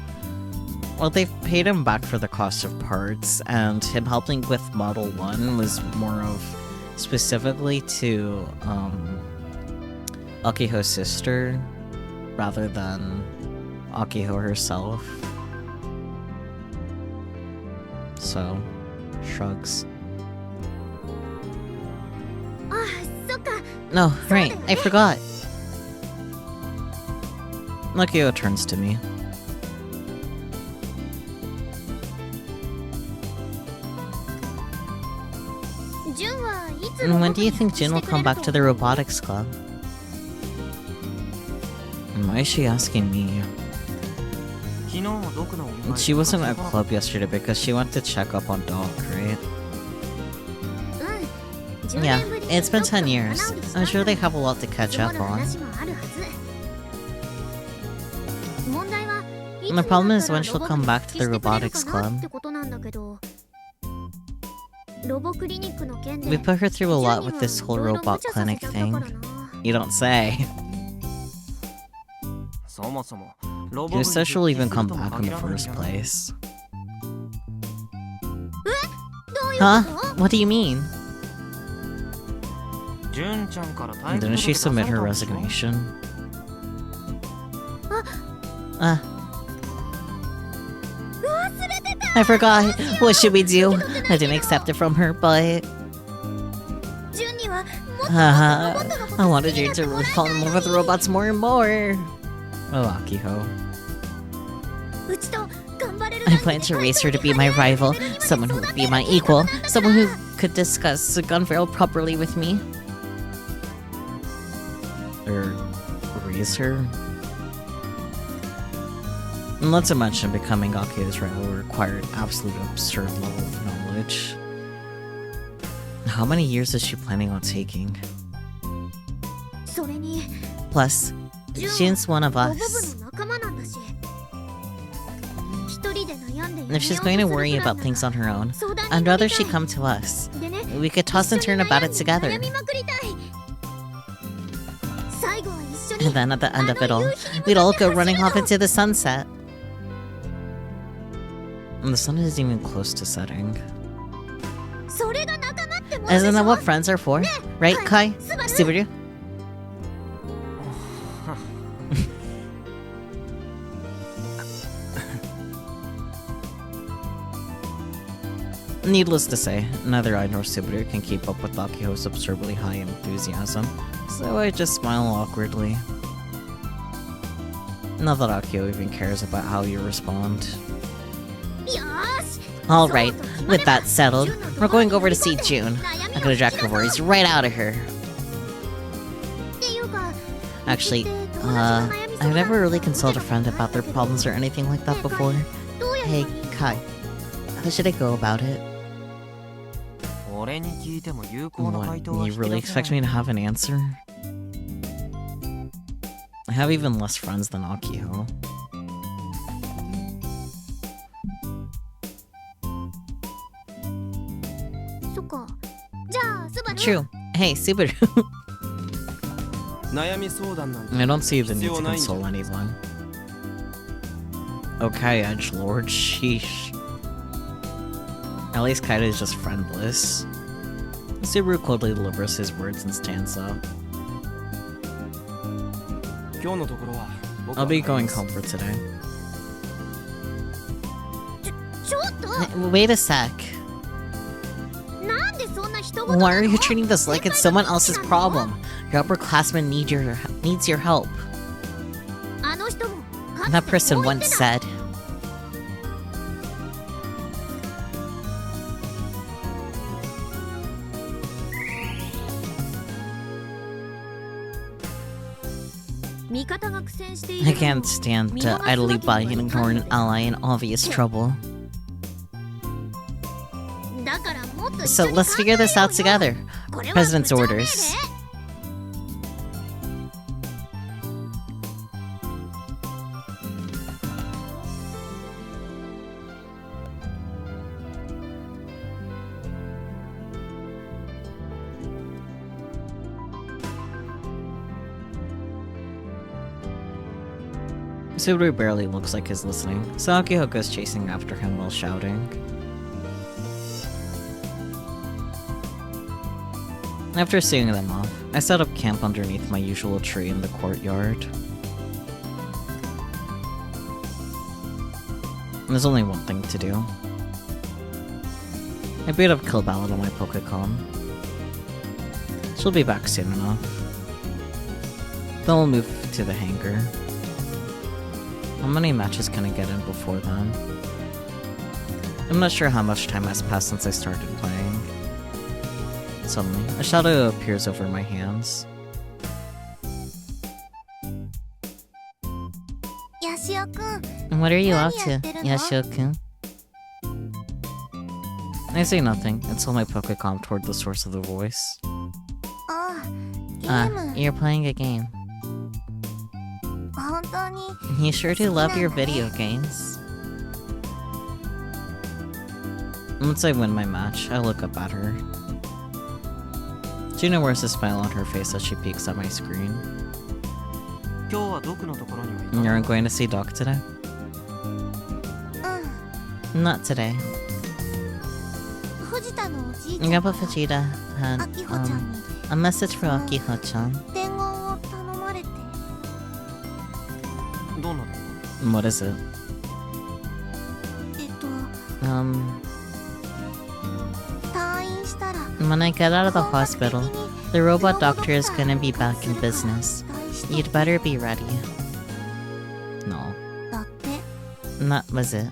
Well, they've paid him back for the cost of parts, and him helping with Model 1 was more of specifically to, Akiho's sister, rather than Akiho herself. So, shrugs. No, right, I forgot. Akiho turns to me. And when do you think Jun will come back to the robotics club? Why is she asking me? She wasn't at club yesterday because she went to check up on Doc, right? Yeah, it's been 10 years. I'm sure they have a lot to catch up on. And the problem is when she'll come back to the robotics club. We put her through a lot with this whole robot clinic thing. You don't say. Who says she'll even come back in the first place? Huh? What do you mean? Didn't she submit her resignation? I forgot. What should we do? I didn't accept it from her, but... I wanted you to really fall in love with robots more and more. Oh, Akiho. I plan to raise her to be my rival, someone who would be my equal, someone who could discuss the gun barrel properly with me. Or raise her? Not to mention becoming Akiho's rival required an absolute absurd level of knowledge. How many years is she planning on taking? Plus, Jun's one of us. And if she's going to worry about things on her own, I'd rather she come to us. We could toss and turn about it together. And then at the end of it all, we'd all go running off into the sunset. And the sun isn't even close to setting. Isn't that what friends are for? Right, Kai? Subaru? Needless to say, neither I nor Subaru can keep up with Akiho's absurdly high enthusiasm, so I just smile awkwardly. Not that Akiho even cares about how you respond. Alright, with that settled, we're going over to see Jun. I'm gonna drag her worries right out of her. Actually, I've never really consulted a friend about their problems or anything like that before. Hey, Kai, how should I go about it? What, you really expect me to have an answer? I have even less friends than Akiho. True. Hey, Subaru. I don't see the need to console anyone. Okay, edgelord. Sheesh. At least Kaida is just friendless. Subaru coldly delivers his words and stands up. I'll be going home for today. ちょっと Wait a sec. なんでそんな人事 Why な are の you treating this like it's someone else's problem? Your upperclassman needs your help. あの人もかつ That て person こう言っ once てた said. I can't stand to idly by and ignore an ally in obvious trouble. だからもっと一 So 緒に let's 考え figure よう this よ out together. これは President's 部長命令 orders. Subaru barely looks like he's listening, so Akihoko is chasing after him while shouting. After seeing them off, I set up camp underneath my usual tree in the courtyard. There's only one thing to do. I beat up Kill Ballad on my Pokecom. She'll be back soon enough. Then we'll move to the hangar. How many matches can I get in before then? I'm not sure how much time has passed since I started playing. Suddenly, a shadow appears over my hands. ヤシオくん And what are you up 何や to, ってるの？ Yashio-kun? I say nothing and tilt my Pokecom toward the source of the voice. ああゲーム You're playing a game. 本当に You sure do love your video games. Once I win my match, I look up at her. Junna wears a smile on her face as she peeks at my screen. 今日はドクのところにはいた You're going to see Doc today? うん Not today. 藤田のおじいちゃん Grandpa Vegeta had 秋穂ちゃんに a message for Akiho-chan. 伝言を頼まれてどんな What is it? 退院したら When I get out of the hospital, the robot doctor is gonna be back in business. You'd better be ready. No, だって that was it.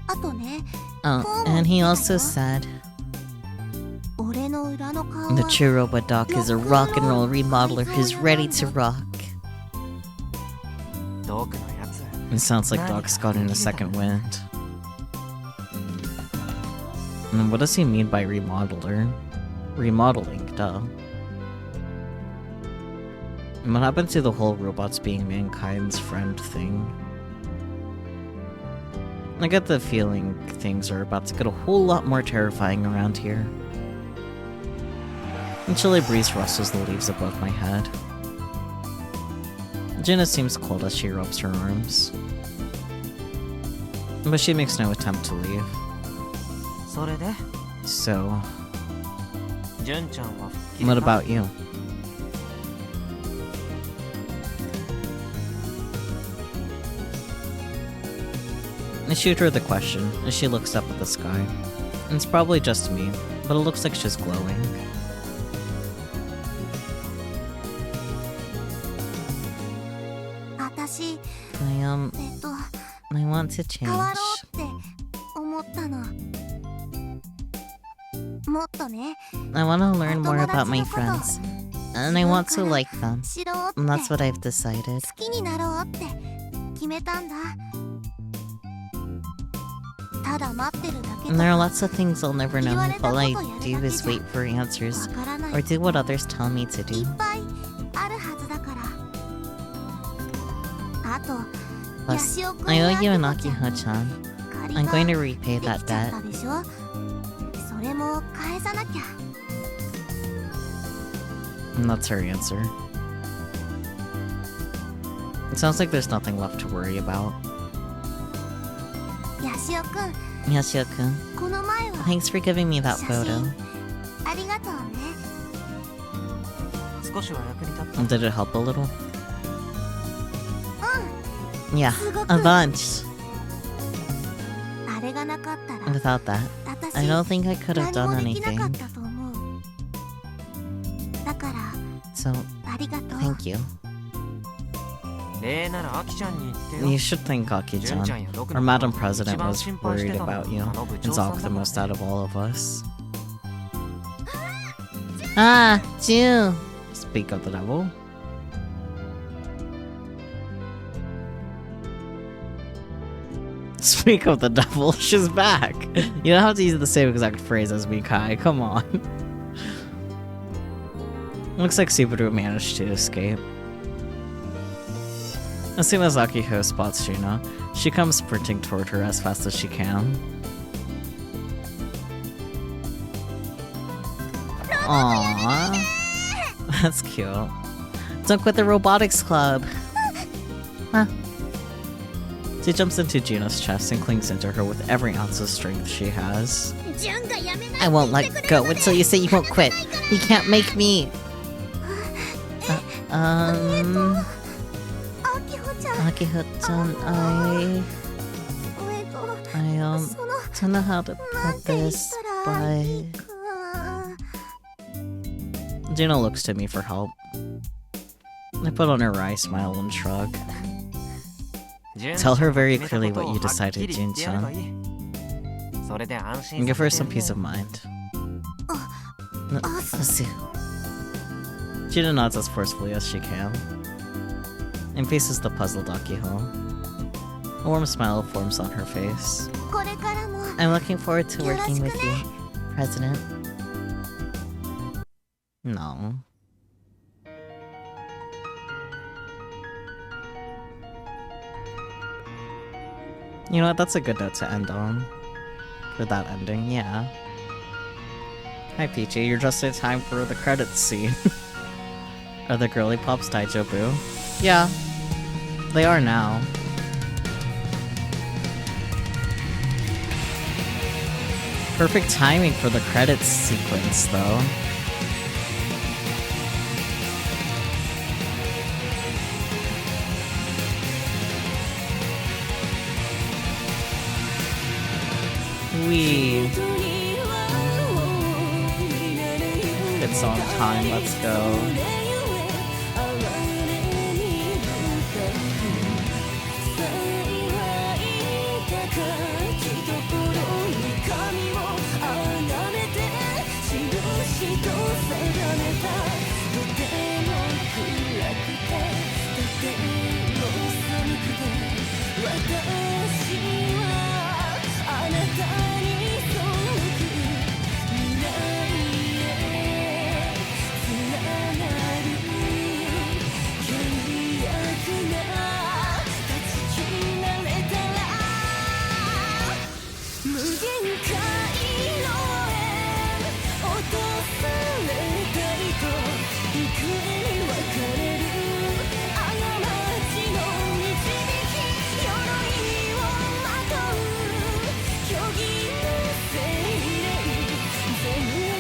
あとね Oh, and he also said 俺の裏の顔 the は true robot doc is a rock and roll remodeler who's ready to rock. ドクのやつ It sounds like Doc's gotten a second wind. And what does he mean by remodeler? Remodeling, duh. And what happened to the whole robots being mankind's friend thing? I get the feeling things are about to get a whole lot more terrifying around here. A chilly breeze rustles the leaves above my head. Junna seems cold as she rubs her arms. But she makes no attempt to leave. それで So, 純ちゃんは吹っ切れ what た about you? I shoot her the question as she looks up at the sky. It's probably just me, but it looks like she's glowing. 私 I want to 変わ change. ろうって思ったのもっとね I want to learn more about my friends. And I want to like them. 知ろうって And that's 好 what I've decided. きになろうって決めたんだただ待ってるだけ And と there are か lots of things I'll never know. All I do is wait for answers わからない or do what others tell me to い do. っぱいあるはずだからあと Plus, ヤシオくん I や owe you an アキコちゃん Akiho-chan. 借り I'm が going to repay でき that ちゃっ debt. たでしょそれも返さなきゃ And that's her answer. It sounds like there's nothing left to worry about. ヤシオくん、 Yoshio-kun, この前は thanks for giving me that 写 photo. 真ありがとうね。少しは役に立った。 Did it help a little? うん、 Yeah, すごく a bunch. あれがなかったら Without that, 私 I don't think I could have 何 done もできなか anything. ったと思う。だから So, ありがとう。 thank you. 礼ならアキちゃんに言ってよ。 You should thank 純ちゃ Gaki-chan. んや僕 Our の Madam ことを一 President 番 was 心配して worried たの about you あの部 and 長さん Zoc だ the から most ね。 out of all of us. Ah, June! Speak of the devil. Speak of the devil, she's back! You don't have to use the same exact phrase as Mikai, come on. Looks like Subaru managed to escape. As soon as Akiho spots Junna, she comes sprinting toward her as fast as she can. Aww. That's cute. Don't quit the robotics club! Huh. She jumps into Junna's chest and clings into her with every ounce of strength she has. ジュンがやめない I won't let go until you say you won't quit. You can't make me. あきほちゃん、 Akiho-chan, I その don't know how to なん put て言っ this, たらいい but か。 Junna looks to me for help. I put on a wry smile and shrug. Tell her very clearly what you decided, Jun-chan. And give her some peace of mind. Asu. Junna nods as forcefully as she can and faces the puzzled Akiho. A warm smile forms on her face. これからも I'm looking forward to working with you, President. No. You know what? That's a good note to end on. For that ending, yeah. Hi, Peachy. You're just in time for the credits scene. Are the girly pops Daijobu? Yeah. They are now. Perfect timing for the credits sequence, though. Wee. It's on time, let's go.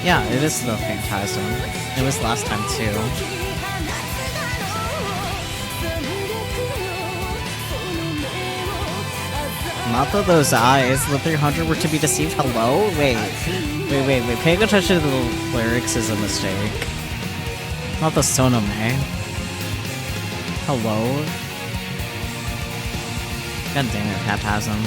Yeah, it is the Phantasm. It was last time too. Not that those eyes, the 300 were to be deceived. Hello? Wait. Paying attention to the lyrics is a mistake. Not the Sonome. Hello? God damn it, Phantasm.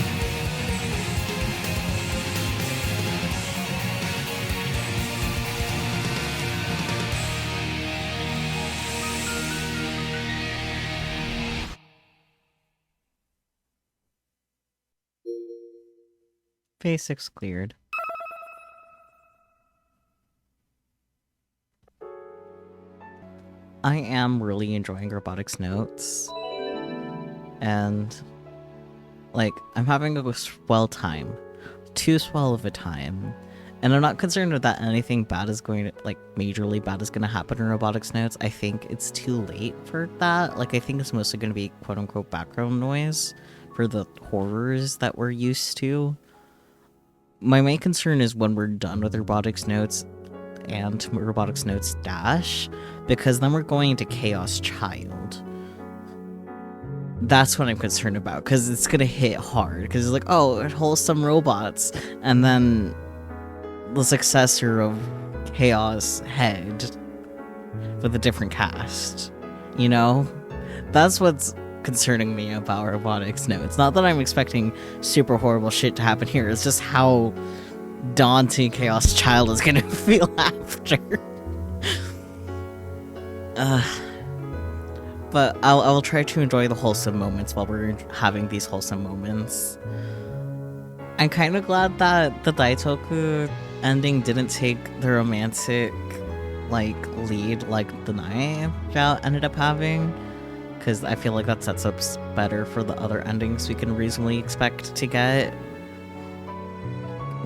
Basics cleared. I am really enjoying Robotics Notes. And, like, I'm having a swell time. Too swell of a time. And I'm not concerned that anything bad is going to, like, majorly bad is going to happen in Robotics Notes. I think it's too late for that. Like, I think it's mostly going to be quote-unquote background noise for the horrors that we're used to. My main concern is when we're done with Robotics Notes and Robotics Notes Dash, because then we're going into Chaos Child. That's what I'm concerned about, because it's gonna hit hard, because it's like, oh, wholesome robots, and then the successor of Chaos Head with a different cast, you know? That's what's concerning me about Robotics Notes. Not that I'm expecting super horrible shit to happen here, it's just how daunting Chaos Child is gonna feel after. But I'll try to enjoy the wholesome moments while we're having these wholesome moments. I'm kind of glad that the Daitoku ending didn't take the romantic, like, lead like the Nai route ended up having, because I feel like that sets up better for the other endings we can reasonably expect to get.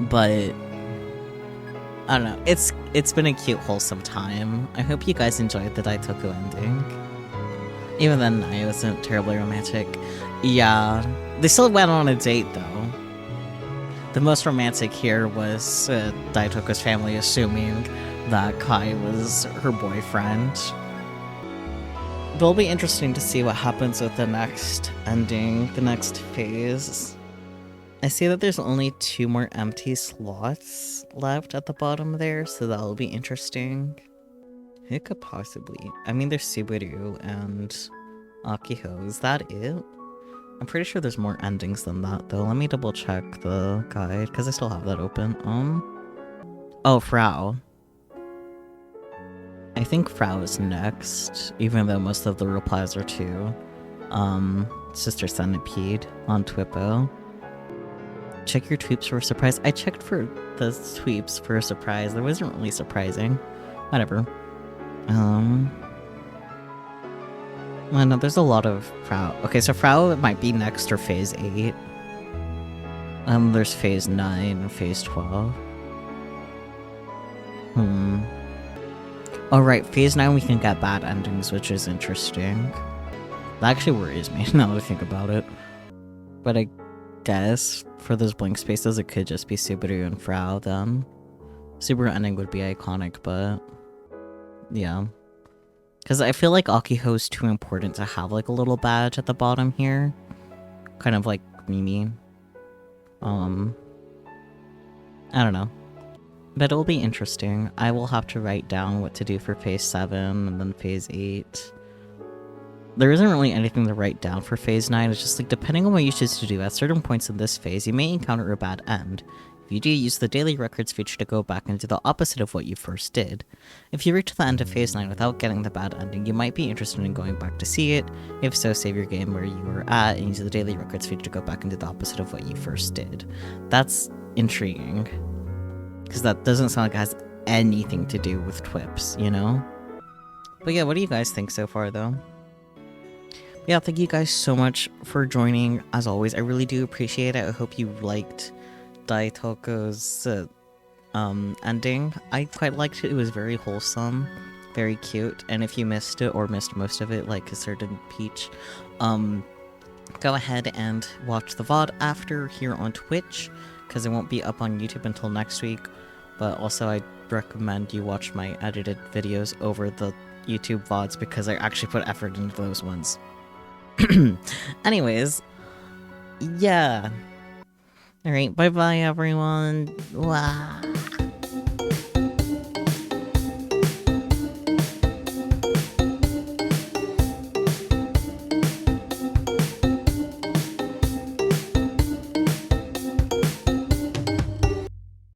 But I don't know, it's been a cute, wholesome time. I hope you guys enjoyed the Daitoku ending. Even then, I wasn't terribly romantic. Yeah, they still went on a date though. The most romantic here was Daitoku's family assuming that Kai was her boyfriend. But it'll be interesting to see what happens with the next ending, the next phase. I see that there's only 2 more empty slots left at the bottom there, so that'll be interesting. Who could possibly? I mean, there's Subaru and Akiho. Is that it? I'm pretty sure there's more endings than that, though. Let me double check the guide, because I still have that open. Oh, Frau. I think Frau is next, even though most of the replies are to Sister Centipede on Twippo. Check your tweets for a surprise. I checked for the tweets for a surprise. There wasn't really surprising. Whatever. Well, no, there's a lot of Frau. Okay, so Frau might be next or phase 8. There's phase 9 and phase 12. Oh right, phase 9 we can get bad endings, which is interesting. That actually worries me now that I think about it. But I guess for those blank spaces it could just be Subaru and Frau then. Subaru ending would be iconic, but yeah. Because I feel like Akiho is too important to have like a little badge at the bottom here. Kind of like Mimi. I don't know. But it'll be interesting. I will have to write down what to do for phase 7 and then phase 8. There isn't really anything to write down for phase 9. It's just like depending on what you choose to do at certain points in this phase, you may encounter a bad end. If you do, use the daily records feature to go back and do the opposite of what you first did. If you reach the end of phase 9 without getting the bad ending, you might be interested in going back to see it. If so, save your game where you were at and use the daily records feature to go back and do the opposite of what you first did. That's intriguing. Because that doesn't sound like it has anything to do with TWIPs, you know? But yeah, what do you guys think so far, though? Yeah, thank you guys so much for joining. As always, I really do appreciate it. I hope you liked Daitoku's ending. I quite liked it. It was very wholesome, very cute. And if you missed it or missed most of it, like a certain Peach, go ahead and watch the VOD after here on Twitch, because it won't be up on YouTube until next week. But also, I recommend you watch my edited videos over the YouTube VODs, because I actually put effort into those ones. Anyways, yeah. Alright, bye-bye, everyone. Wow.